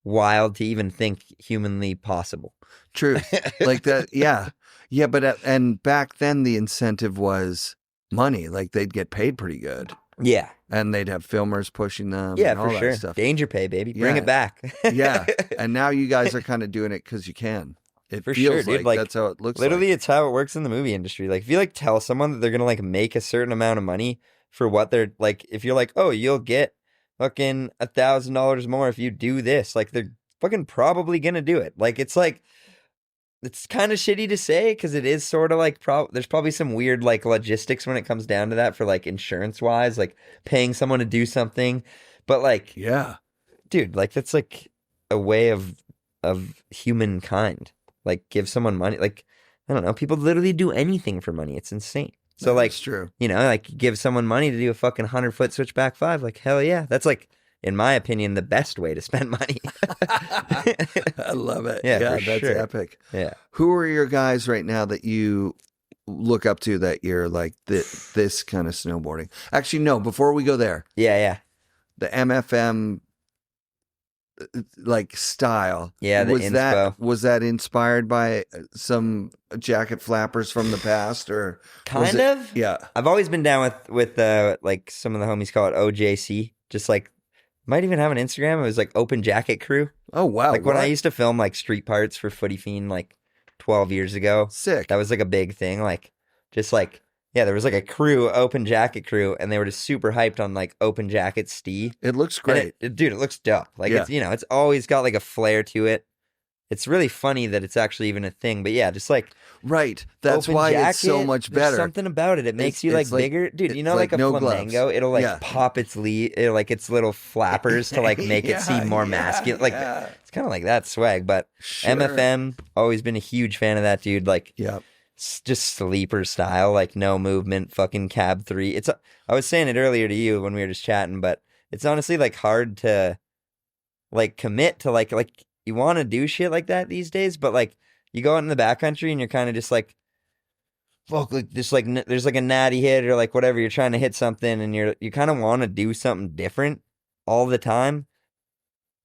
wild to even think humanly possible. True. Like that. Yeah. Yeah. But, and back then the incentive was money. Like they'd get paid pretty good. Yeah. And they'd have filmers pushing them. Yeah, and all for sure. That stuff. Danger pay, baby. Bring it back. Yeah. And now you guys are kind of doing it because you can. It for feels sure, dude. Like that's how it looks. Literally, it's how it works in the movie industry. Like if you like tell someone that they're gonna like make a certain amount of money for what they're like, if you're like, oh, you'll get fucking $1,000 more if you do this, like they're fucking probably gonna do it. Like it's kind of shitty to say because it is sort of like there's probably some weird like logistics when it comes down to that for like insurance wise, like paying someone to do something. But like, yeah, dude, like that's like a way of humankind. Like give someone money. Like I don't know, people literally do anything for money. It's insane. So like, that's true. You know, like give someone money to do a fucking 100-foot switchback 5. Like hell yeah, that's like, in my opinion, the best way to spend money. I love it. Yeah, that's sure. epic. Yeah. Who are your guys right now that you look up to that you're like this kind of snowboarding? Actually, no, before we go there. Yeah. The MFM like style. Yeah, was that inspired by some jacket flappers from the past or kind of? Yeah. I've always been down with like some of the homies call it OJC. Just like might even have an Instagram. It was like Open Jacket Crew. Oh wow. Like when I used to film like street parts for Footy Fiend like 12 years ago. Sick. That was like a big thing. Like just like yeah, there was like a crew, Open Jacket Crew, and they were just super hyped on like Open Jacket Stee. It looks great. Dude, it looks dope. Like it's, you know, it's always got like a flair to it. It's really funny that it's actually even a thing. But yeah, just like right. That's why it's so much better. There's something about it. It makes you like bigger. Dude, you know like a no flamingo, gloves. It'll like pop its like its little flappers to like make it seem more masculine. Like it's kind of like that swag. But MFM, always been a huge fan of that dude. Like just sleeper style, like no movement, fucking cab 3. I was saying it earlier to you when we were just chatting, but it's honestly like hard to like commit to like you want to do shit like that these days, but like you go out in the backcountry and you're kind of just like, fuck, like just like there's like a natty hit or like whatever, you're trying to hit something and you kind of want to do something different all the time.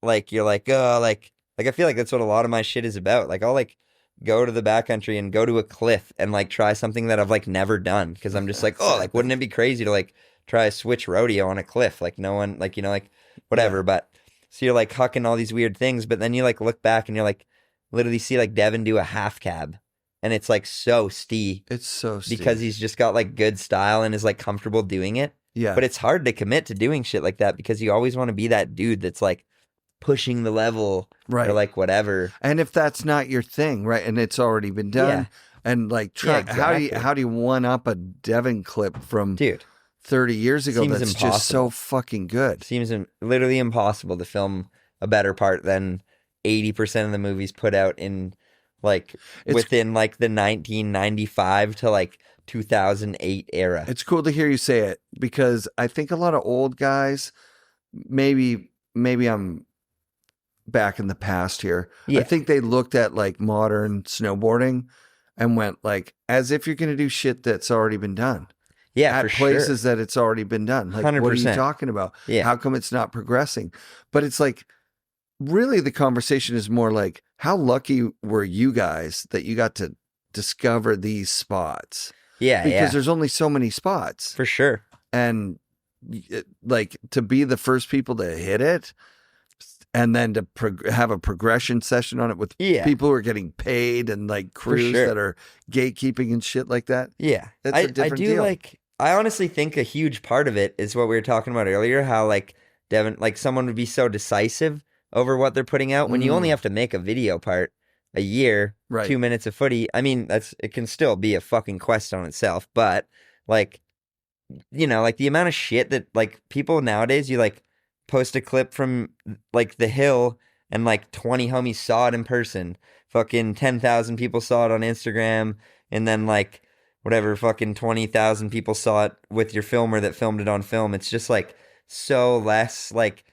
Like you're like, oh, like I feel like that's what a lot of my shit is about. Like I'll like go to the backcountry and go to a cliff and like try something that I've like never done because I'm just like, oh, like wouldn't it be crazy to like try a switch rodeo on a cliff? Like no one, like, you know, like whatever. But so you're like hucking all these weird things, but then you like look back and you're like literally see like Devin do a half cab and it's like so steep. It's so steep because he's just got like good style and is like comfortable doing it. Yeah. But it's hard to commit to doing shit like that because you always want to be that dude that's like pushing the level or like whatever. And if that's not your thing, right, and it's already been done, and like exactly. how do you one up a Devon clip from 30 years ago that's impossible. Just so fucking good? Seems literally impossible to film a better part than 80% of the movies put out in like within like the 1995 to like 2008 era. It's cool to hear you say it because I think a lot of old guys, maybe I'm back in the past here. I think they looked at like modern snowboarding and went like, as if you're going to do shit that's already been done. Yeah, at places that it's already been done. Like, 100%. What are you talking about? Yeah. How come it's not progressing? But it's like, really the conversation is more like, how lucky were you guys that you got to discover these spots? Yeah, because there's only so many spots. For sure. And like to be the first people to hit it, and then to have a progression session on it with people who are getting paid and like crews that are gatekeeping and shit like that. Yeah. That's a different deal. Like, I honestly think a huge part of it is what we were talking about earlier, how like Devin, like someone would be so decisive over what they're putting out when you only have to make a video part a year, 2 minutes of footy. I mean, it can still be a fucking quest on itself, but like, you know, like the amount of shit that like people nowadays, you like, post a clip from like the hill and like 20 homies saw it in person. Fucking 10,000 people saw it on Instagram. And then like whatever, fucking 20,000 people saw it with your filmer that filmed it on film. It's just like so less like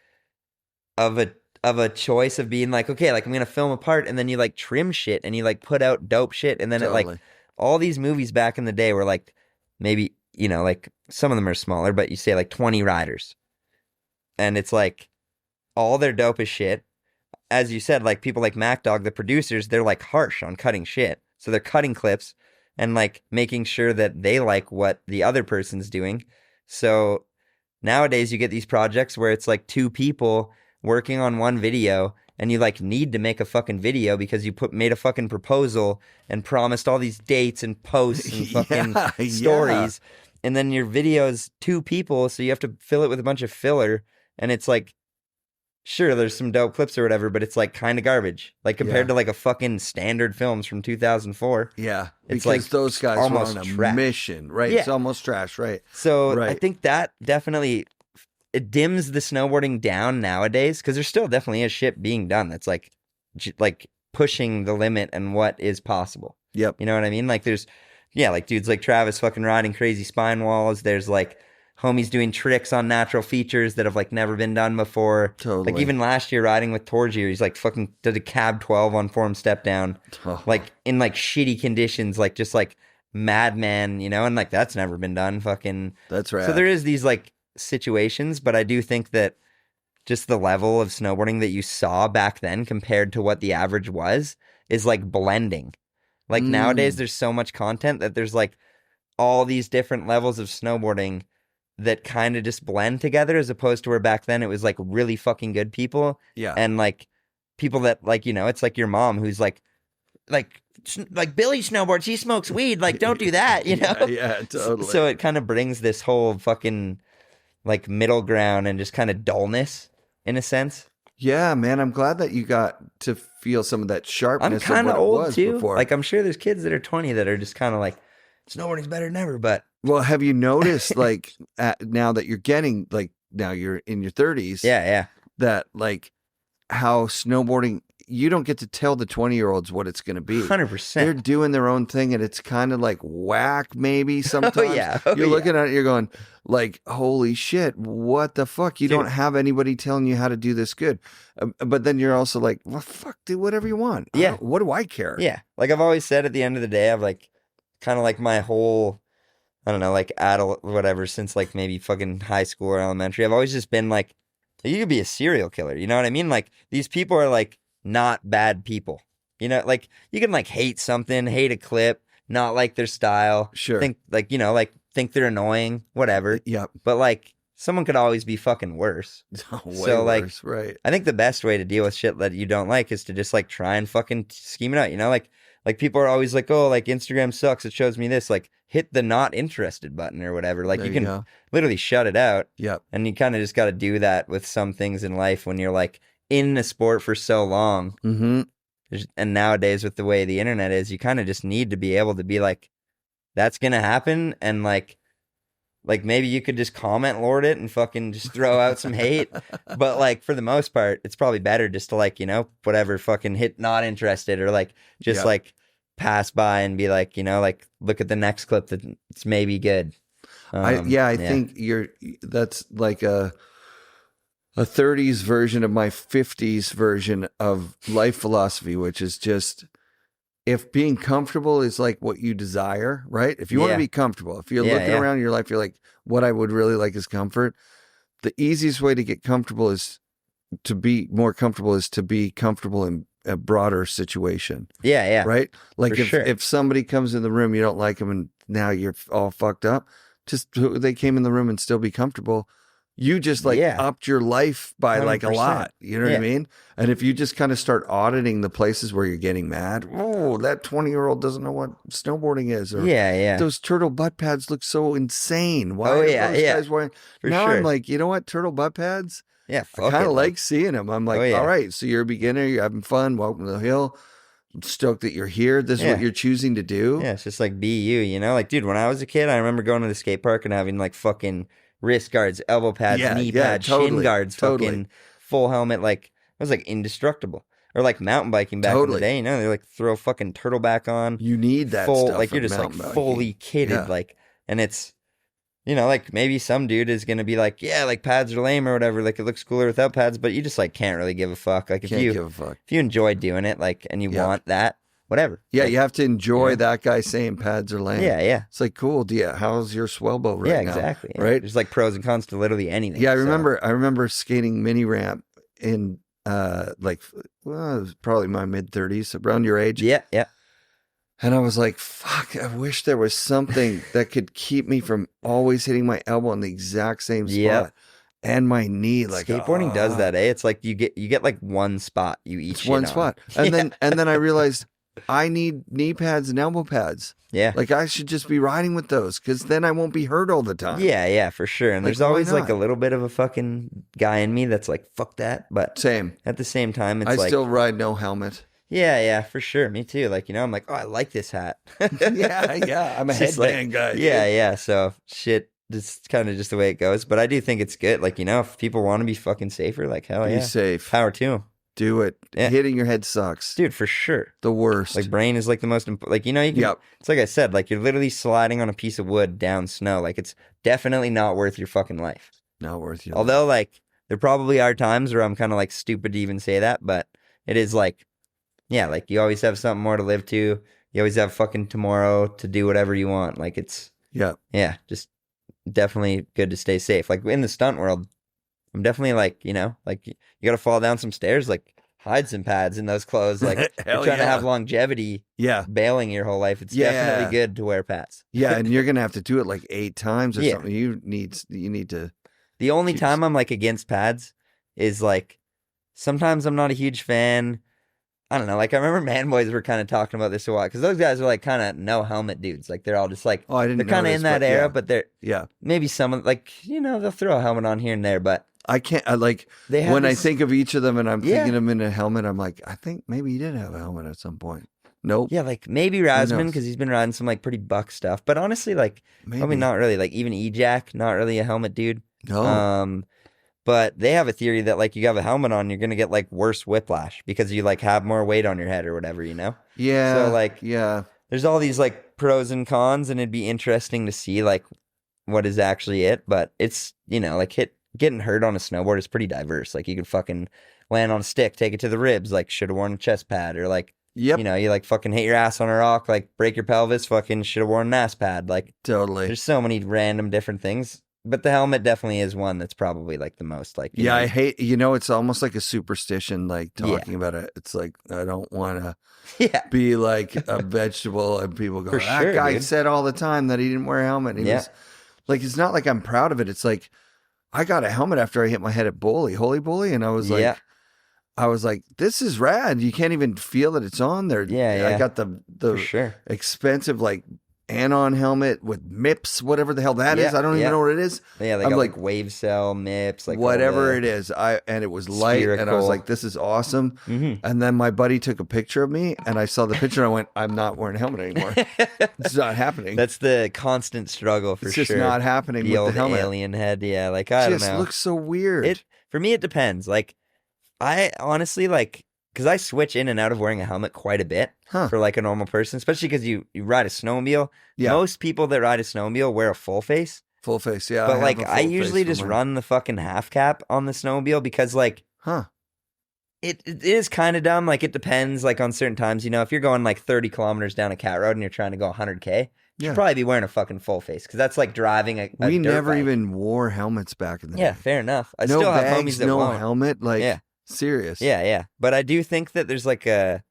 of a choice of being like, okay, like I'm going to film a part and then you like trim shit and you like put out dope shit. And then it like all these movies back in the day were like maybe, you know, like some of them are smaller, but you say like 20 riders. And it's like all their dope as shit. as you said, like people like MacDog, the producers, they're like harsh on cutting shit. So they're cutting clips and like making sure that they like what the other person's doing. So nowadays you get these projects where it's like 2 people working on one video, and you like need to make a fucking video because you made a fucking proposal and promised all these dates and posts and fucking stories. And then your video is 2 people, so you have to fill it with a bunch of filler. And it's like, sure, there's some dope clips or whatever, but it's like kind of garbage. Like compared to like a fucking standard films from 2004. Yeah. It's because like those guys were on a trash. mission, right? Yeah. It's almost trash, right? So I think that definitely, it dims the snowboarding down nowadays, because there still definitely is shit being done that's like pushing the limit and what is possible. Yep. You know what I mean? Like there's, like dudes like Travis fucking riding crazy spine walls. There's like homies doing tricks on natural features that have like never been done before. Totally. Like even last year riding with Torgier, he's like fucking did a cab 12 on form step down, like in like shitty conditions, like just like madman, you know, and like that's never been done. Fucking. That's right. So there is these like situations, but I do think that just the level of snowboarding that you saw back then compared to what the average was is like blending. Like nowadays there's so much content that there's like all these different levels of snowboarding that kind of just blend together, as opposed to where back then it was like really fucking good people. Yeah. And like people that like, you know, it's like your mom who's like Billy snowboards, he smokes weed, like don't do that, you know? Yeah, totally. So it kind of brings this whole fucking like middle ground and just kind of dullness in a sense. Yeah, man, I'm glad that you got to feel some of that sharpness. I'm kind of old too. Before. Like I'm sure there's kids that are 20 that are just kind of like, snowboarding's better than ever. But well, have you noticed like now that you're getting like now you're in your 30s? Yeah. That like how snowboarding, you don't get to tell the 20-year-olds what it's going to be. 100%. They're doing their own thing, and it's kind of like whack maybe sometimes. You're looking at it, you're going like, holy shit, what the fuck? You don't have anybody telling you how to do this good. But then you're also like, well, fuck, do whatever you want. Yeah. What do I care? Yeah. Like I've always said at the end of the day, I've like kind of like my whole, I don't know, like adult, whatever, since like maybe fucking high school or elementary, I've always just been like, you could be a serial killer. You know what I mean? Like these people are like not bad people. You know, like you can like hate something, hate a clip, not like their style. Sure. Think like, you know, like think they're annoying, whatever. Yep. But like someone could always be fucking worse. So like, worse, right. I think the best way to deal with shit that you don't like is to just like try and fucking scheme it out. You know, like people are always like, oh, like Instagram sucks, it shows me this. Like hit the not interested button or whatever. Like you can literally shut it out. Yep. And you kind of just got to do that with some things in life when you're like in the sport for so long. Mm-hmm. And nowadays with the way the internet is, you kind of just need to be able to be like, that's going to happen. And like maybe you could just comment lord it and fucking just throw out some hate. But like for the most part, it's probably better just to like, you know, whatever, fucking hit not interested or like just like pass by and be like, you know, like look at the next clip that's maybe good. I think that's like a 30s version of my 50s version of life philosophy, which is just, if being comfortable is like what you desire, right? If you want to be comfortable, if you're looking around your life, you're like, what I would really like is comfort. The easiest way to get comfortable is to be more comfortable in a broader situation. Yeah. Right? Like if somebody comes in the room, you don't like them and now you're all fucked up, just they came in the room and still be comfortable. You just like upped your life by 100%. Like a lot. You know what I mean? And if you just kind of start auditing the places where you're getting mad, oh, that 20-year-old doesn't know what snowboarding is. Or those turtle butt pads look so insane. Why are those guys wearing? I'm like, you know what? Turtle butt pads? Yeah, I kind of like seeing them. I'm like, all right, so you're a beginner, you're having fun, welcome to the hill. I'm stoked that you're here. This is what you're choosing to do. Yeah, it's just like be you, you know? Like, dude, when I was a kid, I remember going to the skate park and having like fucking wrist guards, elbow pads, knee pads, shin guards, fucking full helmet. Like, it was like indestructible. Or like mountain biking back in the day, you know? They like throw fucking turtleback on. You need that full, stuff. Like, you're just like fully kitted. Like, and it's, you know, like maybe some dude is going to be like, yeah, like pads are lame or whatever. Like it looks cooler without pads, but you just like can't really give a fuck. Like if you enjoy doing it, like, and you want that, whatever. Yeah. Like, you have to enjoy that guy saying pads are lame. Yeah. It's like, cool. How's your swell bow right now? Yeah, exactly. Right. There's like pros and cons to literally anything. Yeah. I remember skating mini ramp in like, well, it was probably my mid-30s, around your age. Yeah. And I was like, fuck, I wish there was something that could keep me from always hitting my elbow in the exact same spot and my knee. Like skateboarding does that, eh? It's like you get like one spot you each hit one on. spot. And then I realized I need knee pads and elbow pads. Yeah. Like I should just be riding with those because then I won't be hurt all the time. Yeah, for sure. And there's always like a little bit of a fucking guy in me that's like, fuck that. But same. At the same time, it's I like... I still ride no helmet. Yeah, for sure. Me too. Like, I'm like, oh, I like this hat. yeah. I'm a headband guy. Yeah. So shit, it's kind of just the way it goes. But I do think it's good. Like, if people want to be fucking safer, like, hell yeah. Be safe. Power to them. Do it. Yeah. Hitting your head sucks. Dude, for sure. The worst. Like, brain is like the most important. Like, you can, it's like I said, like, you're literally sliding on a piece of wood down snow. Like, it's definitely not worth your fucking life. Not worth your Although, life. like, there probably are times where I'm kind of like stupid to even say that, but it is like, yeah, like you always have something more to live to. You always have fucking tomorrow to do whatever you want. Like it's, just definitely good to stay safe. Like in the stunt world, I'm definitely like, like you got to fall down some stairs, like hide some pads in those clothes. Like you're trying to have longevity. Yeah. Bailing your whole life. It's definitely good to wear pads. Yeah. And you're going to have to do it like 8 times or something. You need to. The only time I'm like against pads is like, sometimes I'm not a huge fan. I don't know. Like I remember Man Boys were kind of talking about this a while because those guys are like kind of no helmet dudes. Like they're all just like, they're kind of in that era, but they're maybe some like they'll throw a helmet on here and there, but I can't. I think of each of them and I'm thinking them in a helmet, I'm like, I think maybe he did have a helmet at some point. Nope. Yeah, like maybe Rasman because he's been riding some like pretty buck stuff, but honestly, like probably not really. Like even E-Jack, not really a helmet dude. No. But they have a theory that like you have a helmet on, you're gonna get like worse whiplash because you like have more weight on your head or whatever, Yeah. So like there's all these like pros and cons, and it'd be interesting to see like what is actually it. But it's like getting hurt on a snowboard is pretty diverse. Like you could fucking land on a stick, take it to the ribs, like should have worn a chest pad, or like you like fucking hit your ass on a rock, like break your pelvis, fucking should have worn an ass pad. Like totally. There's so many random different things. But the helmet definitely is one that's probably like the most like. I hate, it's almost like a superstition, like talking about it. It's like, I don't want to be like a vegetable and people go, that guy said all the time that he didn't wear a helmet. He was like, it's not like I'm proud of it. It's like, I got a helmet after I hit my head at Holy Bully. And I was like, this is rad. You can't even feel that it's on there. I got the expensive like Anon helmet with MIPS, whatever the hell that is. I don't even know what it is. Yeah, they got like wave cell, MIPS, like whatever it is. And it was light, and I was like, this is awesome. Mm-hmm. And then my buddy took a picture of me, and I saw the picture, and I went, I'm not wearing a helmet anymore. It's not happening. That's the constant struggle for sure. It's just not happening the with old the helmet. Alien head, like I don't know. It just looks so weird. For me, it depends. Like, I honestly like. Because I switch in and out of wearing a helmet quite a bit for like a normal person, especially because you ride a snowmobile. Yeah. Most people that ride a snowmobile wear a full face. Full face, yeah. But like I usually just run the fucking half cap on the snowmobile because like it is kind of dumb. Like it depends like on certain times. If you're going like 30 kilometers down a cat road and you're trying to go 100K, you should probably be wearing a fucking full face because that's like driving a We dirt never bike. even wore helmets back in the day. Yeah, fair enough. I no still have bags, homies that no won't. helmet. Like, serious. Yeah. But I do think that there's like a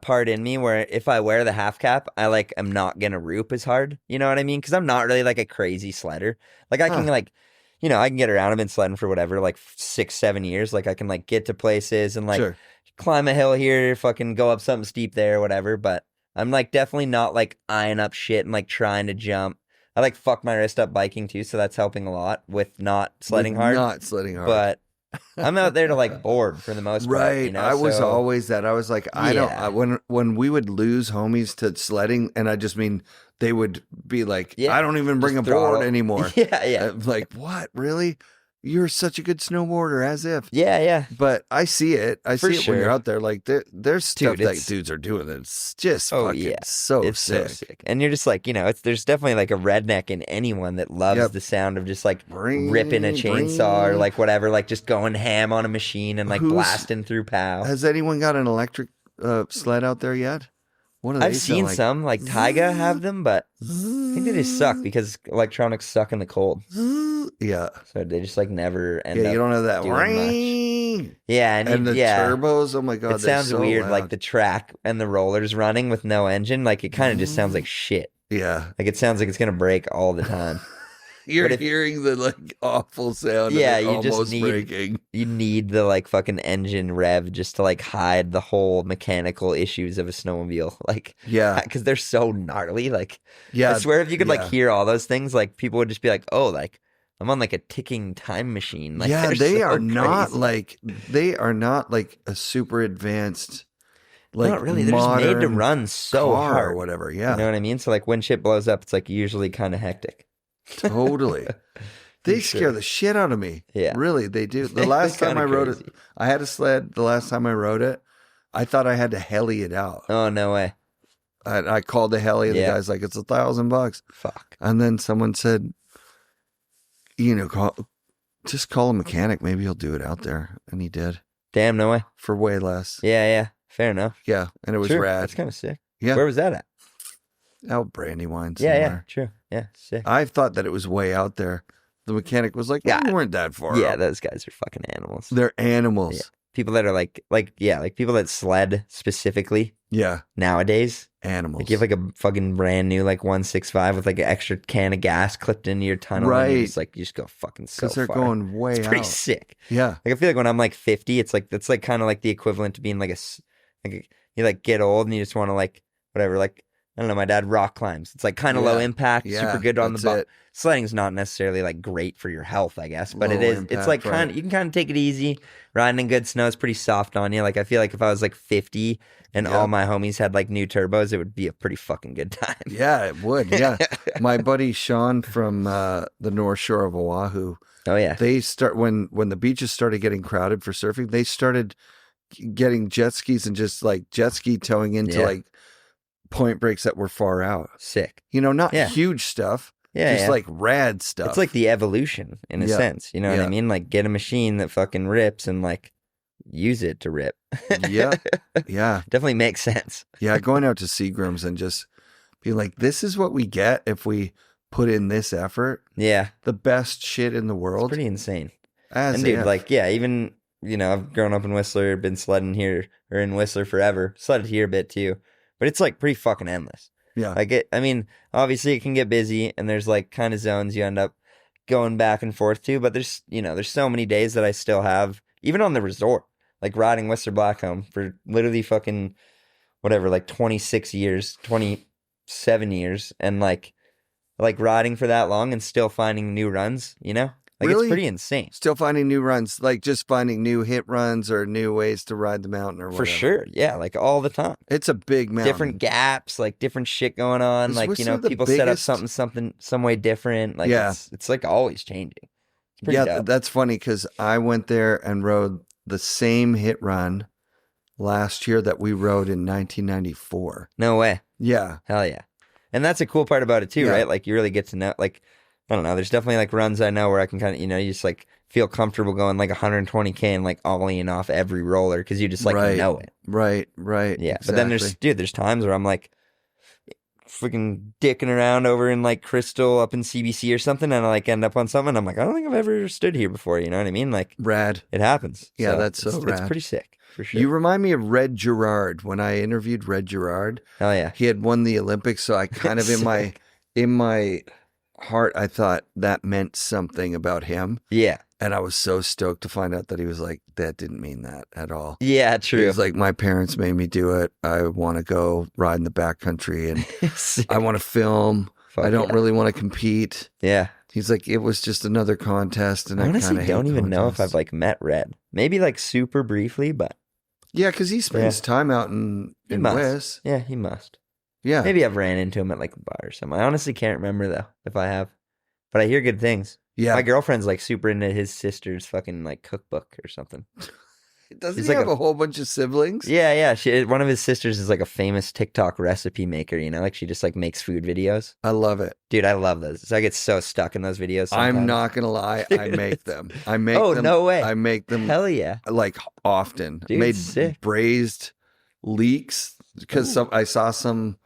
part in me where if I wear the half cap, I like am not gonna roop as hard. You know what I mean? Because I'm not really like a crazy sledder. Like I can like, I can get around. I've been sledding for whatever, like 6-7 years. Like I can like get to places and like climb a hill here, fucking go up something steep there, whatever. But I'm like definitely not like eyeing up shit and like trying to jump. I like fuck my wrist up biking too, so that's helping a lot with not sledding hard. Not sledding hard. But I'm out there to like board for the most part. Right. I was always that. I was like, when we would lose homies to sledding, and I just mean they would be like, I don't even bring a board anymore. Yeah. Like, what? Really? You're such a good snowboarder, as if. Yeah. But I see it. I see it when you're out there. Like, there's stuff that dudes are doing that's just so sick. And you're just like, there's definitely like a redneck in anyone that loves the sound of just like ripping a chainsaw or like whatever, like just going ham on a machine and like blasting through POW. Has anyone got an electric sled out there yet? What do they I've seen like? some, like Taiga have them, but I think they just suck because electronics suck in the cold. Yeah. So they just like never end up you don't have that doing much. Yeah, and the turbos. Oh my god, it sounds so weird, loud. like the track and the rollers running with no engine. Like it kind of just sounds like shit. Yeah, like it sounds like it's gonna break all the time. You're hearing the like awful sound. Yeah, of it you almost just need breaking. You need the like fucking engine rev just to like hide the whole mechanical issues of a snowmobile. Like, yeah, because they're so gnarly. Like, yeah, I swear if you could like hear all those things, like people would just be like, oh, like I'm on like a ticking time machine. Like, yeah, they are crazy. not like a super advanced. Like not really. They're just made to run so hard or whatever. Yeah, you know what I mean. So like when shit blows up, it's like usually kind of hectic. Totally. They scare the shit out of me. Yeah. Really, they do. The last time I rode it, I had a sled. The last time I rode it, I thought I had to heli it out. Oh, no way. I called the heli, and the guy's like, it's $1,000. Fuck. And then someone said, just call a mechanic. Maybe he'll do it out there. And he did. Damn, no way. For way less. Yeah. Fair enough. Yeah. And it was rad. That's kind of sick. Yeah. Where was that at? Out Brandywine somewhere. Yeah, true. Yeah, sick. I thought that it was way out there. The mechanic was like, we weren't that far Yeah, up. those guys are fucking animals. They're animals. Yeah. People that are like people that sled specifically. Yeah. Nowadays. Animals. Like you have like a fucking brand new like 165 with like an extra can of gas clipped into your tunnel. Right. And you just go fucking so far. Because they're going way it's pretty sick. Yeah. Like I feel like when I'm like 50, it's like, that's like kind of like the equivalent to being like you like get old and you just want to like, whatever, like, I don't know, my dad rock climbs. It's like kind of low impact, super good on the butt. Sledding's not necessarily like great for your health, I guess, but it's like kind of, you can kind of take it easy. Riding in good snow is pretty soft on you. Like I feel like if I was like 50 and all my homies had like new turbos, it would be a pretty fucking good time. Yeah, it would. Yeah. My buddy Sean from the North Shore of Oahu. Oh yeah. They when the beaches started getting crowded for surfing, they started getting jet skis and just like jet ski towing into like point breaks that were far out. Sick. Not huge stuff. Yeah. Just like rad stuff. It's like the evolution in a sense. You know what I mean? Like get a machine that fucking rips and like use it to rip. Yeah. Yeah. Definitely makes sense. Yeah. Going out to Seagram's and just being like, this is what we get if we put in this effort. Yeah. The best shit in the world. It's pretty insane. Dude, like, even, I've grown up in Whistler, been sledding here, or in Whistler forever. Sledded here a bit too. But it's like pretty fucking endless. Yeah. Like obviously it can get busy and there's like kind of zones you end up going back and forth to, but there's so many days that I still have, even on the resort, like riding Whistler Blackcomb for literally fucking whatever, like 26 years, 27 years, and like riding for that long and still finding new runs, Like really? It's pretty insane. Still finding new runs, like just finding new hit runs or new ways to ride the mountain or whatever. For sure. Yeah, like all the time. It's a big mountain. Different gaps, like different shit going on. Is like, Whistler people set up something some way different. Like it's like always changing. It's pretty dope. That's funny because I went there and rode the same hit run last year that we rode in 1994. No way. Yeah. Hell yeah. And that's a cool part about it too, right? Like you really get to know, like, I don't know. There's definitely like runs I know where I can kind of, you just like feel comfortable going like 120K and like ollieing off every roller because you just like know it. Right. Yeah. Exactly. But then there's times where I'm like freaking dicking around over in like Crystal up in CBC or something and I like end up on something. And I'm like, I don't think I've ever stood here before. You know what I mean? Like rad. It happens. Yeah, so that's so rad. It's pretty sick. For sure. You remind me of Red Gerard. When I interviewed Red Gerard, oh yeah, he had won the Olympics, so I kind of in my heart I thought that meant something about him. Yeah, and I was so stoked to find out that he was like, that didn't mean that at all. Yeah, true. He was like, my parents made me do it. I want to go ride in the backcountry and I want to film. I don't really want to compete. Yeah. He's like, it was just another contest, and I honestly don't even know if I've like met Red. Maybe like super briefly, but yeah, because he spends time out in West. Yeah, he must. Yeah, maybe I've ran into him at like a bar or something. I honestly can't remember though if I have, but I hear good things. Yeah, my girlfriend's like super into his sister's fucking like cookbook or something. Doesn't he have a whole bunch of siblings? Yeah. One of his sisters is like a famous TikTok recipe maker, like she just like makes food videos. I love it. Dude, I love those. So I get so stuck in those videos sometimes. I'm not going to lie. I make them. them. No way. I make them. Hell yeah. Like often. Dude, made sick. Braised leeks because I saw some.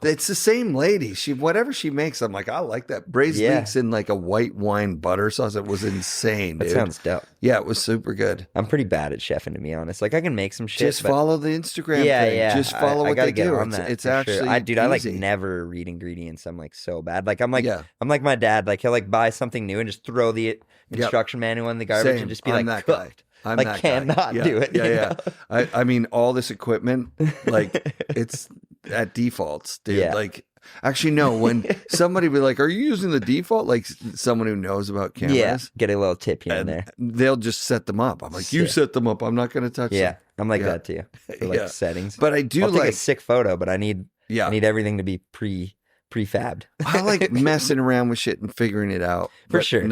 It's the same lady. Whatever she makes, I'm like, I like that. Braised leeks in like a white wine butter sauce. It was insane, dude. That sounds dope. Yeah, it was super good. I'm pretty bad at chefing, to be honest. Like I can make some shit. Just follow the Instagram thing. Yeah. Just follow what they do. It's actually sure. I like easy. never read ingredients. I'm like so bad. Like I'm like my dad. Like he'll like buy something new and just throw the instruction manual in the garbage and just be like that cooked. I'm like that cannot guy. do it. Yeah. I mean, all this equipment, like it's at defaults, dude. Yeah. Like, actually, no. When somebody be like, "Are you using the default?" Like someone who knows about cameras, get a little tip here and there. They'll just set them up. I'm like, you set them up. I'm not going to touch them. Yeah, I'm like that too. For like settings, but I do I'll take a sick photo, but I need everything to be prefabbed. I like messing around with shit and figuring it out. For sure.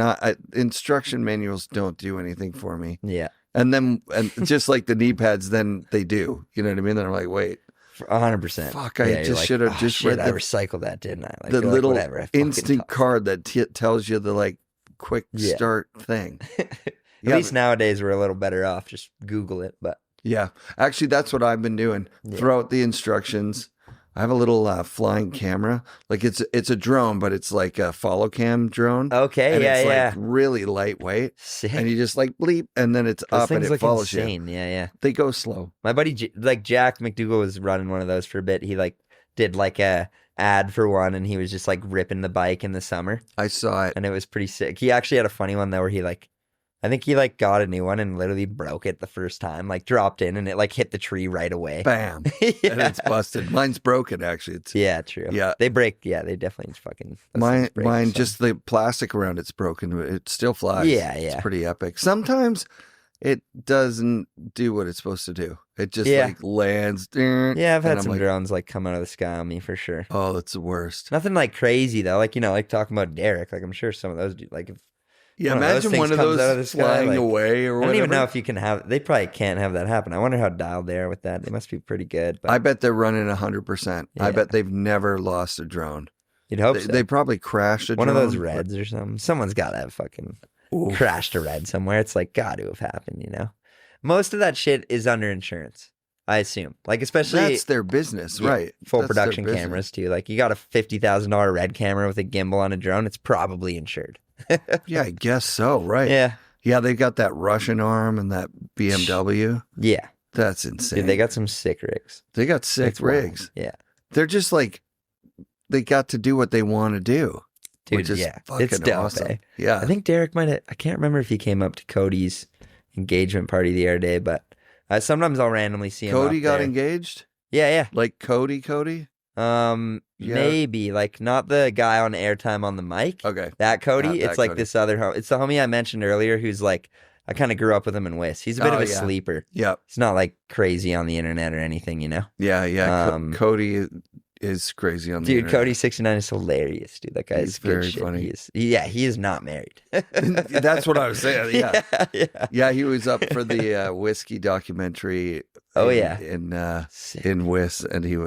Instruction manuals don't do anything for me. Yeah. And just like the knee pads, then they do. You know what I mean? Then I'm like, wait. 100%. Fuck, I just should have just read I recycled that, didn't I? Like, the little whatever, instant card that tells you the like quick start thing. At least nowadays we're a little better off. Just Google it. But yeah, actually, that's what I've been doing. Throw out the instructions. I have a little flying camera. Like it's a drone, but it's like a follow cam drone. Okay, and it's yeah. Like really lightweight. Sick. And you just like bleep, and then it's Those up and it follows insane. you. Yeah. They go slow. My buddy, Jack McDougall was running one of those for a bit. He like did like a ad for one, and he was just like ripping the bike in the summer. I saw it, and it was pretty sick. He actually had a funny one though, where he like. I think he like got a new one and literally broke it the first time, like dropped in and it like hit the tree right away. Bam. And it's busted. Mine's broken actually. True. Yeah. They break. Yeah, they definitely fucking. Mine just the plastic around it's broken, but it still flies. Yeah. It's pretty epic. Sometimes it doesn't do what it's supposed to do. It just like lands. Yeah, I've had some drones like come out of the sky on me for sure. Oh, that's the worst. Nothing like crazy though. Like, like talking about Derek, like I'm sure some of those do like if imagine one of those flying away or whatever. I don't even know if you can have. They probably can't have that happen. I wonder how dialed they are with that. They must be pretty good. But I bet they're running 100%. I bet they've never lost a drone. You'd hope so. They probably crashed a drone. One of those Reds or something. Someone's got to have fucking crashed a Red somewhere. It's like got to have happened. Most of that shit is under insurance. I assume, like especially that's their business, right? Full production cameras too. Like you got a $50,000 Red camera with a gimbal on a drone. It's probably insured. Yeah, I guess so, right? Yeah, they got that Russian arm and that BMW. Yeah, that's insane. Dude, they got some sick rigs. They got sick rigs. Yeah, they're just like they got to do what they want to do. Dude, which is it's dope. Awesome. Yeah, I think Derek might have. I can't remember if he came up to Cody's engagement party the other day, but sometimes I'll randomly see him. Cody got engaged. Yeah. Like Cody. Maybe like not the guy on airtime on the mic. Okay, that Cody. It's like this other. It's the homie I mentioned earlier, who's like I kind of grew up with him in Wiss. He's a bit of a sleeper. Yeah, he's not like crazy on the internet or anything, Yeah. Cody is crazy on the internet. Dude, Cody 69 is hilarious, dude. That guy is very shit. funny. He is not married. That's what I was saying. Yeah. He was up for the whiskey documentary. In Wiss, and he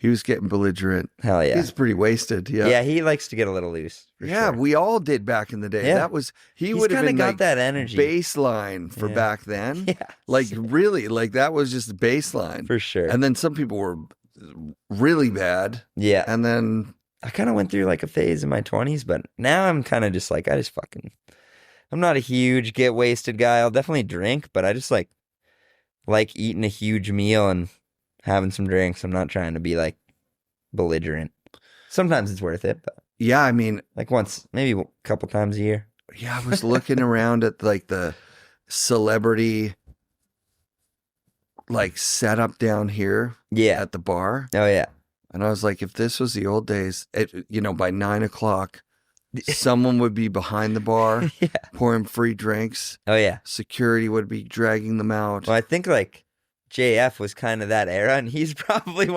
was getting belligerent. Hell yeah. He's pretty wasted. Yeah. Yeah, he likes to get a little loose. Yeah, we all did back in the day. Yeah. He would have been got like that energy. Baseline for back then. Yeah. Like really, like that was just the baseline. For sure. And then some people were really bad. Yeah. And then I kind of went through like a phase in my 20s, but now I'm kind of just like, I'm not a huge get wasted guy. I'll definitely drink, but I just like eating a huge meal and having some drinks. I'm not trying to be like belligerent. Sometimes it's worth it, but yeah, I mean, like once, maybe a couple times a year. Yeah, I was looking around at like the celebrity like setup down here. Yeah, at the bar. Oh yeah, and I was like, if this was the old days, by 9:00, someone would be behind the bar pouring free drinks. Oh yeah, security would be dragging them out. Well, I think like JF was kind of that era, and he's probably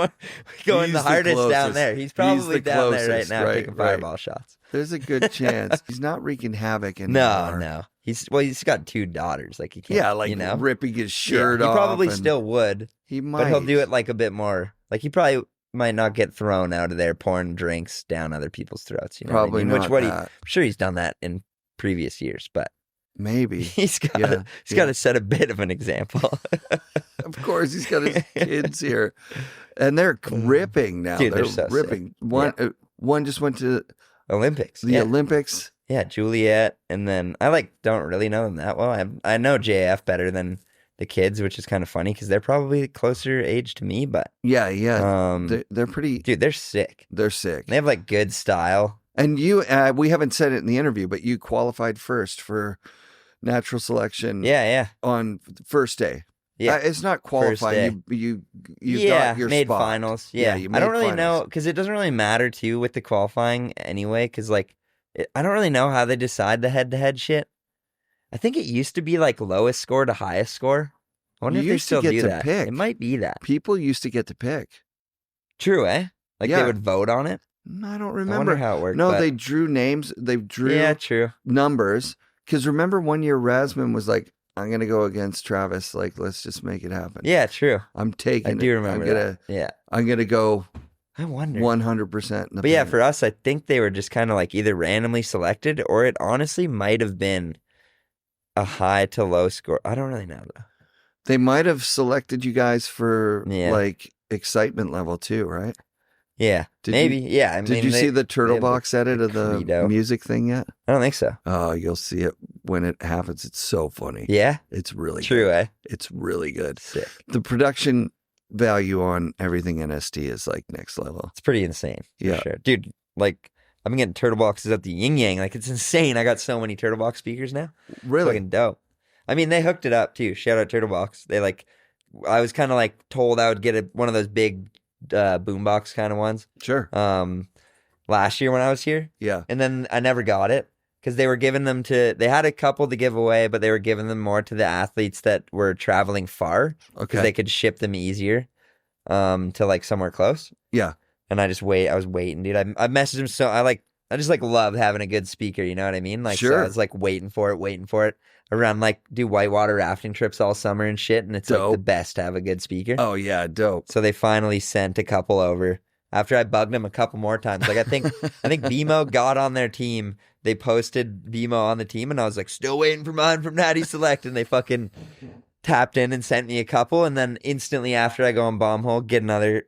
going the hardest down there. He's probably down there right now taking fireball shots. There's a good chance he's not wreaking havoc anymore. No. He's got 2 daughters. Like he can't. Yeah, like ripping his shirt off. He probably still would. He might, but he'll do it like a bit more. Like he probably might not get thrown out of there pouring drinks down other people's throats. You know probably what I mean? not. I'm sure he's done that in previous years, but maybe he's got to set a bit of an example. Of course, he's got his kids here, and they're ripping now. Dude, they're so ripping. Sick. One just went to Olympics. The Olympics. Yeah, Juliet, and then I don't really know them that well. I know JF better than the kids, which is kind of funny because they're probably closer age to me. But yeah, they're pretty. Dude, they're sick. They're sick. They have like good style. And you, we haven't said it in the interview, but you qualified first for natural selection. Yeah. On the first day. Yeah, it's not qualifying. You got your made spot. Finals. Yeah, you I don't really finals. know because it doesn't really matter too with the qualifying anyway. Because I don't really know how they decide the head-to-head shit. I think it used to be like lowest score to highest score. I wonder if they still do that. Pick. It might be that. People used to get to pick. True, eh? Like they would vote on it. I don't remember. I wonder how it worked. No, they drew names. They drew numbers. Because remember 1 year Rasmus was like, I'm going to go against Travis. Like, let's just make it happen. Yeah, true. I'm taking it. I do remember that. Yeah. I'm going to go I wonder. 100%. But yeah, for us, I think they were just kind of like either randomly selected or it honestly might have been a high to low score. I don't really know, though. They might have selected you guys for like excitement level too, right? Yeah, maybe. Yeah. Did you see the Turtle Box edit of the music thing yet? I don't think so. Oh, you'll see it when it happens. It's so funny. Yeah? It's really true, good. Eh? It's really good. Sick. The production value on everything NST is like next level. It's pretty insane. Yeah. Sure. Dude, like, I've been getting Turtle Boxes at the Yin Yang. Like, it's insane. I got so many Turtle Box speakers now. Really? It's fucking dope. I mean, they hooked it up too. Shout out Turtle Box. They I was kind of like told I would get one of those big boombox kind of ones. Sure. Last year when I was here. Yeah. And then I never got it because they were giving them they had a couple to give away, but they were giving them more to the athletes that were traveling far. Okay. Because they could ship them easier to like somewhere close. Yeah. And I was waiting, dude. I messaged him I just like love having a good speaker, you know what I mean? Like, sure. So I was like waiting for it. Around like do whitewater rafting trips all summer and shit, and it's dope. Like the best to have a good speaker. Oh yeah, dope. So they finally sent a couple over after I bugged them a couple more times. Like I think BMO got on their team. They posted BMO on the team, and I was like, still waiting for mine from Natty Select, and they fucking tapped in and sent me a couple, and then instantly after I go on bomb hole, get another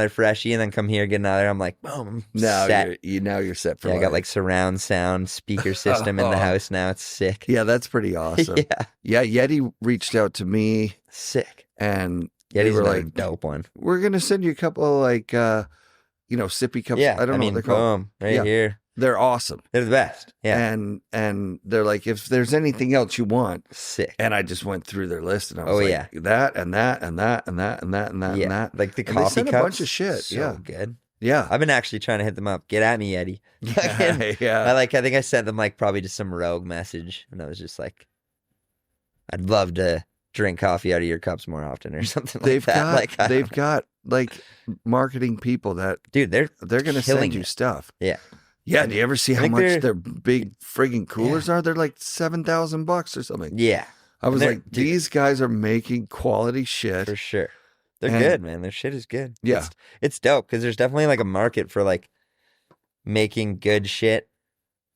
freshie, and then come here, get another. I'm like, boom, I'm set. You're set for life. I got like surround sound speaker system in the house now. It's sick. Yeah, that's pretty awesome. Yeah, Yeti reached out to me. Sick. And Yeti's were like like, dope one. We're gonna send you a couple of like sippy cups. Yeah, I don't know what they're called. Here. They're awesome. They're the best. Yeah. And they're like, if there's anything else you want. Sick. And I just went through their list and I was like, that and that and that and that and that and that and that. Like the coffee they sent cups. a bunch of shit. So good. Yeah. I've been actually trying to hit them up. Get at me, Eddie. Yeah. I think I sent them like probably just some rogue message. And I was just like, I'd love to drink coffee out of your cups more often or something like that. They've got like marketing people that, dude, they're going to send you stuff. Yeah. Yeah, do you ever see how much their big friggin' coolers are? They're like $7,000 or something. Yeah. I was like, these guys are making quality shit. For sure. They're good, man. Their shit is good. Yeah. It's dope because there's definitely like a market for like making good shit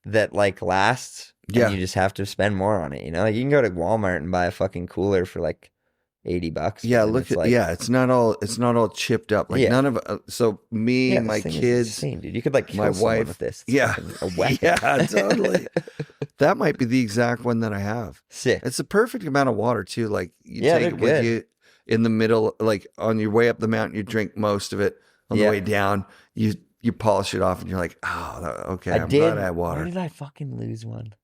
that like lasts. Yeah. And you just have to spend more on it, you know? Like you can go to Walmart and buy a fucking cooler for like $80. Yeah, it's not all chipped up. Like none of so me, my kids, insane, dude. You could like kill my someone wife with this. It's yeah, a weapon. Yeah, totally. That might be the exact one that I have. Sick. It's the perfect amount of water too. Like you take it good. with you in the middle, like on your way up the mountain, you drink most of it. On the way down, you polish it off, and you're like, oh, okay. I'm glad I had water. Where did I fucking lose one?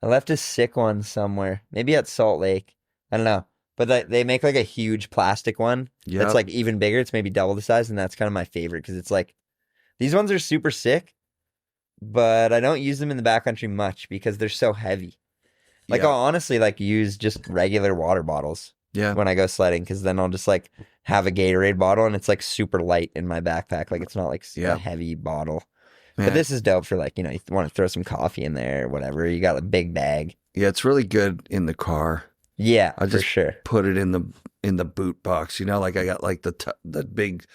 I left a sick one somewhere. Maybe at Salt Lake. I don't know. But they make like a huge plastic one that's like even bigger. It's maybe double the size, and that's kind of my favorite because it's like these ones are super sick, but I don't use them in the backcountry much because they're so heavy. Like I'll honestly like use just regular water bottles when I go sledding because then I'll just like have a Gatorade bottle and it's like super light in my backpack. Like it's not like a heavy bottle. Man. But this is dope for like, you know, you want to throw some coffee in there or whatever. You got a big bag. Yeah, it's really good in the car. Yeah, I just for sure. Put it in the boot box. You know, like I got like the big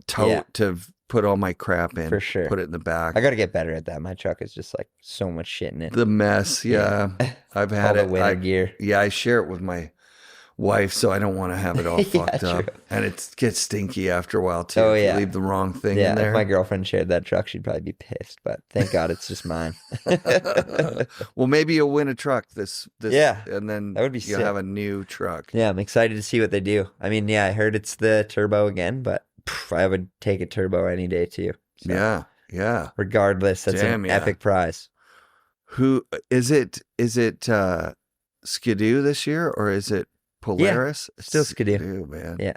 tote to put all my crap in. For sure. Put it in the back. I got to get better at that. My truck is just like so much shit in it. The mess. Yeah, I've had all the winter gear. Yeah, I share it with my wife, so I don't want to have it all fucked up. And it gets stinky after a while too. Oh, if yeah. you leave the wrong thing in there. If my girlfriend shared that truck, she'd probably be pissed. But thank God it's just mine. Well, maybe you'll win a truck this and then that would be you'll sick. have a new truck. Yeah, I'm excited to see what they do. I mean, I heard it's the turbo again, but I would take a turbo any day too. So, yeah. Regardless, that's an epic prize. Who is it? Is it Skidoo this year or is it Polaris? Yeah, still Skidoo, man. Yeah,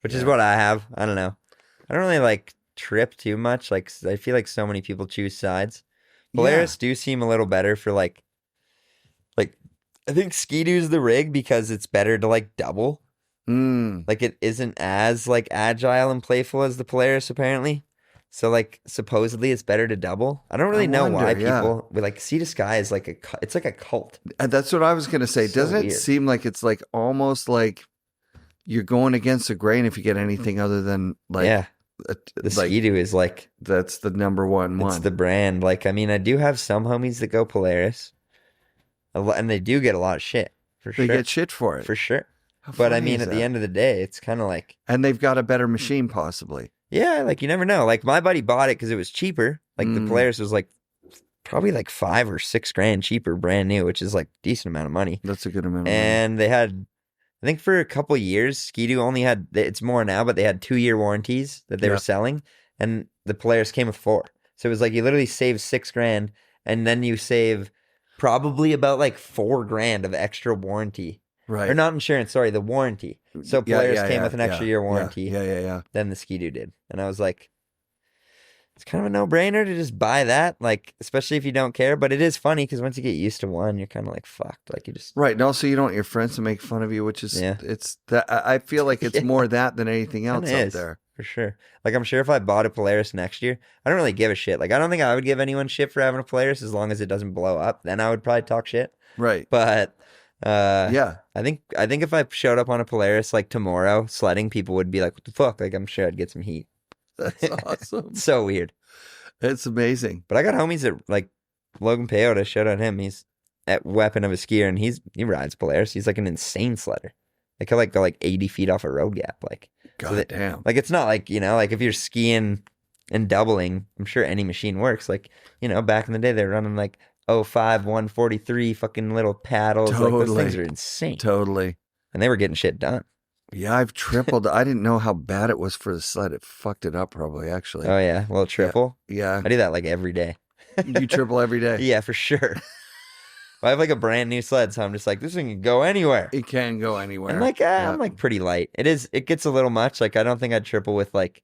which is what I have. I don't know. I don't really like trip too much. Like I feel like so many people choose sides. Polaris do seem a little better for like I think Skidoo's the rig because it's better to like double. Like it isn't as like agile and playful as the Polaris apparently. So like supposedly it's better to double. I don't really know why people but like Sea to Sky is like it's like a cult. And that's what I was gonna say. Doesn't it seem like it's like almost like you're going against the grain if you get anything other than like the Skidoo is like that's the number one. It's the brand. Like I mean, I do have some homies that go Polaris, and they do get a lot of shit for sure. They get shit for it for sure. But I mean, at the end of the day, it's kind of like, and they've got a better machine possibly. Yeah, like you never know. Like my buddy bought it because it was cheaper. Like the Polaris was like probably like $5,000 or $6,000 cheaper, brand new, which is like a decent amount of money. That's a good amount of money. And they had, I think for a couple of years, Skidoo only had, it's more now, but they had 2-year warranties that they were selling, and the Polaris came with 4. So it was like you literally save $6,000, and then you save probably about like $4,000 of extra warranty. Right. Or not insurance, sorry, the warranty. So Polaris came with an extra year warranty. Yeah. Then the Skidoo did. And I was like, it's kind of a no-brainer to just buy that, like, especially if you don't care. But it is funny because once you get used to one, you're kind of like, fucked. Like, you just... Right. And also, you don't want your friends to make fun of you, which is, it's that I feel like it's more that than anything else out there. For sure. Like, I'm sure if I bought a Polaris next year, I don't really give a shit. Like, I don't think I would give anyone shit for having a Polaris as long as it doesn't blow up. Then I would probably talk shit. Right. But... I think if I showed up on a Polaris like tomorrow sledding, people would be like, what the fuck? Like, I'm sure I'd get some heat. That's awesome. It's so weird. It's amazing. But I got homies that like Logan Peyote, shout out him. He's at Weapon of a Skier and he rides Polaris. He's like an insane sledder. Like he'll like go like 80 feet off a road gap. Like, God damn. Like it's not like, you know, like if you're skiing and doubling, I'm sure any machine works. Like, you know, back in the day they were running like 05, 143 fucking little paddles. Totally. Like those things are insane. Totally. And they were getting shit done. Yeah, I've tripled. I didn't know how bad it was for the sled. It fucked it up probably, actually. Oh, yeah. Well, triple? Yeah. I do that like every day. You triple every day? Yeah, for sure. I have like a brand new sled, so I'm just like, this thing can go anywhere. It can go anywhere. And like, I'm like pretty light. It gets a little much. Like, I don't think I'd triple with like,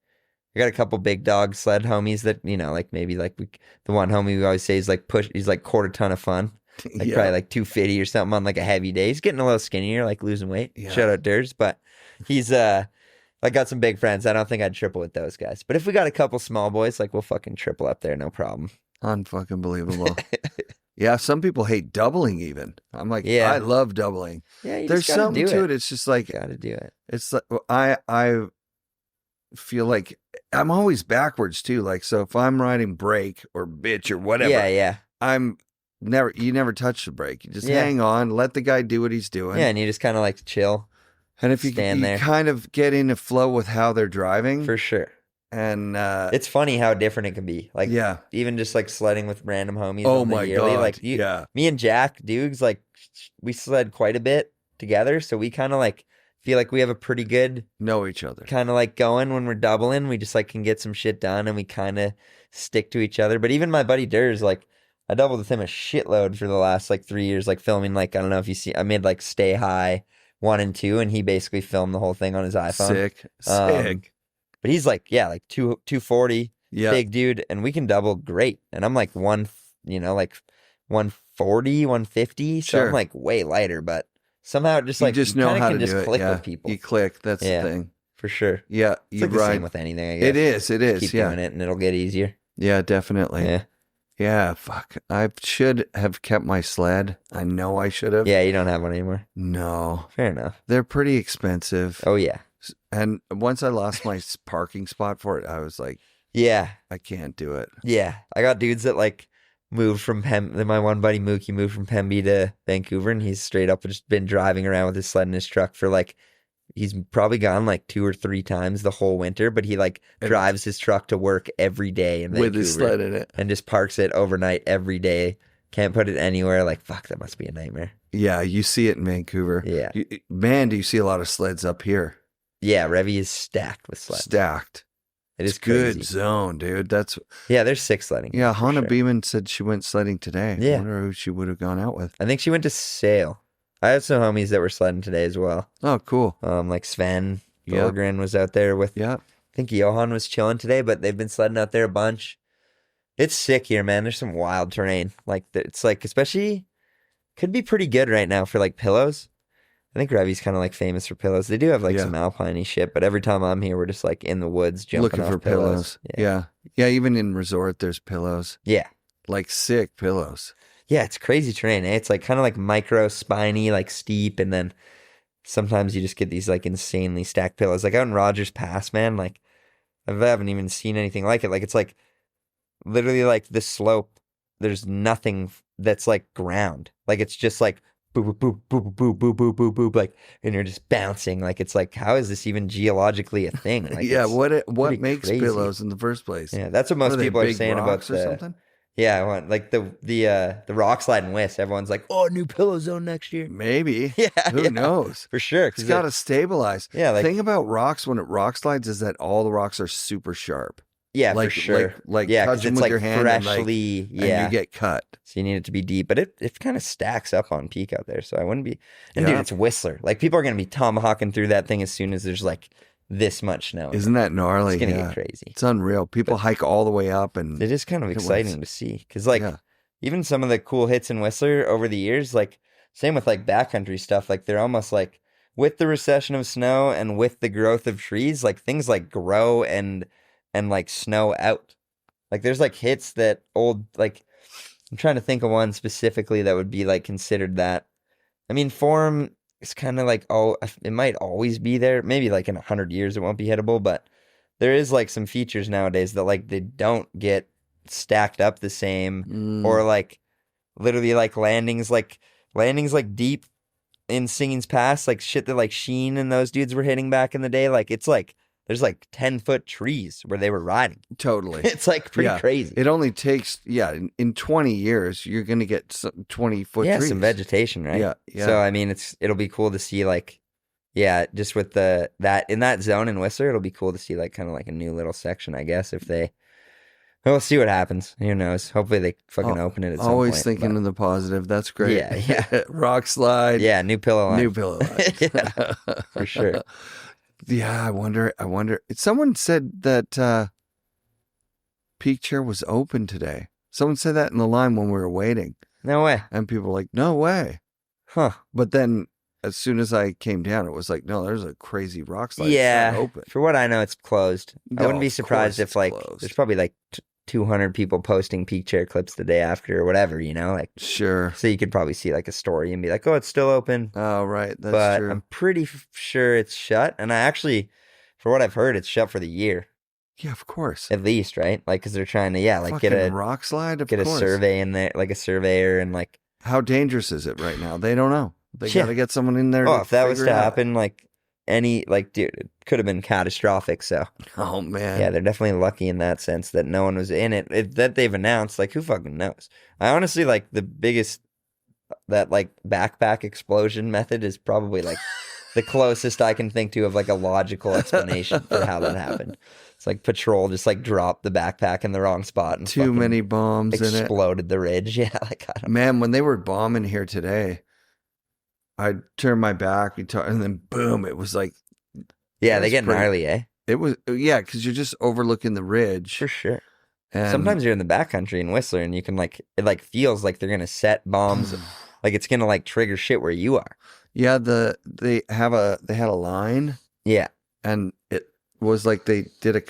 I got a couple big dog sled homies that, you know, like maybe like the one homie we always say is like he's like quarter ton of fun. Like probably like 250 or something on like a heavy day. He's getting a little skinnier, like losing weight. Yeah. Shout out Durs. But he's, I got some big friends. I don't think I'd triple with those guys. But if we got a couple small boys, like we'll fucking triple up there, no problem. Unfucking believable. Yeah, some people hate doubling even. I'm like, I love doubling. Yeah, there's something to it. It's just like, gotta do it. It's like, I feel like I'm always backwards too. Like, so if I'm riding brake or bitch or whatever, you never touch the brake. You just hang on, let the guy do what he's doing. Yeah, and you just kind of like chill. And if you kind of get in a flow with how they're driving. For sure. And it's funny how different it can be. Like, even just like sledding with random homies. Oh my God. Like, me and Jack Dukes, like, we sled quite a bit together. So we kind of like feel like we have a pretty good know each other. Kind of like going when we're doubling. We just like can get some shit done and we kind of stick to each other. But even my buddy Durs, like, I doubled with him a shitload for the last like 3 years, like filming, like, I don't know if you see, I made like Stay High 1 and 2, and he basically filmed the whole thing on his iPhone. Sick. But he's like, like 240, big dude, and we can double great. And I'm like like 140, 150. So I'm like way lighter, but somehow it just like, you just know how to do it. Click with people. You click. That's the thing. For sure. Yeah. It's like the same with anything, I guess. It is. Keep doing it and it'll get easier. Yeah, definitely. Yeah. Yeah, fuck. I should have kept my sled. I know I should have. Yeah, you don't have one anymore. No. Fair enough. They're pretty expensive. Oh, yeah. And once I lost my parking spot for it, I was like, I can't do it. Yeah. I got dudes that like, moved from my one buddy Mookie moved from Pemby to Vancouver, and he's straight up just been driving around with his sled in his truck for like, he's probably gone like 2 or 3 times the whole winter, but he like drives his truck to work every day in Vancouver with his sled in it and just parks it overnight every day. Can't put it anywhere. Like, fuck, that must be a nightmare. Yeah, you see it in Vancouver. Yeah. Man, do you see a lot of sleds up here? Yeah, Revy is stacked with sleds. Stacked. It's good crazy. Zone, dude. Yeah, there's 6 sledding. Yeah, Hannah Beeman said she went sledding today. Yeah. I wonder who she would have gone out with. I think she went to Sail. I had some homies that were sledding today as well. Oh, cool. Like Sven Dahlgren was out there with. Yeah. I think Johan was chilling today, but they've been sledding out there a bunch. It's sick here, man. There's some wild terrain. Like, it's like, especially, could be pretty good right now for like pillows. I think Revy's kind of like famous for pillows. They do have like some alpine-y shit, but every time I'm here, we're just like in the woods jumping looking off for pillows. Yeah. Even in resort, there's pillows. Yeah. Like sick pillows. Yeah, it's crazy terrain. Eh? It's like kind of like micro, spiny, like steep, and then sometimes you just get these like insanely stacked pillows. Like out in Rogers Pass, man, like I haven't even seen anything like it. Like it's like literally like the slope. There's nothing that's like ground. Like it's just like boop, boop, boop, boop, boop, boop, boop, boop, boop, like, and you're just bouncing. Like it's like, how is this even geologically a thing? Like, yeah, what makes crazy. Pillows in the first place? Yeah, that's what most people are saying about or something. Yeah, I want like the rock slide and Wiss. Everyone's like, "Oh, new pillow zone next year." Maybe. Yeah. Who knows? For sure. It's got to stabilize. Yeah. The thing about rocks when it rock slides is that all the rocks are super sharp. Yeah, like, for sure. Like yeah, touch them it's with like your hand freshly. and you get cut. So you need it to be deep, but it kind of stacks up on peak out there. So I wouldn't be. And dude, it's Whistler. Like people are gonna be tomahawking through that thing as soon as there's like this much snow. Isn't that gnarly? It's gonna get crazy. It's unreal. People hike all the way up, and it is kind of exciting to see because like even some of the cool hits in Whistler over the years, like same with like backcountry stuff, like they're almost like with the recession of snow and with the growth of trees, like things like grow and like snow out. Like there's like hits that old, like I'm trying to think of one specifically that would be like considered that. I mean, form is kind of like, it might always be there. Maybe like in 100 years it won't be hittable, but there is like some features nowadays that like they don't get stacked up the same or like literally like landings like deep in Singing's Pass, like shit that like Sheen and those dudes were hitting back in the day. Like it's like there's like 10-foot trees where they were riding. Totally. It's like pretty crazy. It only takes, in 20 years, you're going to get some 20-foot trees. Some vegetation, right? Yeah. So, I mean, it'll be cool to see like, just with that in that zone in Whistler, it'll be cool to see like kind of like a new little section, I guess, if we'll see what happens. Who knows? Hopefully they fucking open it at some point. Always thinking of the positive. That's great. Yeah. Rock slide. Yeah, new pillow line. New pillow line. Yeah, for sure. Yeah, I wonder. Someone said that Peak Chair was open today. Someone said that in the line when we were waiting. No way. And people were like, no way. Huh. But then as soon as I came down, it was like, no, there's a crazy rock slide. Yeah. It's not open. For what I know, it's closed. No, I wouldn't be surprised if like closed. There's probably like 200 people posting Peak Chair clips the day after or whatever, like. Sure. So you could probably see like a story and be like, oh, it's still open. Oh, right. That's true. I'm pretty sure it's shut. And I actually, for what I've heard, it's shut for the year. Yeah, of course. At least, right? Like, because they're trying to, like fucking get a rock slide. Of get course. a survey in there, like a surveyor, and like how dangerous is it right now? They don't know. They got to get someone in there. If that was to happen, like dude, it could have been catastrophic. So, oh man, yeah, they're definitely lucky in that sense that no one was in it. That they've announced, like, who fucking knows? I honestly like the biggest that like backpack explosion method is probably like the closest I can think to of like a logical explanation for how that happened. It's like patrol just like dropped the backpack in the wrong spot and too many bombs in it. Exploded the ridge. Yeah, like I don't know. Man, when they were bombing here today, I turned my back, and then boom, it was like, they get gnarly, eh? It was, because you're just overlooking the ridge. For sure. And sometimes you're in the backcountry in Whistler, and you can like, it like feels like they're gonna set bombs, like it's gonna like trigger shit where you are. Yeah, they had a line. Yeah, and it was like they did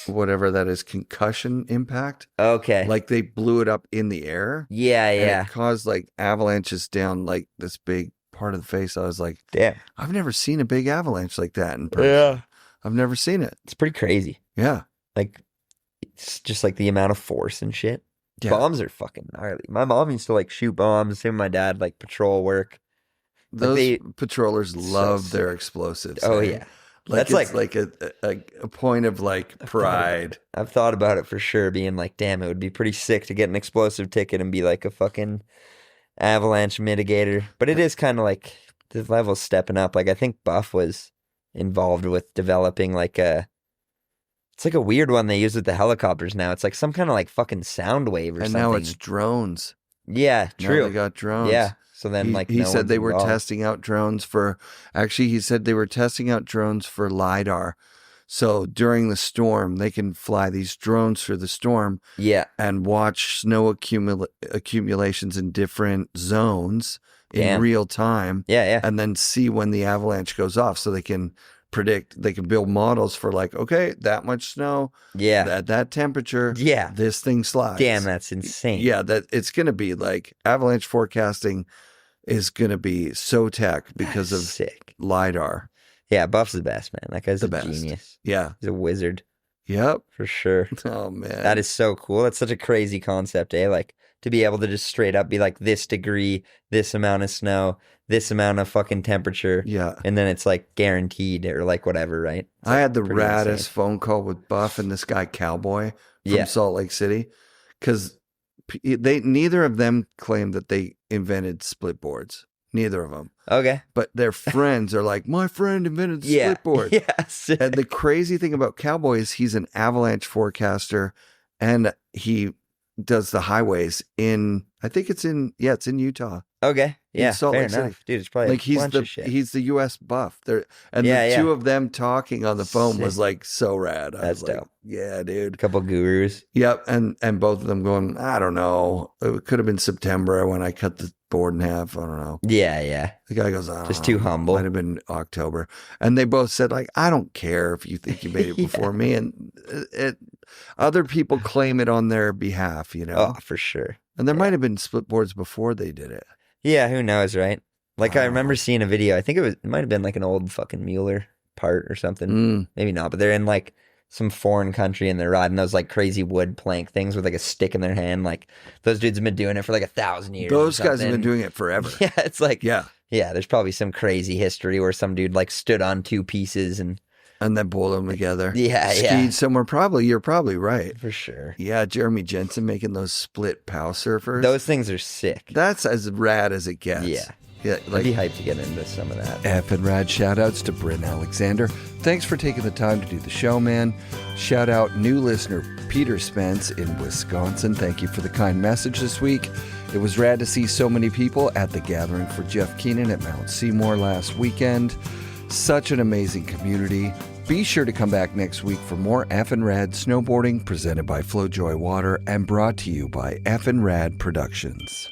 whatever that is, concussion impact. Okay, like they blew it up in the air. Yeah. And it caused like avalanches down like this big part of the face. I was like, damn, I've never seen a big avalanche like that in person. Yeah, I've never seen it. It's pretty crazy. Yeah, like it's just like the amount of force and shit. Yeah. Bombs are fucking gnarly. My mom used to like shoot bombs. Same with my dad, like patrol work. Those patrollers love their explosives. Oh yeah. Like that's like a point of like pride. I've thought about it for sure, being like, damn, it would be pretty sick to get an explosive ticket and be like a fucking avalanche mitigator. But it is kind of like the level's stepping up. Like I think Buff was involved with developing like it's like a weird one they use with the helicopters now. It's like some kind of like fucking sound wave or something. And now it's drones. Yeah, true. Now they got drones. Yeah. So then he said they were testing out drones for, actually he said they were testing out drones for LiDAR. So during the storm, they can fly these drones through the storm. Yeah. And watch snow accumulations in different zones in real time. Yeah, yeah. And then see when the avalanche goes off, so they can predict, they can build models for like, okay, that much snow, at that temperature, this thing slides. Damn, that's insane. Yeah, that it's going to be like avalanche forecasting is going to be so tech because of LiDAR. Yeah, Buff's the best, man. That guy's a genius. Yeah. He's a wizard. Yep. For sure. Oh, man. That is so cool. That's such a crazy concept, eh? Like, to be able to just straight up be like, this degree, this amount of snow, this amount of fucking temperature. Yeah. And then it's like guaranteed or like whatever, right? It's I had the raddest phone call with Buff and this guy Cowboy from Salt Lake City, because neither of them claimed that they invented split boards. Neither of them. Okay. But their friends are like, my friend invented the split board. Yes. And the crazy thing about Cowboy is he's an avalanche forecaster, and he does the highways in, I think it's in Utah. Okay. Yeah. Salt Lake City. Dude, it's probably like he's the US Buff. The two of them talking on the phone was like so rad. That's dope. Like, yeah, dude. A couple gurus. Yep. And both of them going, I don't know. It could have been September when I cut the board in half. I don't know. Yeah, yeah. The guy goes, I don't know. Just too humble. Might have been October. And they both said, like, I don't care if you think you made it before me. And other people claim it on their behalf, you know? Oh, for sure. And there might have been split boards before they did it. Yeah, who knows, right? Like, I remember seeing a video. I think it might have been like an old fucking Mueller part or something. Maybe not, but they're in like some foreign country and they're riding those like crazy wood plank things with like a stick in their hand. Like, those dudes have been doing it for like 1,000 years. Those guys have been doing it forever. Yeah, it's like, yeah, there's probably some crazy history where some dude like stood on two pieces and then pulled them together. Skied somewhere. You're probably right. For sure. Yeah, Jeremy Jensen making those split pow surfers. Those things are sick. That's as rad as it gets. Yeah. Yeah, I'd be hyped to get into some of that. FNRad shout-outs to Brin Alexander. Thanks for taking the time to do the show, man. Shout out new listener Peter Spence in Wisconsin. Thank you for the kind message this week. It was rad to see so many people at the gathering for Jeff Keenan at Mount Seymour last weekend. Such an amazing community. Be sure to come back next week for more FNRad snowboarding presented by FlowJoy Water and brought to you by FNRad Productions.